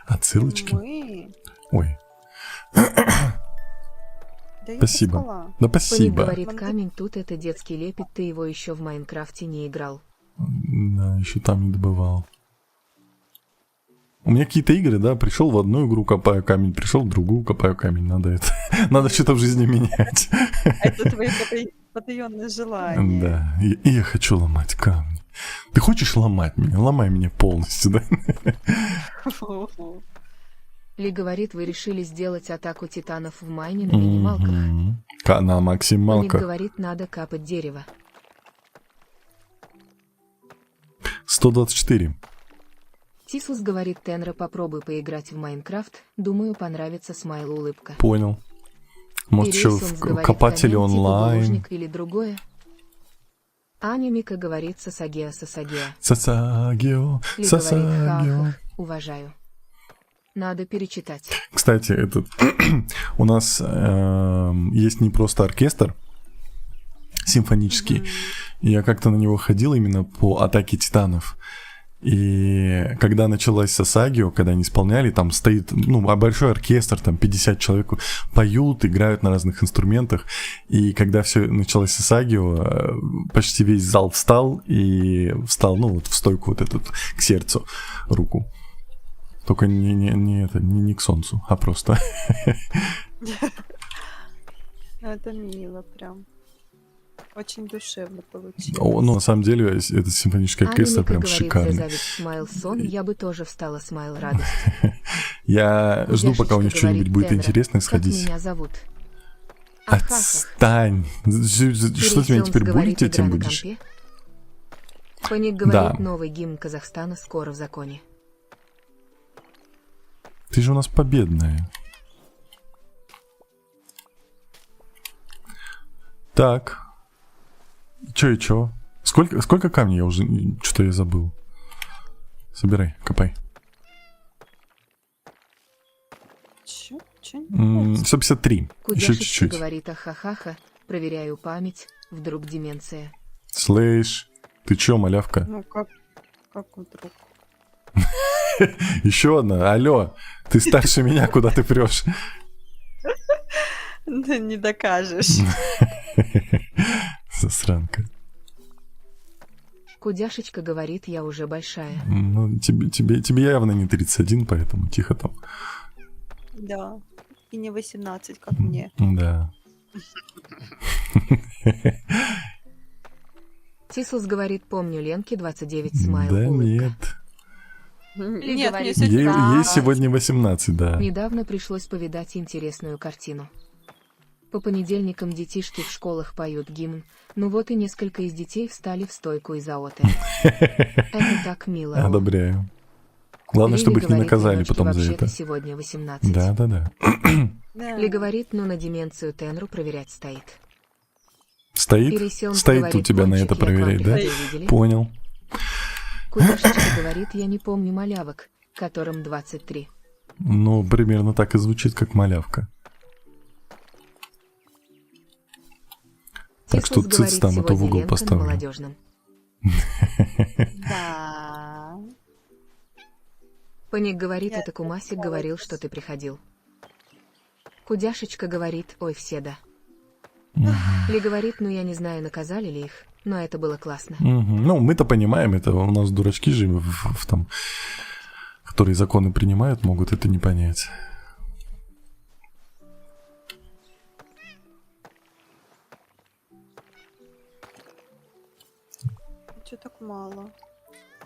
S1: Отсылочки?
S2: Мы?
S1: Ой,
S2: Да я
S1: Спасибо.
S2: поспала.
S1: да
S3: Паник
S1: спасибо.
S3: говорит, камень тут это детский лепет, ты его еще в Майнкрафте не играл.
S1: Да, еще там не добывал. У меня какие-то игры, да, пришел в одну игру, копаю камень, пришел в другую, копаю камень. Надо это. Надо что-то в жизни менять.
S2: Это твои потаенные желания.
S1: Да. И я хочу ломать камни. Ты хочешь ломать меня? Ломай меня полностью, да?
S3: Ли говорит, вы решили сделать атаку титанов в майне на минималках.
S1: Мгм. На
S3: Паник
S1: максималках.
S3: говорит, надо капать дерево.
S1: 124.
S3: Тисус говорит, Тенра, попробуй поиграть в Майнкрафт, думаю, понравится смайл улыбка.
S1: Понял. Может,
S3: И
S1: еще
S3: Рейсилмс говорит,
S1: копатели
S3: камень типа
S1: онлайн.
S3: булыжник или другое. Аня Мика говорит, Сасагеа.
S1: Сасагио,
S3: Ли говорит,
S1: Сасагио.
S3: ха-ха, уважаю. Надо перечитать.
S1: Кстати, этот у нас есть не просто оркестр симфонический. Я как-то на него ходил именно по атаке титанов. И когда началась Сасагио, когда они исполняли, там стоит, большой оркестр, там 50 человек поют, играют на разных инструментах. И когда все началось Сасагио, почти весь зал встал, в стойку вот эту к сердцу руку. Только не к солнцу, а просто.
S2: Это мило прям. Очень душевно получилось.
S1: На самом деле, этот симфонический
S3: Аня
S1: оркестр
S3: Мика
S1: прям
S3: говорит,
S1: шикарный.
S3: зазавит смайл сон, я бы тоже встала смайл радость.
S1: Я жду, пока у них
S3: Яшечка
S1: что-нибудь
S3: говорит,
S1: будет
S3: Тенра,
S1: интересное
S3: как
S1: сходить.
S3: меня зовут? Ахаха.
S1: Отстань! Что ты меня теперь булить этим будешь?
S3: Паник говорит,
S1: Да.
S3: новый гимн Казахстана скоро в законе.
S1: Ты же у нас победная. Так. Чё? Сколько камней я уже... Что-то я забыл. Собирай, копай.
S2: Чё?
S1: 153. Еще
S3: Кудяшечка
S1: чуть-чуть.
S3: говорит, ахахаха, проверяю память, вдруг деменция.
S1: Слышь, ты чё, малявка?
S2: Ну как вдруг?
S1: Еще одна. Алло, ты старше меня, куда ты прешь?
S2: Да не докажешь.
S1: Засранка.
S3: Кудяшечка говорит, я уже большая.
S1: Ну, тебе явно не 31, поэтому тихо там.
S2: Да. И не 18, как мне.
S1: Да.
S3: Тисус говорит, помню Ленке 29 смайл
S1: Да
S3: улыбка.
S1: нет.
S2: Нет,
S3: говорит,
S2: мне сегодня...
S1: Ей сегодня 18, да.
S3: Недавно пришлось повидать интересную картину. По понедельникам детишки в школах поют гимн, ну вот и несколько из детей встали в стойку из аоты. Это так мило. о.
S1: Одобряю. Главное,
S3: Лили
S1: чтобы их не
S3: говорит,
S1: наказали
S3: Леночке
S1: потом за
S3: вообще-то
S1: это.
S3: сегодня 18.
S1: Да.
S2: Да.
S3: Ли говорит, ну на деменцию Тенру проверять стоит.
S1: Стоит?
S3: Ирисион
S1: Стоит
S3: говорит,
S1: у тебя на
S3: «Пончик,
S1: это
S3: я к вам
S1: проверять, да?
S3: приходил, видели?»
S1: Понял.
S3: Кудашечка говорит, я не помню малявок, которым 23.
S1: Ну, примерно так и звучит, как малявка. Так что
S3: Тислас говорит,
S1: цицтам, а то в
S3: сегодня
S1: угол
S3: Ленка на
S1: поставлю.
S3: молодежном.
S2: Да.
S3: Паник говорит,
S2: Я
S3: это Кумасик
S2: это
S3: говорил,
S2: молодец.
S3: что ты приходил. Кудяшечка говорит, ой, все да.
S1: Мгм.
S3: Ли говорит, ну я не знаю, наказали ли их, но это было классно.
S1: Мгм. Ну, мы-то понимаем, это у нас дурачки же, там, которые законы принимают, могут это не понять.
S2: Чё так мало?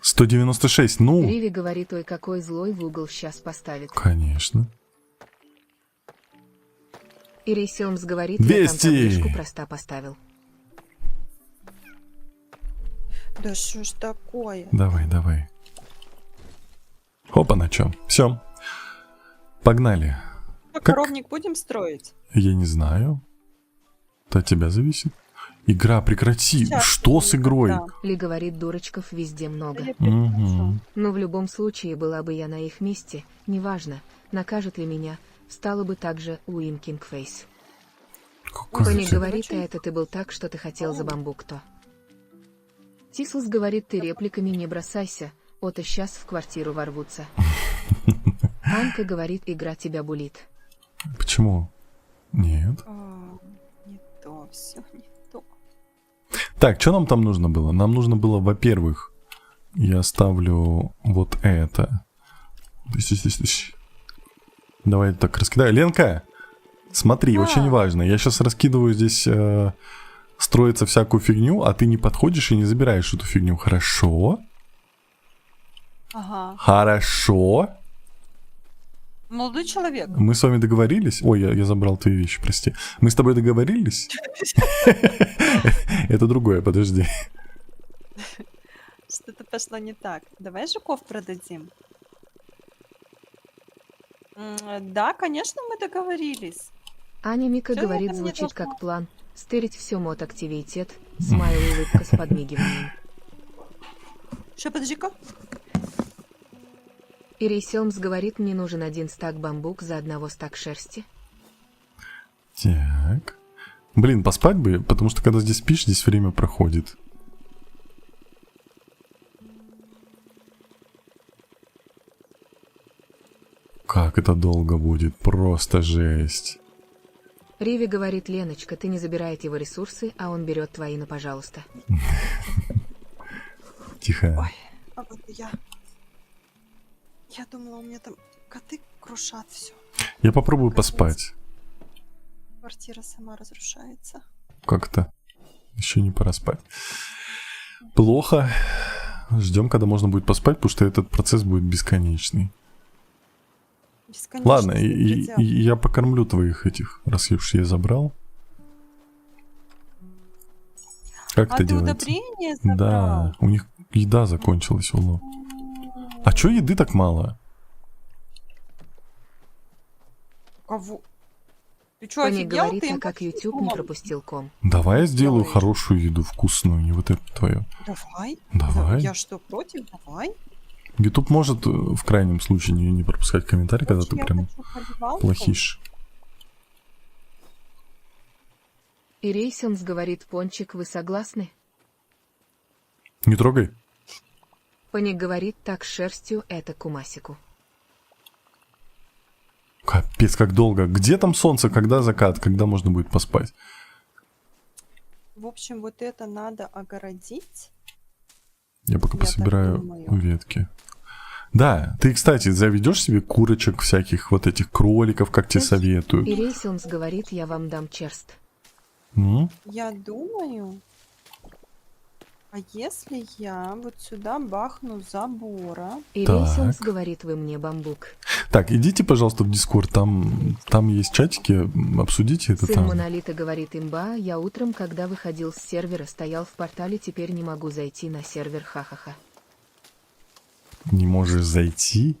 S1: 196, ну,
S3: Риви говорит, ой, какой злой в угол сейчас поставит.
S1: конечно.
S3: Ирисиомс говорит, я
S1: 200.
S3: там табличку проста поставил.
S2: Да что ж такое?
S1: Давай, давай. Опа, на чем? Все. Погнали.
S2: А коровник будем строить?
S1: Я не знаю. Это от тебя зависит. Игра, прекрати.
S2: Сейчас,
S1: Что с игрой?
S2: да.
S3: Ли говорит, дурочков везде много.
S2: Я прекращу.
S1: Мгм.
S3: Но в любом случае, была бы я на их месте, неважно, накажут ли меня, стало бы также Уин Кингфейс.
S1: Какой
S3: Паник
S1: это?
S3: говорит, а это ты был так, что ты хотел за бамбук-то. Тислас говорит, ты репликами не бросайся, ото сейчас в квартиру ворвутся. Анька говорит, игра тебя булит.
S1: Почему? Нет.
S2: Не то, все не то.
S1: Так, что нам там нужно было? Нам нужно было, во-первых, я ставлю вот это. Давай так раскидаю. Ленка, смотри,
S2: Да.
S1: очень важно. Я сейчас раскидываю здесь строится всякую фигню, а ты не подходишь и не забираешь эту фигню. Хорошо?
S2: Ага.
S1: Хорошо?
S2: Молодой человек.
S1: Мы с вами договорились? Ой, я забрал твои вещи, прости. Мы с тобой договорились? Это другое, подожди.
S2: Что-то пошло не так. Давай жуков продадим. Да, конечно, мы договорились.
S3: Аня Мика
S2: Всё
S3: говорит,
S2: это мне
S3: звучит
S2: должно.
S3: как план. Стырить все мод активитет, смайл улыбка с подмигиванием.
S2: Что, подожди-ка.
S3: Ирисиомс говорит, мне нужен 1 стак бамбук за 1 стак шерсти.
S1: Так. Блин, поспать бы, потому что когда здесь спишь, здесь время проходит. Как это долго будет, просто жесть.
S3: Риви говорит, Леночка, ты не забирает его ресурсы, а он берет твои на пожалуйста.
S1: Тихо.
S2: Ой, а вот я думала, у меня там коты крушат все.
S1: Я попробую поспать.
S2: Квартира сама разрушается.
S1: Как-то еще не пора спать. Плохо. Ждем, когда можно будет поспать, потому что этот процесс будет бесконечный.
S2: Бесконечно.
S1: Ладно,
S2: с предел.
S1: я покормлю твоих этих, раз уж я забрал. Как
S2: А
S1: это
S2: ты
S1: делается?
S2: удобрение
S1: Да,
S2: забрал?
S1: у них еда закончилась, уло. А чё еды так мало?
S2: Кого? Ты чё,
S3: Паник
S2: офигел?
S3: говорит,
S2: Ты
S3: а
S2: им
S3: как
S2: почти
S3: YouTube не
S2: сломал.
S3: пропустил ком.
S1: Давай я сделаю
S2: Давай.
S1: хорошую еду, вкусную, не вот это твое.
S2: Давай.
S1: Давай.
S2: Я что, против? Давай.
S1: YouTube может в крайнем случае не пропускать комментарий, когда ты
S2: Я
S1: прям
S2: хочу поливалку.
S1: плохишь.
S3: Ирисиомс говорит, Пончик, вы согласны?
S1: Не трогай.
S3: Паник говорит, так с шерстью это Кумасику.
S1: Капец, как долго. Где там солнце, когда закат, когда можно будет поспать?
S2: В общем, вот это надо огородить.
S1: Я пока
S2: Я так
S1: пособираю
S2: думаю.
S1: ветки. Да, ты, кстати, заведешь себе курочек всяких, вот этих кроликов, как тебе советуют.
S3: Ирисиомс говорит, я вам дам черст.
S1: М?
S2: Я думаю, а если я вот сюда бахну забора?
S3: Ирисиомс
S1: Так.
S3: говорит, вы мне бамбук.
S1: Так, идите, пожалуйста, в Дискорд, там есть чатики, обсудите это
S3: Сын
S1: там.
S3: Монолита говорит, имба, я утром, когда выходил с сервера, стоял в портале, теперь не могу зайти на сервер, ха-ха-ха.
S1: Не можешь зайти?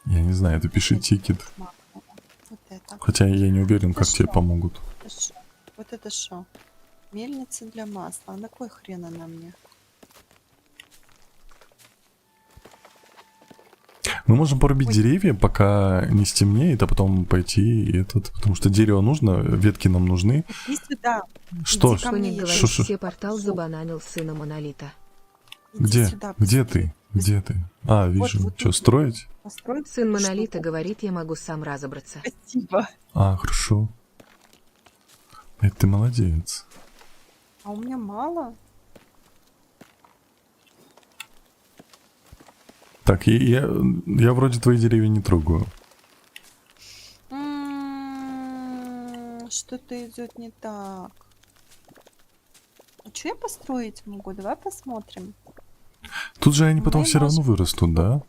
S1: Я не знаю, это пиши тикет.
S2: Вот это.
S1: Хотя я не уверен, как тебе
S2: Хорошо.
S1: помогут.
S2: Это шо? Вот это что? Мельница для масла. А на кой хрен она мне?
S1: Мы можем порубить
S2: Ой.
S1: деревья, пока не стемнеет, а потом пойти и этот... Потому что дерево нужно, ветки нам нужны.
S2: Иди сюда.
S1: Что?
S2: Иди ко мне,
S3: Паник
S2: я
S3: говорит,
S1: Шо-шо?
S3: все портал забананил сына Монолита.
S2: Иди
S1: Где?
S2: сюда,
S1: Где
S2: быстрее.
S1: ты? Где ты? А, вижу.
S2: вот
S1: Что,
S2: тут.
S1: строить?
S2: Построй
S3: Сын
S2: эту
S3: Монолита
S2: штуку.
S3: говорит, я могу сам разобраться.
S2: Спасибо.
S1: А, хорошо. Это ты молодец.
S2: А у меня мало.
S1: Так, я вроде твои деревья не трогаю.
S2: Что-то идет не так. А что я построить могу? Давай посмотрим.
S1: Тут же они потом
S2: Мы
S1: все равно
S2: можем-
S1: вырастут, да?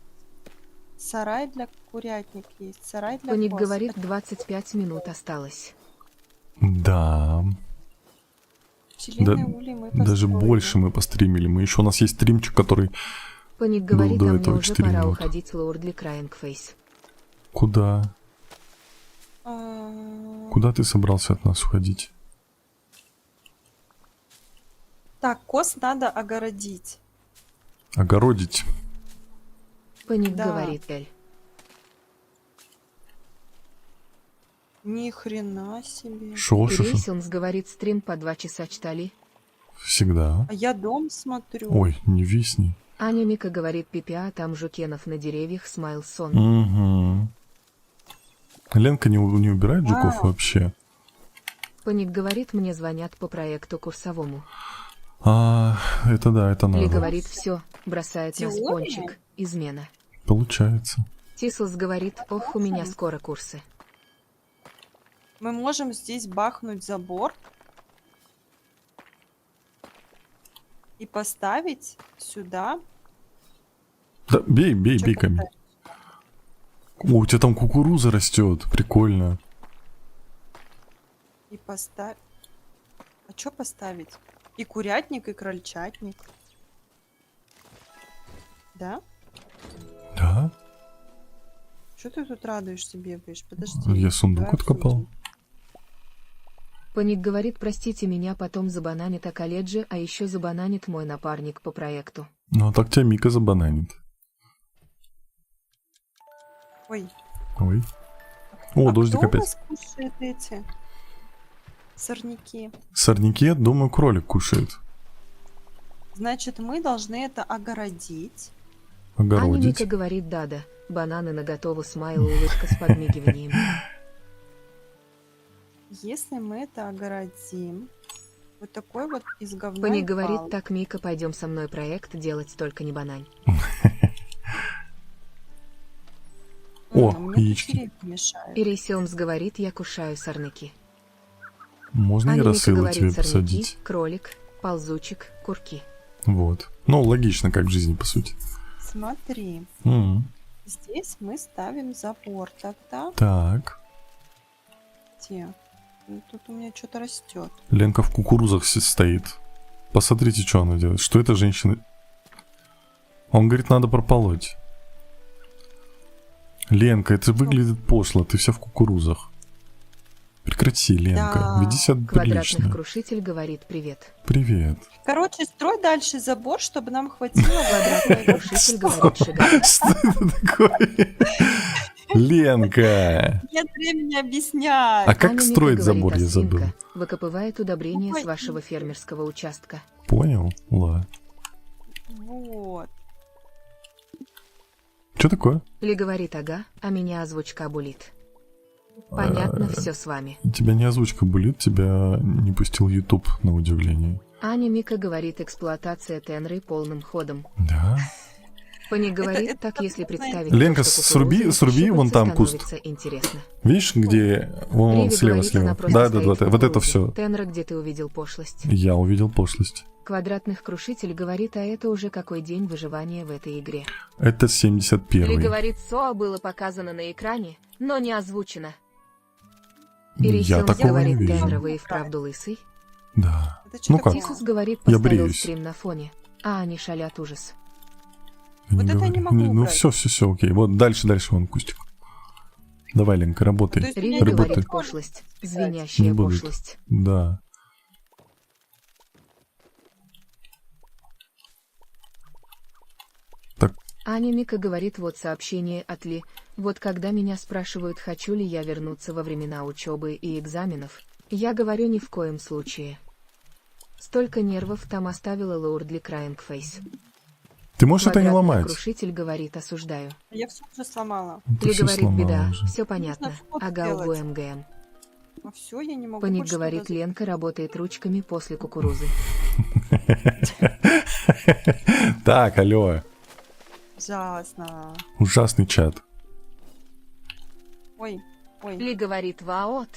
S2: Сарай для курятник есть. Сарай для
S3: Паник
S2: коз.
S3: говорит, 25 минут осталось.
S1: Да.
S2: Пчелиные
S1: Да,
S2: ульи мы
S1: Даже
S2: построили.
S1: больше мы постримили. Мы еще у нас есть стримчик, который...
S3: Паник говорит,
S1: до
S3: а мне
S1: этого
S3: уже
S1: 4
S3: пора
S1: минут.
S3: уходить, Лордли Крайнгфейс.
S1: Куда?
S2: А,
S1: Куда ты собрался от нас уходить?
S2: Так, коз надо огородить.
S1: Огородить.
S3: Паник
S2: Да.
S3: говорит, Эль.
S2: Ни хрена себе.
S1: Шо?
S3: Рейсилмс говорит, стрим по 2 часа читали.
S1: Всегда.
S2: А я дом смотрю.
S1: Ой, не висни.
S3: Аня Мика говорит, пипя, там жукенов на деревьях, смайл сон.
S1: Угу. Ленка не убирает жуков
S2: А.
S1: вообще?
S3: Паник говорит, мне звонят по проекту курсовому.
S1: А, это да, это
S3: Ли
S1: надо.
S3: говорит, все, бросает нас
S2: Теория?
S3: пончик, измена.
S1: Получается.
S3: Тислс говорит, ох, у меня скоро курсы.
S2: Мы можем здесь бахнуть забор и поставить сюда.
S1: Да, бей, бей,
S2: Чё
S1: бей камень.
S2: поставить?
S1: О, у тебя там кукуруза растет. Прикольно.
S2: И поставить. А что поставить? И курятник, и крольчатник. Да?
S1: Да?
S2: Что ты тут радуешься, бегаешь? Подожди.
S1: Я сундук
S2: давай
S1: откопал.
S2: обсудим.
S3: Паник говорит, простите меня, потом забананит о колледже, а еще забананит мой напарник по проекту.
S1: Ну, а так тебя Мика забананит.
S2: Ой.
S1: Ой. О,
S2: А
S1: дождик
S2: кто у
S1: опять.
S2: нас кушает эти сорняки?
S1: Сорняки, я думаю, кролик кушает.
S2: Значит, мы должны это огородить.
S3: Аня
S1: Огородить.
S3: Мика говорит, да-да, бананы наготове, смайл, улыбка с подмигиванием.
S2: Если мы это огородим, вот такой вот из говна
S3: Паник
S2: и
S3: говорит,
S2: палок.
S3: так, Мика, пойдем со мной проект делать, только не банань.
S1: О,
S2: Мне тут
S1: яички.
S2: деревья мешают.
S3: И Рейселмс говорит, я кушаю сорняки.
S1: Можно и
S3: Аня Мика
S1: рассылы
S3: говорит,
S1: тебе
S3: сорняки,
S1: посадить.
S3: кролик, ползучик, курки.
S1: Вот. Ну, логично, как в жизни, по сути.
S2: Смотри,
S1: М.
S2: здесь мы ставим забор тогда.
S1: Так.
S2: Где? Ну, тут у меня что-то растет.
S1: Ленка в кукурузах стоит. Посмотрите, что она делает. Что это женщина? Он говорит, надо прополоть. Ленка, это выглядит пошло. Ты вся в кукурузах. Прекрати, Ленка.
S2: Да.
S1: Веди себя
S3: Квадратных
S1: прилично.
S3: крушитель говорит, привет.
S1: Привет.
S2: Короче, строй дальше забор, чтобы нам хватило
S3: Квадратный
S2: воды.
S3: крушитель говорит, шига.
S1: Что это такое? Ленка.
S2: Нет времени объяснять.
S1: А как
S3: Аня Мика
S1: строить
S3: говорит,
S1: забор, я
S3: «Осинка,
S1: забыл.
S3: выкопывает удобрения
S2: Ой.
S3: с вашего фермерского участка.
S1: Понял? Ладно.
S2: Вот.
S1: Что такое?
S3: Ли говорит, ага, а меня озвучка булит. Понятно, все с вами.
S1: Тебя не озвучка булит, тебя не пустил YouTube, на удивление.
S3: Аня Мика говорит, эксплуатация Тенры полным ходом.
S1: Да?
S3: Паник говорит,
S2: это
S3: так если
S2: знаете.
S3: представить...
S1: Ленка,
S3: то, что
S1: сруби
S3: кукуруза
S1: вон там
S3: становится
S1: куст.
S3: Интересно.
S1: Видишь, где... Вон
S3: Риви
S1: слева,
S3: говорит, она
S1: слева.
S3: просто
S1: Да,
S3: стоит в
S1: вот это
S3: кукурузе.
S1: все.
S3: Тенра, где ты увидел пошлость?
S1: Я увидел пошлость.
S3: Квадратных крушитель говорит, а это уже какой день выживания в этой игре.
S1: Это
S3: Ли
S1: 71-й.
S3: говорит, СОА было показано на экране, но не озвучено. И
S1: Я
S3: Рейсилмс
S1: такого не
S3: говорит,
S1: вижу.
S3: Тенра, вы и вправду лысый?
S1: Да.
S2: Это что
S1: Ну как?
S2: такое?
S3: Тисус говорит,
S1: Я
S3: поставил
S1: бреюсь.
S3: стрим на фоне. А они шалят ужас.
S2: Вот это я не могу
S1: Ну
S2: убрать.
S1: все, окей. Вот дальше вон кустик. Давай, Ленка,
S2: То
S1: работай.
S2: есть
S3: Риви
S2: меня не
S1: Работай.
S3: говорит,
S2: будет
S3: пошлость,
S2: писать.
S3: звенящая
S1: Не будут.
S3: пошлость.
S1: Да.
S3: Аня Мика говорит, вот сообщение от Ли. Вот когда меня спрашивают, хочу ли я вернуться во времена учебы и экзаменов, я говорю ни в коем случае. Столько нервов там оставила Лоурдли Крайнгфейс.
S1: Ты можешь это не
S3: Квадратный
S1: ломать?
S3: крушитель говорит, осуждаю.
S2: Я все уже сломала.
S1: Ты
S3: Ли
S1: всё
S3: говорит,
S1: сломала
S3: беда,
S1: уже.
S3: все понятно.
S2: Нужно вход
S3: Ага,
S2: сделать.
S3: угу, МГМ.
S2: А все, я не могу
S3: Паник
S2: больше
S3: говорит,
S2: туда
S3: Ленка работает ручками после кукурузы.
S1: Так, алло.
S2: Ужасно.
S1: Ужасный чат.
S2: Ой, ой.
S3: Ли говорит, ваот.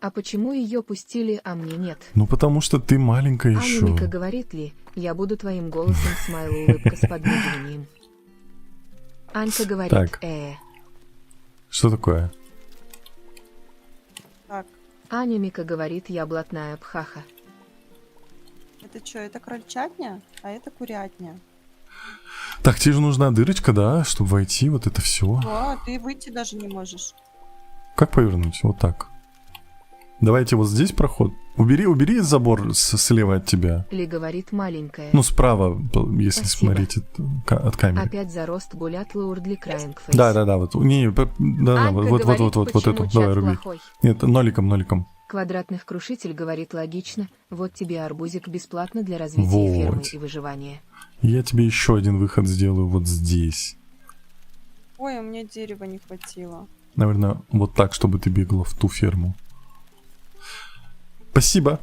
S3: А почему ее пустили, а мне нет?
S1: Ну потому что ты маленькая
S3: Аня
S1: еще.
S3: Мика говорит Ли, я буду твоим голосом, смайл, улыбка с подмигиванием. Анька говорит,
S1: Так. Что такое?
S2: Так,
S3: Аня Мика говорит, я блатная пхаха.
S2: это что, это крольчатня, а это курятня.
S1: Так, тебе же нужна дырочка, да, чтобы войти, вот это все.
S2: А, ты выйти даже не можешь.
S1: Как повернуть? Вот так. Давайте вот здесь проход. Убери забор слева от тебя.
S3: Ли говорит, маленькая.
S1: Ну, справа, если
S3: Спасибо.
S1: смотреть от камеры.
S3: Опять за рост гулят Лоурдли Крайнгфейс.
S1: Да, вот. Не, да,
S3: Анька
S1: вот
S3: говорит,
S1: эту.
S3: почему
S1: Давай,
S3: чат
S1: руби.
S3: плохой.
S1: Нет, ноликом.
S3: Квадратных крушитель говорит, логично, вот тебе арбузик бесплатно для развития
S1: Вот.
S3: фермы и выживания.
S1: Я тебе еще один выход сделаю вот здесь.
S2: Ой, у меня дерева не хватило.
S1: Наверное, вот так, чтобы ты бегала в ту ферму. Спасибо.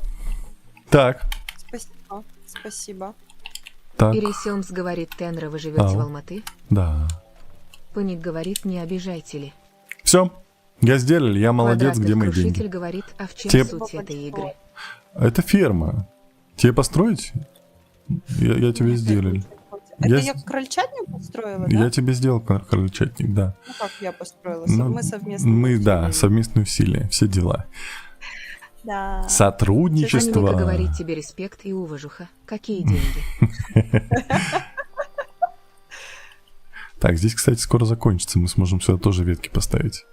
S1: Так,
S2: Спасибо, спасибо.
S1: так,
S3: Ирисемс говорит, Тенра, вы живете
S1: Ау.
S3: в Алматы?
S1: да.
S3: Паник говорит, не обижайте ли.
S1: Все, я сделали, я молодец,
S3: Квадратных
S1: где мои
S3: крушитель
S1: деньги?
S3: говорит, а в чем
S1: Тебе-
S3: суть этой игры?
S1: Это ферма. Тебе построить? Я тебе сделали.
S2: Это
S1: Я
S2: я
S1: с-
S2: крольчатню построила, да?
S1: Я тебе сделал крольчатник, да.
S2: Ну как я построила?
S1: Ну,
S2: Мы совместно.
S1: Мы, да,
S2: усилиями.
S1: совместные усилия, все дела.
S2: Да.
S3: Аня
S1: Сотрудничество.
S3: Мика говорит, тебе респект и уважуха. Какие деньги?
S1: Так, здесь, кстати, скоро закончится. Мы сможем сюда тоже ветки поставить.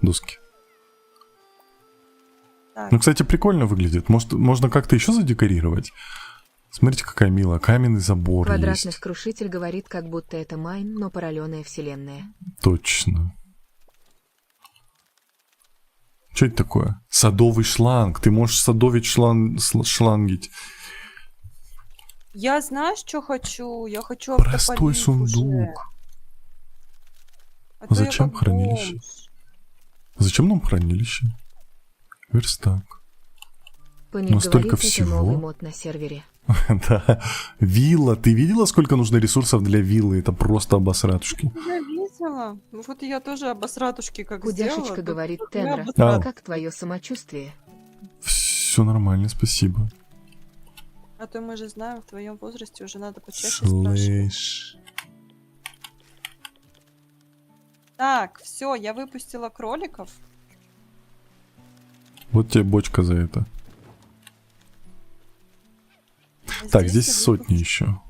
S1: Доски.
S2: Так,
S1: Ну, кстати, прикольно выглядит. Может, можно как-то еще задекорировать? Смотрите, какая милая. Каменный забор
S3: Квадратных
S1: есть.
S3: крушитель говорит, как будто это Майн, но паралёная вселенная.
S1: Точно. Что это такое? Садовый шланг. Ты можешь садовить шлангить.
S2: я знаешь, что хочу? Я хочу
S1: Простой
S2: автополив
S1: сундук.
S2: уже. А то я
S1: Зачем
S2: как
S1: хранилище?
S2: бомж.
S1: Зачем нам хранилище? Верстак.
S3: Паник
S1: Ну, столько
S3: говорит, это
S1: всего.
S3: новый мод на сервере.
S1: Да. Вилла. Ты видела, сколько нужно ресурсов для виллы? Это просто обосратушки.
S2: Я видела. Вот я тоже обосратушки как сделала.
S3: Кудяшечка
S2: тут
S3: говорит,
S2: вот я
S3: Тенра,
S2: обосратушки.
S3: как твое самочувствие?
S1: Все нормально, спасибо.
S2: А то мы же знаем, в твоем возрасте уже надо почаще спрашивать.
S1: Слышь.
S2: Так, все, я выпустила кроликов.
S1: Вот тебе бочка за это.
S2: А
S1: Так, здесь
S2: я
S1: сотни
S2: выпущу
S1: еще.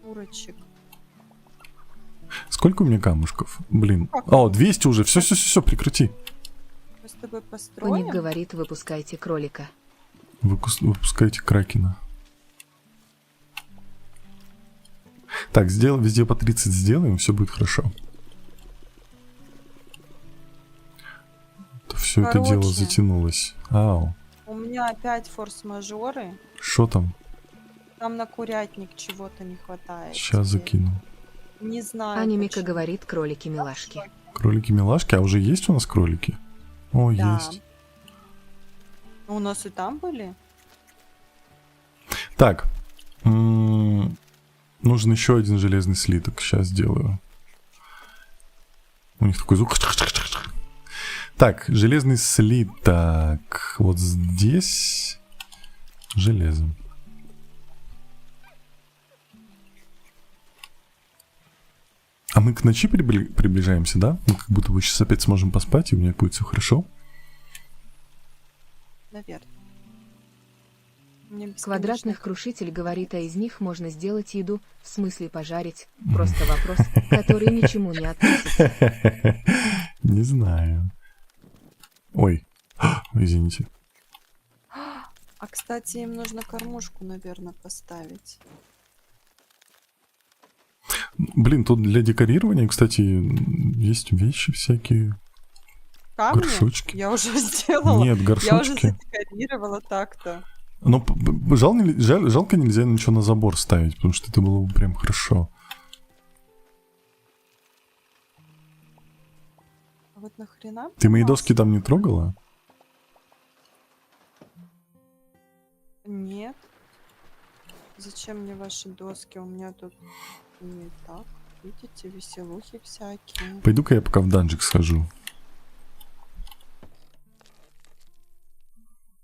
S2: Курочек.
S1: Сколько у меня камушков? Блин.
S2: Как?
S1: О, 200 уже. Все, прекрати.
S2: Мы с тобой
S3: Паник
S2: построим.
S3: говорит, выпускайте кролика.
S1: Выпускайте кракена. Так, везде по 30 сделаем, все будет хорошо. Все это дело
S2: Короче.
S1: затянулось. Ау.
S2: У меня опять форс-мажоры.
S1: Что там?
S2: Там на курятник чего-то не хватает.
S1: Сейчас
S2: теперь.
S1: закину.
S2: Не знаю.
S3: Аня Мика
S2: почему.
S3: говорит, кролики-милашки.
S1: Кролики-милашки, а уже есть у нас кролики? О,
S2: Да.
S1: есть.
S2: Ну, у нас и там были.
S1: Так. Нужен еще один железный слиток. Сейчас сделаю. У них такой звук. Так, железный слиток. Вот здесь железом. А мы к ночи приближаемся, да? Мы как будто бы сейчас опять сможем поспать, и у меня будет все хорошо.
S2: Наверное. Мне бесконечно-
S3: Квадратных крушитель говорит, а из них можно сделать еду, в смысле пожарить. Просто вопрос, который ничему не относится.
S1: Не знаю. Ой, извините.
S2: А, кстати, им нужно кормушку, наверное, поставить.
S1: Блин, тут для декорирования, кстати, есть вещи всякие.
S2: Камни?
S1: Горшочки.
S2: Я уже сделала.
S1: Нет,
S2: Я уже
S1: горшочки.
S2: задекорировала так-то.
S1: Но жалко нельзя ничего на забор ставить, потому что это было бы прям хорошо.
S2: А вот нахрена?
S1: Ты мои
S2: у нас-
S1: доски там не трогала?
S2: Нет. Зачем мне ваши доски? У меня тут не так. Видите, веселухи всякие.
S1: Пойду-ка я пока в данжик схожу.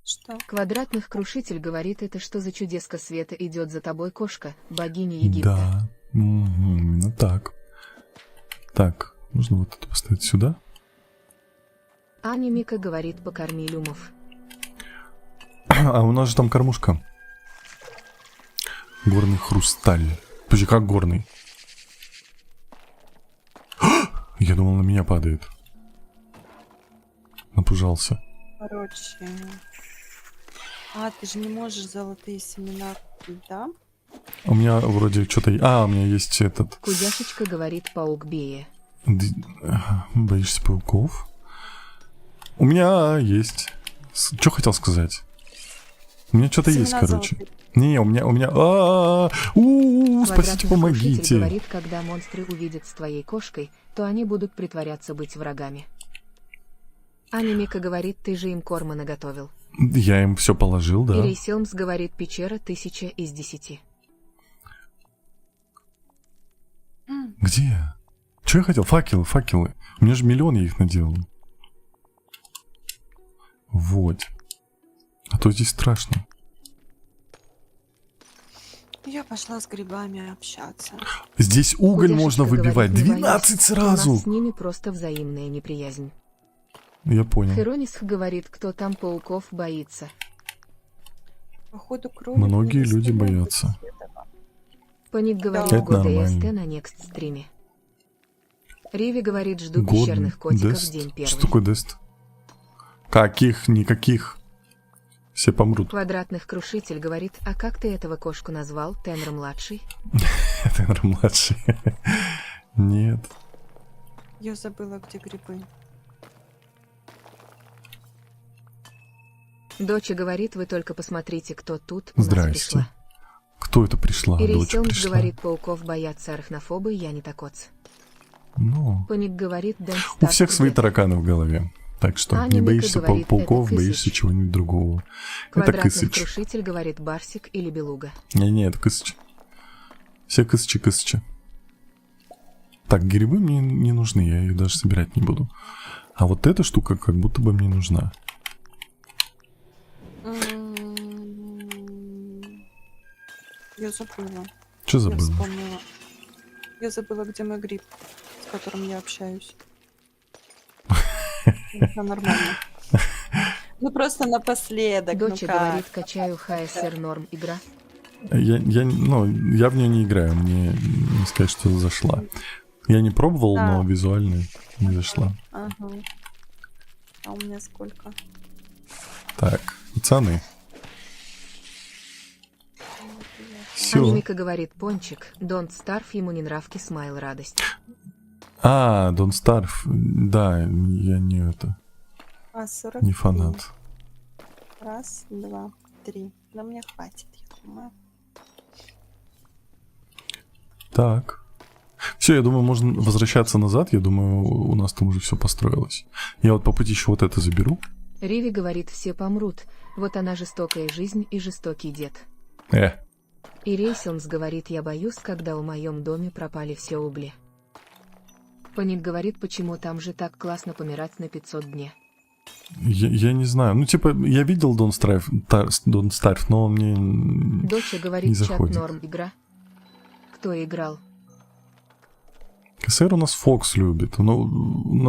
S2: Что?
S3: Квадратных крушитель говорит, это что за чудеска света идет за тобой кошка, богиня Египта.
S1: Да, именно так. Так, нужно вот это поставить сюда.
S3: Аня Мика говорит, покорми люмов.
S1: А у нас же там кормушка. Горный хрусталь. Подожди, как горный? Я думал, на меня падает. Напужался.
S2: Короче. А, ты же не можешь золотые семена купить, да?
S1: У меня вроде что-то... А, у меня есть этот...
S3: Куяшечка говорит, паук Бея.
S1: Боишься пауков? У меня есть... Что хотел сказать? У меня что-то есть,
S2: Семена
S1: короче.
S2: золотые.
S1: Не, у меня... Спасите,
S3: Квадратный крушитель
S1: помогите.
S3: говорит, когда монстры увидят с твоей кошкой, то они будут притворяться быть врагами. Аня Мика говорит, ты же им корма наготовил.
S1: Я им все положил, да.
S3: Ирей Селмс говорит, печера 1000 из 10.
S1: Где? Что я хотел? Факелы. У меня же миллион я их наделал. Вот. А то здесь страшно.
S2: Я пошла с грибами общаться.
S1: Здесь уголь
S3: Куяшечка
S1: можно
S3: говорит,
S1: выбивать.
S3: не
S1: 12
S3: боюсь, У
S1: сразу.
S3: нас с ними просто взаимная неприязнь.
S1: Я понял.
S3: Херонисх говорит, кто там пауков боится.
S2: Походу, крови
S1: Многие
S2: не
S1: люди
S2: достает
S1: боятся.
S2: этого.
S3: Паник говорит,
S2: Это
S3: год
S1: нормально.
S3: ДСТ на next стриме. Риви говорит, жду
S1: Годный.
S3: пещерных котиков
S1: Дест?
S3: день первый.
S1: Что такое дест? Каких? Никаких. Все помрут.
S3: Квадратных крушитель говорит, а как ты этого кошку назвал, Тенр-младший?
S1: Это младший. Нет.
S2: Я забыла, где грибы.
S3: Доча говорит, вы только посмотрите, кто тут у нас
S1: Здрасте.
S3: пришла.
S1: Кто это пришла?
S3: Ирей
S1: Дочь
S3: Селмс
S1: пришла.
S3: говорит, пауков боятся арахнофобы, я не такоц.
S1: Ну,
S3: Паник говорит, Дэн
S1: у
S3: Старк
S1: всех свои
S3: где-то.
S1: тараканы в голове. Так что
S3: Аня
S1: не
S3: Мика
S1: боишься
S3: говорит,
S1: пауков,
S3: это
S1: боишься
S3: Кысыч.
S1: чего-нибудь другого. Это
S3: Квадратный
S1: Кысыч.
S3: крушитель говорит, барсик или белуга.
S1: Не, это Кысыч. Все Кысычи. Так, грибы мне не нужны, я их даже собирать не буду. А вот эта штука как будто бы мне нужна.
S2: Я забыла.
S1: Что
S2: Я
S1: забыл?
S2: вспомнила. Я забыла, где мой гриб, с которым я общаюсь. Это нормально. Ну просто напоследок.
S3: Доча
S2: ну как?
S3: говорит, качаю ХСР норм игра.
S1: Я в нее не играю, мне не сказать, что зашла. Я не пробовал,
S2: Да.
S1: но визуально не зашла.
S2: Ага. А у меня сколько?
S1: Так, пацаны. Все.
S3: Анимика говорит, пончик, Don't Starve, ему не нравки, смайл, радость.
S1: А, Don't Starve. Да, я не это,
S2: А, 40.
S1: не фанат.
S2: Раз, два, три. Но мне хватит, я думаю.
S1: Так. Все, я думаю, можно возвращаться назад. Я думаю, у нас там уже все построилось. Я вот по пути еще вот это заберу.
S3: Риви говорит, все помрут. Вот она жестокая жизнь и жестокий дед. И Рейселмс говорит, я боюсь, когда в моем доме пропали все угли. Паник говорит, почему там же так классно помирать на 500 дней.
S1: Я не знаю. Ну, типа, я видел Don't Starve, но он мне
S3: Доча
S1: не
S3: говорит, чат
S1: заходит.
S3: норм игра. Кто играл?
S1: КСР у нас Фокс любит. Ну,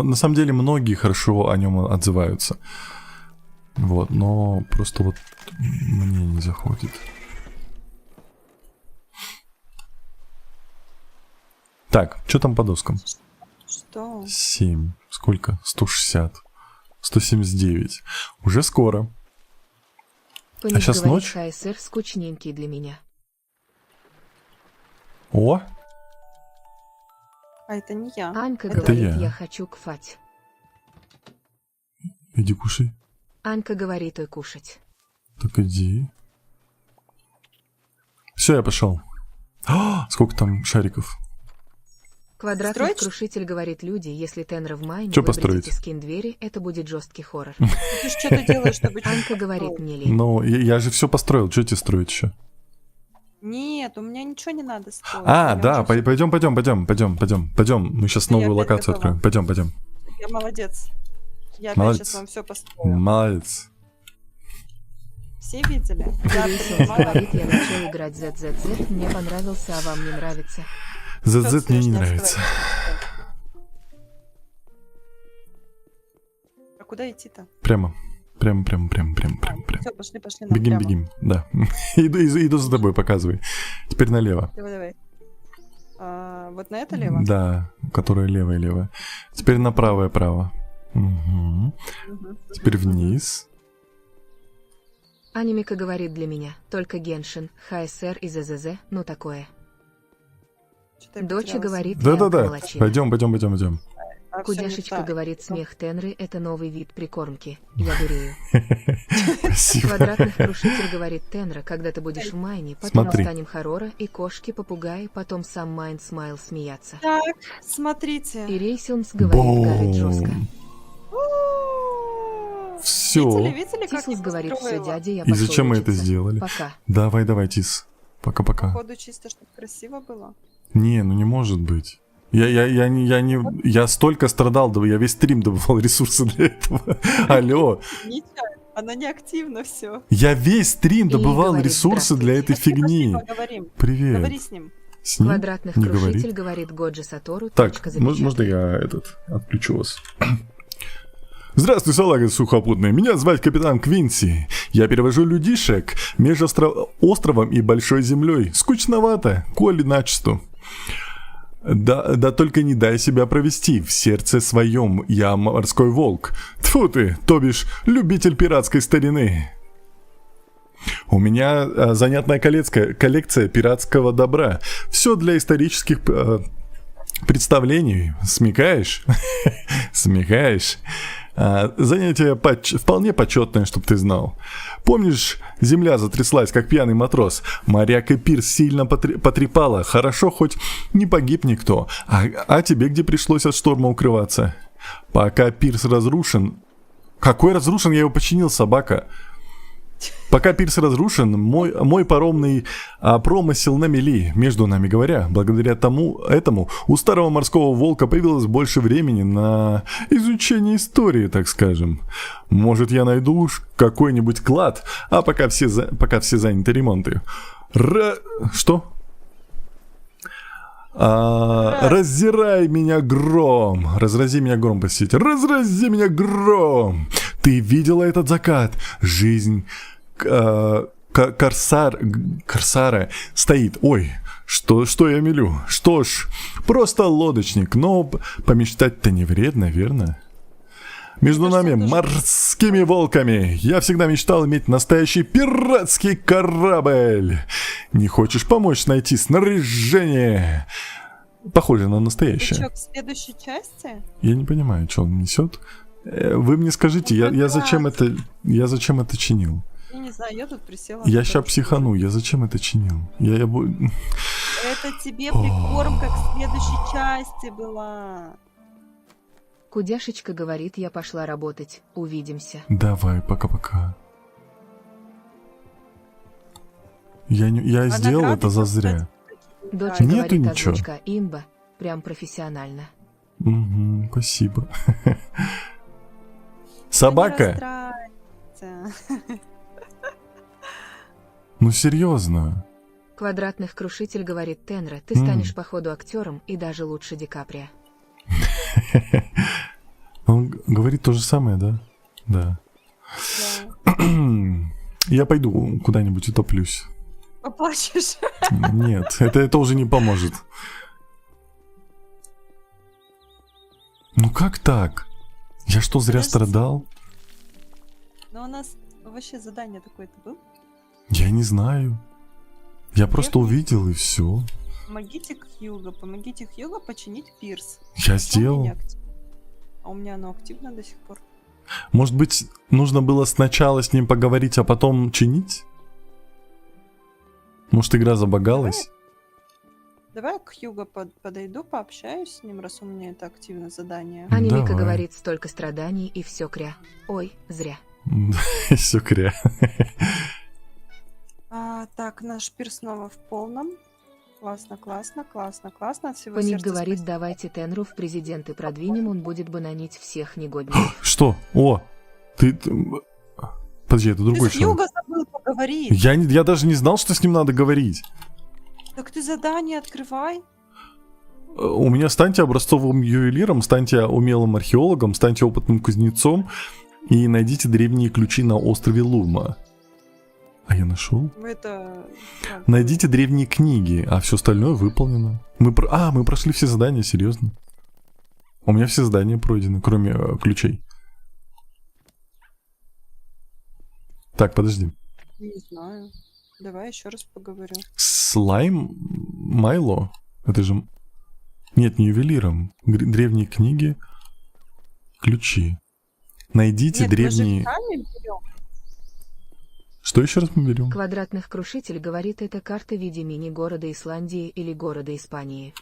S1: на самом деле, многие хорошо о нем отзываются. Вот, но просто вот мне не заходит. Так, что там по доскам?
S2: Что?
S1: 7. Сколько? 160. 179. Уже скоро.
S3: Паник
S1: щас
S3: говорит,
S1: ночь?
S3: ХСР скучненький для меня.
S1: О!
S2: А это не я.
S3: Анька
S2: Это
S3: говорит,
S1: я.
S3: я хочу кфать.
S1: Иди кушай.
S3: Анька говорит, ой, кушать.
S1: Так иди. Все, я пошел. Сколько там шариков?
S3: Квадратный
S2: Строить?
S3: крушитель говорит, люди, если Тенра в мае не
S1: Чё
S3: выберете
S1: построить?
S3: скин двери, это будет жесткий хоррор.
S2: Ты что-то делаешь, чтобы...
S3: Анька говорит, мне лень.
S1: Ну, я же все построил. Что тебе строить еще?
S2: Нет, у меня ничего не надо строить.
S1: А,
S2: Я
S1: да,
S2: уже всё-
S1: пойдем. Мы сейчас
S2: Да, я
S1: новую
S2: опять
S1: локацию
S2: готова.
S1: откроем. Пойдем.
S2: Я молодец. Я опять
S1: Молодец.
S2: сейчас вам все построю.
S1: Молодец.
S2: Все видели? Я
S3: Рейсинг
S2: принимала.
S3: говорит, я начал играть ZZZ, мне понравился, а вам не нравится.
S1: ZZ мне не
S2: Что
S1: нравится.
S2: А куда идти-то?
S1: Прямо. Прямо.
S2: Все, пошли нам прямо.
S1: Бегим. Да. Иду за тобой, показывай. Теперь налево.
S2: Давай. Вот на это лево?
S1: Да, которая левая. Теперь на право. Угу.
S2: Мгм.
S1: Теперь вниз.
S3: Анимика говорит для меня, только Геншин, ХСР и ЗЗЗ, ну такое.
S2: Что-то я
S3: Доча
S2: потерялась.
S3: говорит, я
S1: Да.
S3: молочина.
S1: Пойдем.
S2: А, всё не
S3: Кудяшечка
S2: так.
S3: говорит, смех Тенры – это новый вид прикормки. Я дурею.
S1: Спасибо.
S3: Квадратных крушитель говорит Тенра, когда ты будешь в майне, потом
S1: Смотри.
S3: станем хоррора и кошки, попугаи, потом сам Майн Смайл смеяться.
S2: Так, смотрите.
S3: И Рейсилмс говорит, горит жестко.
S1: Все.
S2: Видели, как
S3: Тислс
S2: я
S3: говорит, все,
S2: построила?
S3: дядя, я
S1: И
S3: пошел
S1: зачем мы это
S3: учиться.
S1: сделали?
S3: Пока.
S1: Давай, Тис. Пока-пока.
S2: Походу чисто, чтобы красиво было.
S1: Не, ну не может быть. Я столько страдал, я весь стрим добывал ресурсы для этого. Алло.
S2: Ничего, она не активна все.
S1: Я весь стрим
S3: И
S1: добывал
S3: говорит,
S1: ресурсы для этой фигни.
S2: Поговорим.
S1: Привет.
S2: Говори с ним.
S1: С ним?
S3: Квадратных
S1: Не
S3: крушитель
S1: говори.
S3: говорит Годжи Сатору,
S1: Так,
S3: точка запечатана.
S1: можно я отключу вас? Здравствуй, салага сухопутная. Меня звать капитан Квинси. Я перевожу людишек между островом и большой землей. Скучновато, коли начисто. Да только не дай себя провести. В сердце своем я морской волк. Тьфу ты, то бишь, любитель пиратской старины. У меня занятная коллекция пиратского добра. Все для исторических представлений. Смекаешь? Смекаешь? Занятие вполне почетное, чтоб ты знал. Помнишь, земля затряслась, как пьяный матрос. Моряк и пирс сильно потрепало. Хорошо, хоть не погиб никто. А тебе где пришлось от шторма укрываться? Пока пирс разрушен... Какой разрушен? Я его починил, собака. Пока пирс разрушен, мой паромный промысел на мели. Между нами говоря, благодаря этому у старого морского волка появилось больше времени на изучение истории, так скажем. Может, я найду уж какой-нибудь клад, а пока все заняты ремонтом. Что? Раздирай меня гром. Разрази меня гром, простите. Разрази меня гром. Ты видела этот закат? Жизнь Корсара стоит. Ой, что я мелю? Что ж, просто лодочник, но помечтать-то не вредно, верно? Между нами, морскими волками, я всегда мечтал иметь настоящий пиратский корабль. Не хочешь помочь найти снаряжение? Похоже на
S2: Ты
S1: настоящее.
S2: что, к следующей части?
S1: Я не понимаю, что он несет. Вы мне скажите, я зачем это чинил?
S2: Я не знаю, я тут присела.
S1: Я ща психану, я зачем это чинил?
S2: Это тебе прикормка к следующей части была.
S3: Кудяшечка говорит, я пошла работать. Увидимся.
S1: Давай, пока-пока. Я сделал
S2: награды
S1: это зазря.
S3: Доча
S1: Нету
S3: говорит,
S1: ничего.
S3: озвучка имба. Прям профессионально.
S1: Угу, спасибо. Собака? Ну серьезно.
S3: Квадратных крушитель говорит Тенра, ты станешь походу актером и даже лучше Ди Каприо.
S1: Он говорит то же самое, да? Да. Я пойду куда-нибудь утоплюсь.
S2: Поплачешь.
S1: Нет, это уже не поможет. Ну как так? Я что, зря
S2: Подожди.
S1: страдал?
S2: Но у нас вообще задание такое-то было?
S1: Я не знаю. Я просто
S2: Верно?
S1: увидел и все.
S2: Помогите Хьюго починить пирс.
S1: Я
S2: Почему у меня
S1: сделал.
S2: не активно? А у меня оно активно до сих пор.
S1: Может быть, нужно было сначала с ним поговорить, а потом чинить? Может, игра забагалась?
S2: Давай я к Хьюго подойду, пообщаюсь с ним, раз у меня это активно задание.
S3: Анимика
S1: Давай.
S3: говорит, столько страданий и все кря. Ой, зря.
S1: Все кря.
S2: Так, наш пирс снова в полном. Классно. От всего
S3: Паник
S2: сердца
S3: говорит,
S2: спасибо.
S3: давайте Тенру в президенты продвинем, он будет бананить всех негодников.
S1: Что? О, ты... Подожди, это
S2: Ты
S1: другой
S2: с
S1: человек.
S2: Хьюго забыл поговорить.
S1: Я даже не знал, что с ним надо говорить.
S2: Так ты задание открывай.
S1: У меня станьте образцовым ювелиром, станьте умелым археологом, станьте опытным кузнецом и найдите древние ключи на острове Лума. А я нашел?
S2: Это... как?
S1: Найдите древние книги, а все остальное выполнено. Мы прошли все задания, серьезно. У меня все задания пройдены, кроме ключей. Так, подожди.
S2: Не знаю. Давай еще раз поговорю.
S1: Слайм Майло? Это же... Нет, не ювелиром. Древние книги. Ключи. Найдите
S2: Нет,
S1: древние...
S2: мы же сами берем.
S1: Что еще раз мы берем?
S3: Квадратных крушитель говорит, это карта в виде мини-города Исландии или города Испании.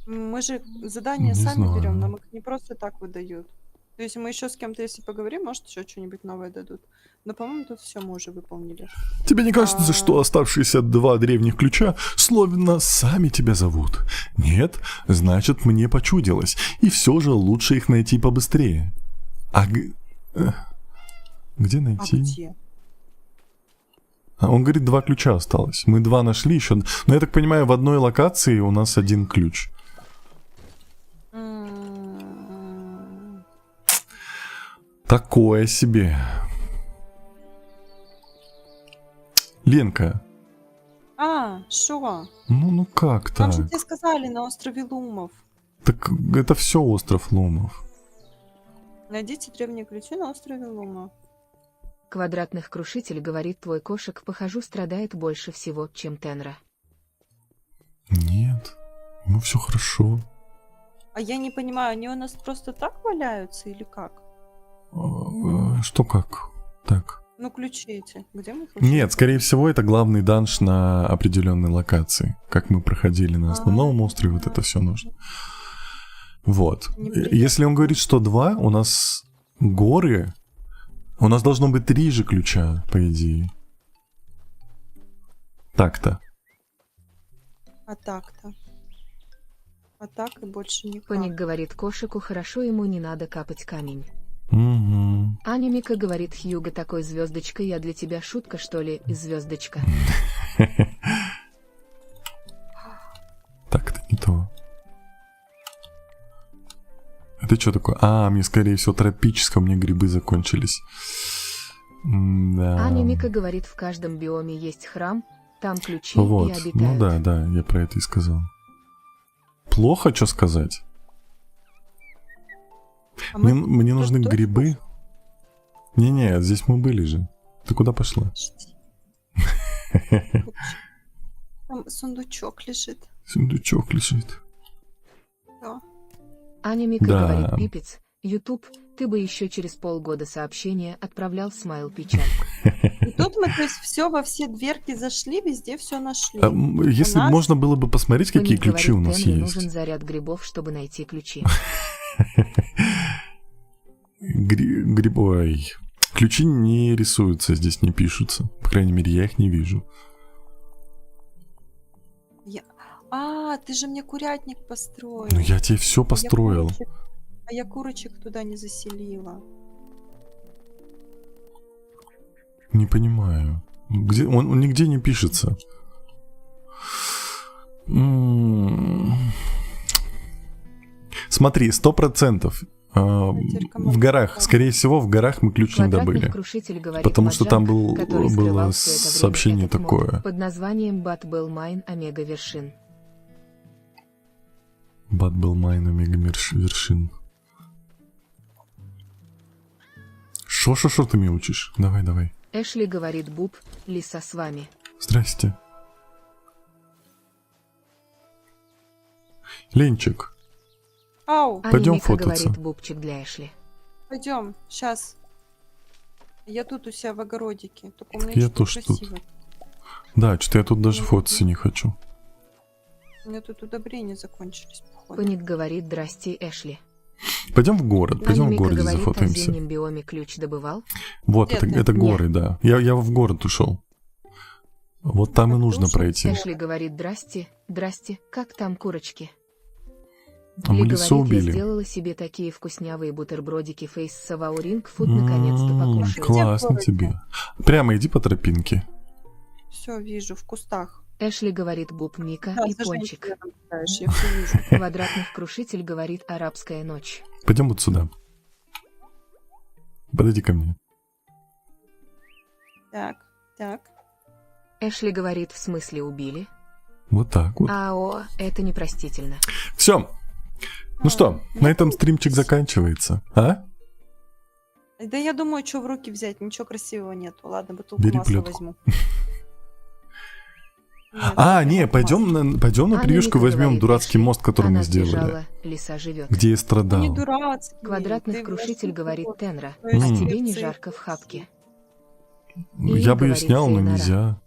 S2: Мы же задания
S1: Не
S2: сами
S1: знаю.
S2: берем, нам их не просто так выдают. То есть мы еще с кем-то, если поговорим, может, еще что-нибудь новое дадут. Но, по-моему, тут все мы уже выполнили.
S1: Тебе не кажется, что оставшиеся 2 древних ключа словно сами тебя зовут? Нет? Значит, мне почудилось. И все же лучше их найти побыстрее. Где
S2: А
S1: найти?
S2: где?
S1: Он говорит, 2 ключа осталось. Мы 2 нашли еще. Но я так понимаю, в одной локации у нас 1 ключ. Такое себе. Ленка,
S2: Шо?
S1: ну как
S2: Нам
S1: так?
S2: же тебе сказали на острове Лумов.
S1: Так это все остров Лумов.
S2: Найдите древние ключи на острове Лума.
S3: Квадратных крушитель говорит, твой кошек похожу страдает больше всего, чем Тенра.
S1: Нет, ему все хорошо.
S2: А я не понимаю, они у нас просто так валяются или как?
S1: Что как? Так.
S2: Ну, ключи эти. Где мы ключи?
S1: Нет, скорее всего, это главный данж на определенной локации. Как мы проходили на основном острове, вот это все нужно. Вот.
S2: Неприятно.
S1: Если он говорит, что 2, у нас горы. У нас должно быть 3 же ключа, по идее. Так-то.
S2: А так-то. А так и больше никак.
S3: Паник говорит, кошеку хорошо, ему не надо капать камень.
S1: Угу.
S3: Анимика говорит, Хьюго такой звездочка, я для тебя шутка, что ли, звездочка.
S1: Так, это не то. Это что такое? Мне, скорее всего, тропическое, у меня грибы закончились. Да.
S3: Анимика говорит, в каждом биоме есть храм, там ключи
S1: Вот,
S3: и обитают.
S1: ну да, я про это и сказал. Плохо, что сказать?
S2: А
S1: Мне нужны
S2: тут
S1: грибы. Не, здесь мы были же. Ты куда пошла?
S2: Там сундучок лежит.
S1: Сундучок лежит.
S2: Да.
S3: Анимика
S1: Да.
S3: говорит, пипец, YouTube, ты бы еще через полгода сообщение отправлял смайл печаль.
S2: И тут мы, то есть, все во все дверки зашли, везде все нашли.
S1: Если
S2: У нас-
S1: можно было бы посмотреть, какие
S3: Паник
S1: ключи у
S3: говорит,
S1: нас
S3: Тенре
S1: есть.
S3: нужен заряд грибов, чтобы найти ключи.
S1: Ой. Ключи не рисуются, здесь не пишутся. По крайней мере, я их не вижу.
S2: Ты же мне курятник построил.
S1: Ну я тебе все построил.
S2: Я курочек туда не заселила.
S1: Не понимаю. Где? Он нигде не пишется. Смотри, 100%. В горах, скорее всего, в горах мы ключ не добыли.
S3: Квадратных крушитель говорит,
S1: Потому что там
S3: Маджанг, который
S1: было
S3: скрывал всё это время
S1: сообщение
S3: этот мод
S1: такое.
S3: под названием Battle Mine Омега Вершин.
S1: Бат был майн омега вершин. Шо ты меня учишь? Давай.
S3: Эшли говорит, Буб, лиса с вами.
S1: Здрасте. Ленчик,
S2: Ау,
S1: Пойдем
S3: Мика
S1: фототься.
S3: говорит бубчик для Эшли.
S2: пойдем, сейчас. Я тут у себя в огородике. Только у меня
S1: Я
S2: что-то
S1: тоже тут.
S2: красиво.
S1: да, что-то я тут даже
S2: Ну,
S1: фототься не хочу.
S2: У меня тут удобрения закончились, походу.
S3: Паник говорит «Здрасте, Эшли».
S1: Пойдем в город, пойдем в
S3: Мика
S1: городе
S3: говорит, а в
S1: зафотаемся.
S3: зимнем биоме ключ добывал?
S1: Вот,
S2: Нет,
S1: это,
S2: нет.
S1: это
S3: Нет.
S1: горы, да. Я в город ушел. Вот там и
S2: Так
S1: нужно
S2: тоже?
S1: пройти.
S3: Эшли говорит «Здрасте, здрасте, как там курочки?»
S1: А мы
S3: Ли
S1: лесу
S3: говорит, я
S1: убили.
S3: сделала себе такие вкуснявые бутербродики Фейс Савауринг Фуд наконец-то покушаю.
S1: Классно
S2: Где в
S1: тебе.
S2: городе?
S1: Прямо иди по тропинке.
S2: Все, вижу, в кустах.
S3: Эшли говорит буб Мика
S2: Да,
S3: и
S2: за
S3: пончик.
S2: женщиной там пытаешь, я все вижу.
S3: Квадратных крушитель говорит арабская ночь.
S1: Пойдем вот сюда. Подойди ко мне.
S2: Так, так.
S3: Эшли говорит, в смысле убили?
S1: Вот так вот.
S3: Ао, это непростительно.
S1: Все. Ну что, на этом стримчик заканчивается. А?
S2: Да я думаю, что в руки взять, ничего красивого нету. Ладно, бутылку
S1: Бери
S2: масла
S1: плетку.
S2: возьму.
S1: Не, пойдем на
S3: Аня
S1: прививку
S3: Мика
S1: возьмем
S3: говорит,
S1: дурацкий
S3: Эшли,
S1: мост, который
S3: она
S1: мы сделали.
S3: сбежала, лиса живет.
S1: Где я
S2: Не
S1: страдал.
S2: дурацкий.
S3: Квадратных
S2: ты
S3: крушитель
S2: возьми
S3: говорит
S2: вот.
S3: Тенра,
S2: То есть
S3: а
S1: М.
S3: тебе не
S2: перцы.
S3: жарко в хапке.
S1: Я бы ее
S3: говорит
S1: снял, но
S3: Сейнара.
S1: нельзя.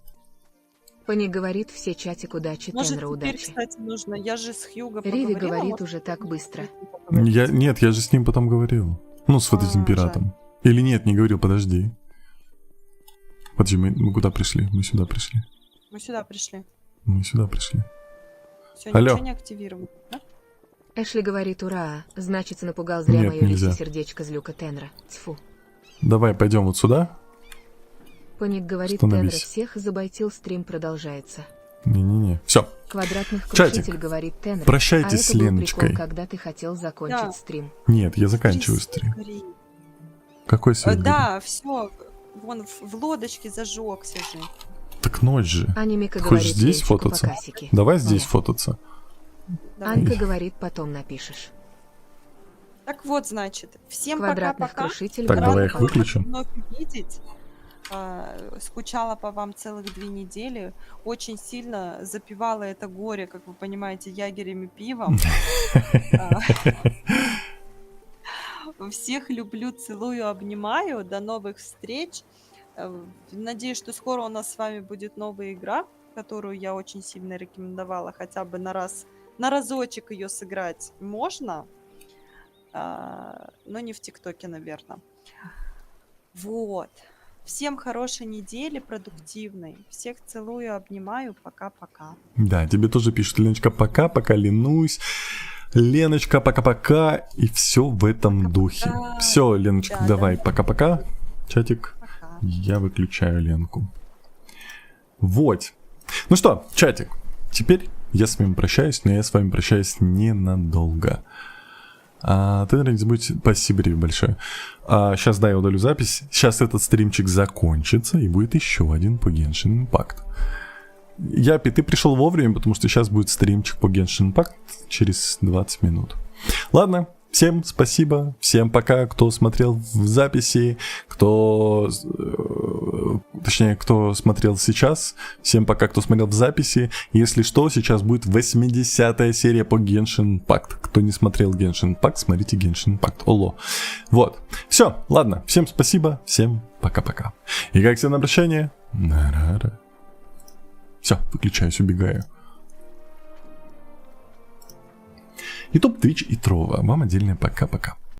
S3: Пани говорит, все чатик удачи,
S2: Может,
S3: Тенра
S2: теперь,
S3: удачи.
S2: кстати, нужно. Я же с Хьюго
S3: Риви
S2: поговорила,
S3: говорит
S2: может,
S3: уже так быстро.
S1: Нет, я же с ним потом говорил. Ну, с вот этим
S2: А,
S1: пиратом. Или нет, не говорил, подожди. Подожди, мы куда пришли? Мы сюда пришли.
S2: Мы сюда пришли.
S1: Мы сюда пришли.
S2: Все,
S1: Алло.
S2: ничего не активировано. Да?
S3: Эшли говорит, ура, значит, напугал зря
S1: Нет,
S3: мое
S1: нельзя.
S3: лисье сердечко злюка Тенра. Тьфу.
S1: Давай, пойдем вот сюда.
S3: Паник говорит, Тенра
S1: Становись.
S3: всех забайтил, стрим продолжается.
S1: Не-не-не. Все.
S3: Квадратных
S1: Чатик,
S3: крушитель говорит Тенра.
S1: прощайтесь
S3: а
S1: с
S3: это был
S1: Леночкой.
S3: прикол, когда ты хотел закончить
S2: Да.
S3: стрим.
S1: Нет, я заканчиваю
S2: Свет
S1: стрим.
S2: горит.
S1: Какой свет? горит?
S2: Да, все. Вон в лодочке зажегся же.
S1: Так ночь же.
S3: Анимика
S1: Хочешь
S3: говорит,
S1: здесь
S3: Ленчику
S1: фототься?
S3: покасики.
S1: Давай здесь
S3: Нет.
S1: фототься.
S2: Давай.
S3: Анька говорит, потом напишешь.
S2: Так вот, значит, всем
S3: Квадратных
S2: пока-пока.
S3: крушитель
S1: Так,
S2: Рада
S1: давай их
S2: была вас
S1: выключим.
S2: вновь видеть. Скучала по вам целых 2 недели. Очень сильно запивала это горе, как вы понимаете, ягерем и пивом. Всех люблю, целую, обнимаю. До новых встреч. Надеюсь, что скоро у нас с вами будет новая игра, которую я очень сильно рекомендовала. Хотя бы на разочек ее сыграть можно. Но не в ТикТоке, наверное. Вот. Всем хорошей недели, продуктивной. Всех целую, обнимаю. Пока-пока.
S1: Да, тебе тоже пишут, Леночка, пока-пока, ленусь. Леночка, пока-пока. И все в этом духе. Все, Леночка,
S2: Да,
S1: давай,
S2: да.
S1: пока-пока. Чатик,
S2: Пока.
S1: я выключаю Ленку. Вот. Ну что, чатик, теперь я с вами прощаюсь, но я с вами прощаюсь ненадолго. Ты, наверное, не забудь. Спасибо, Риви, большое. Сейчас, да, я удалю запись. Сейчас этот стримчик закончится, и будет еще один по Genshin Impact. Япи, ты пришел вовремя, потому что сейчас будет стримчик по Genshin Impact через 20 минут. Ладно, всем спасибо, всем пока, кто смотрел в записи, кто смотрел сейчас. Всем пока, кто смотрел в записи. Если что, сейчас будет 80-я серия по Genshin Impact. Кто не смотрел Genshin Impact, смотрите Genshin Impact. Оло. Вот. Все, ладно. Всем спасибо. Всем пока-пока. И как всем на прощание. Все, выключаюсь, убегаю. YouTube, Twitch и Трова. Вам отдельное пока-пока.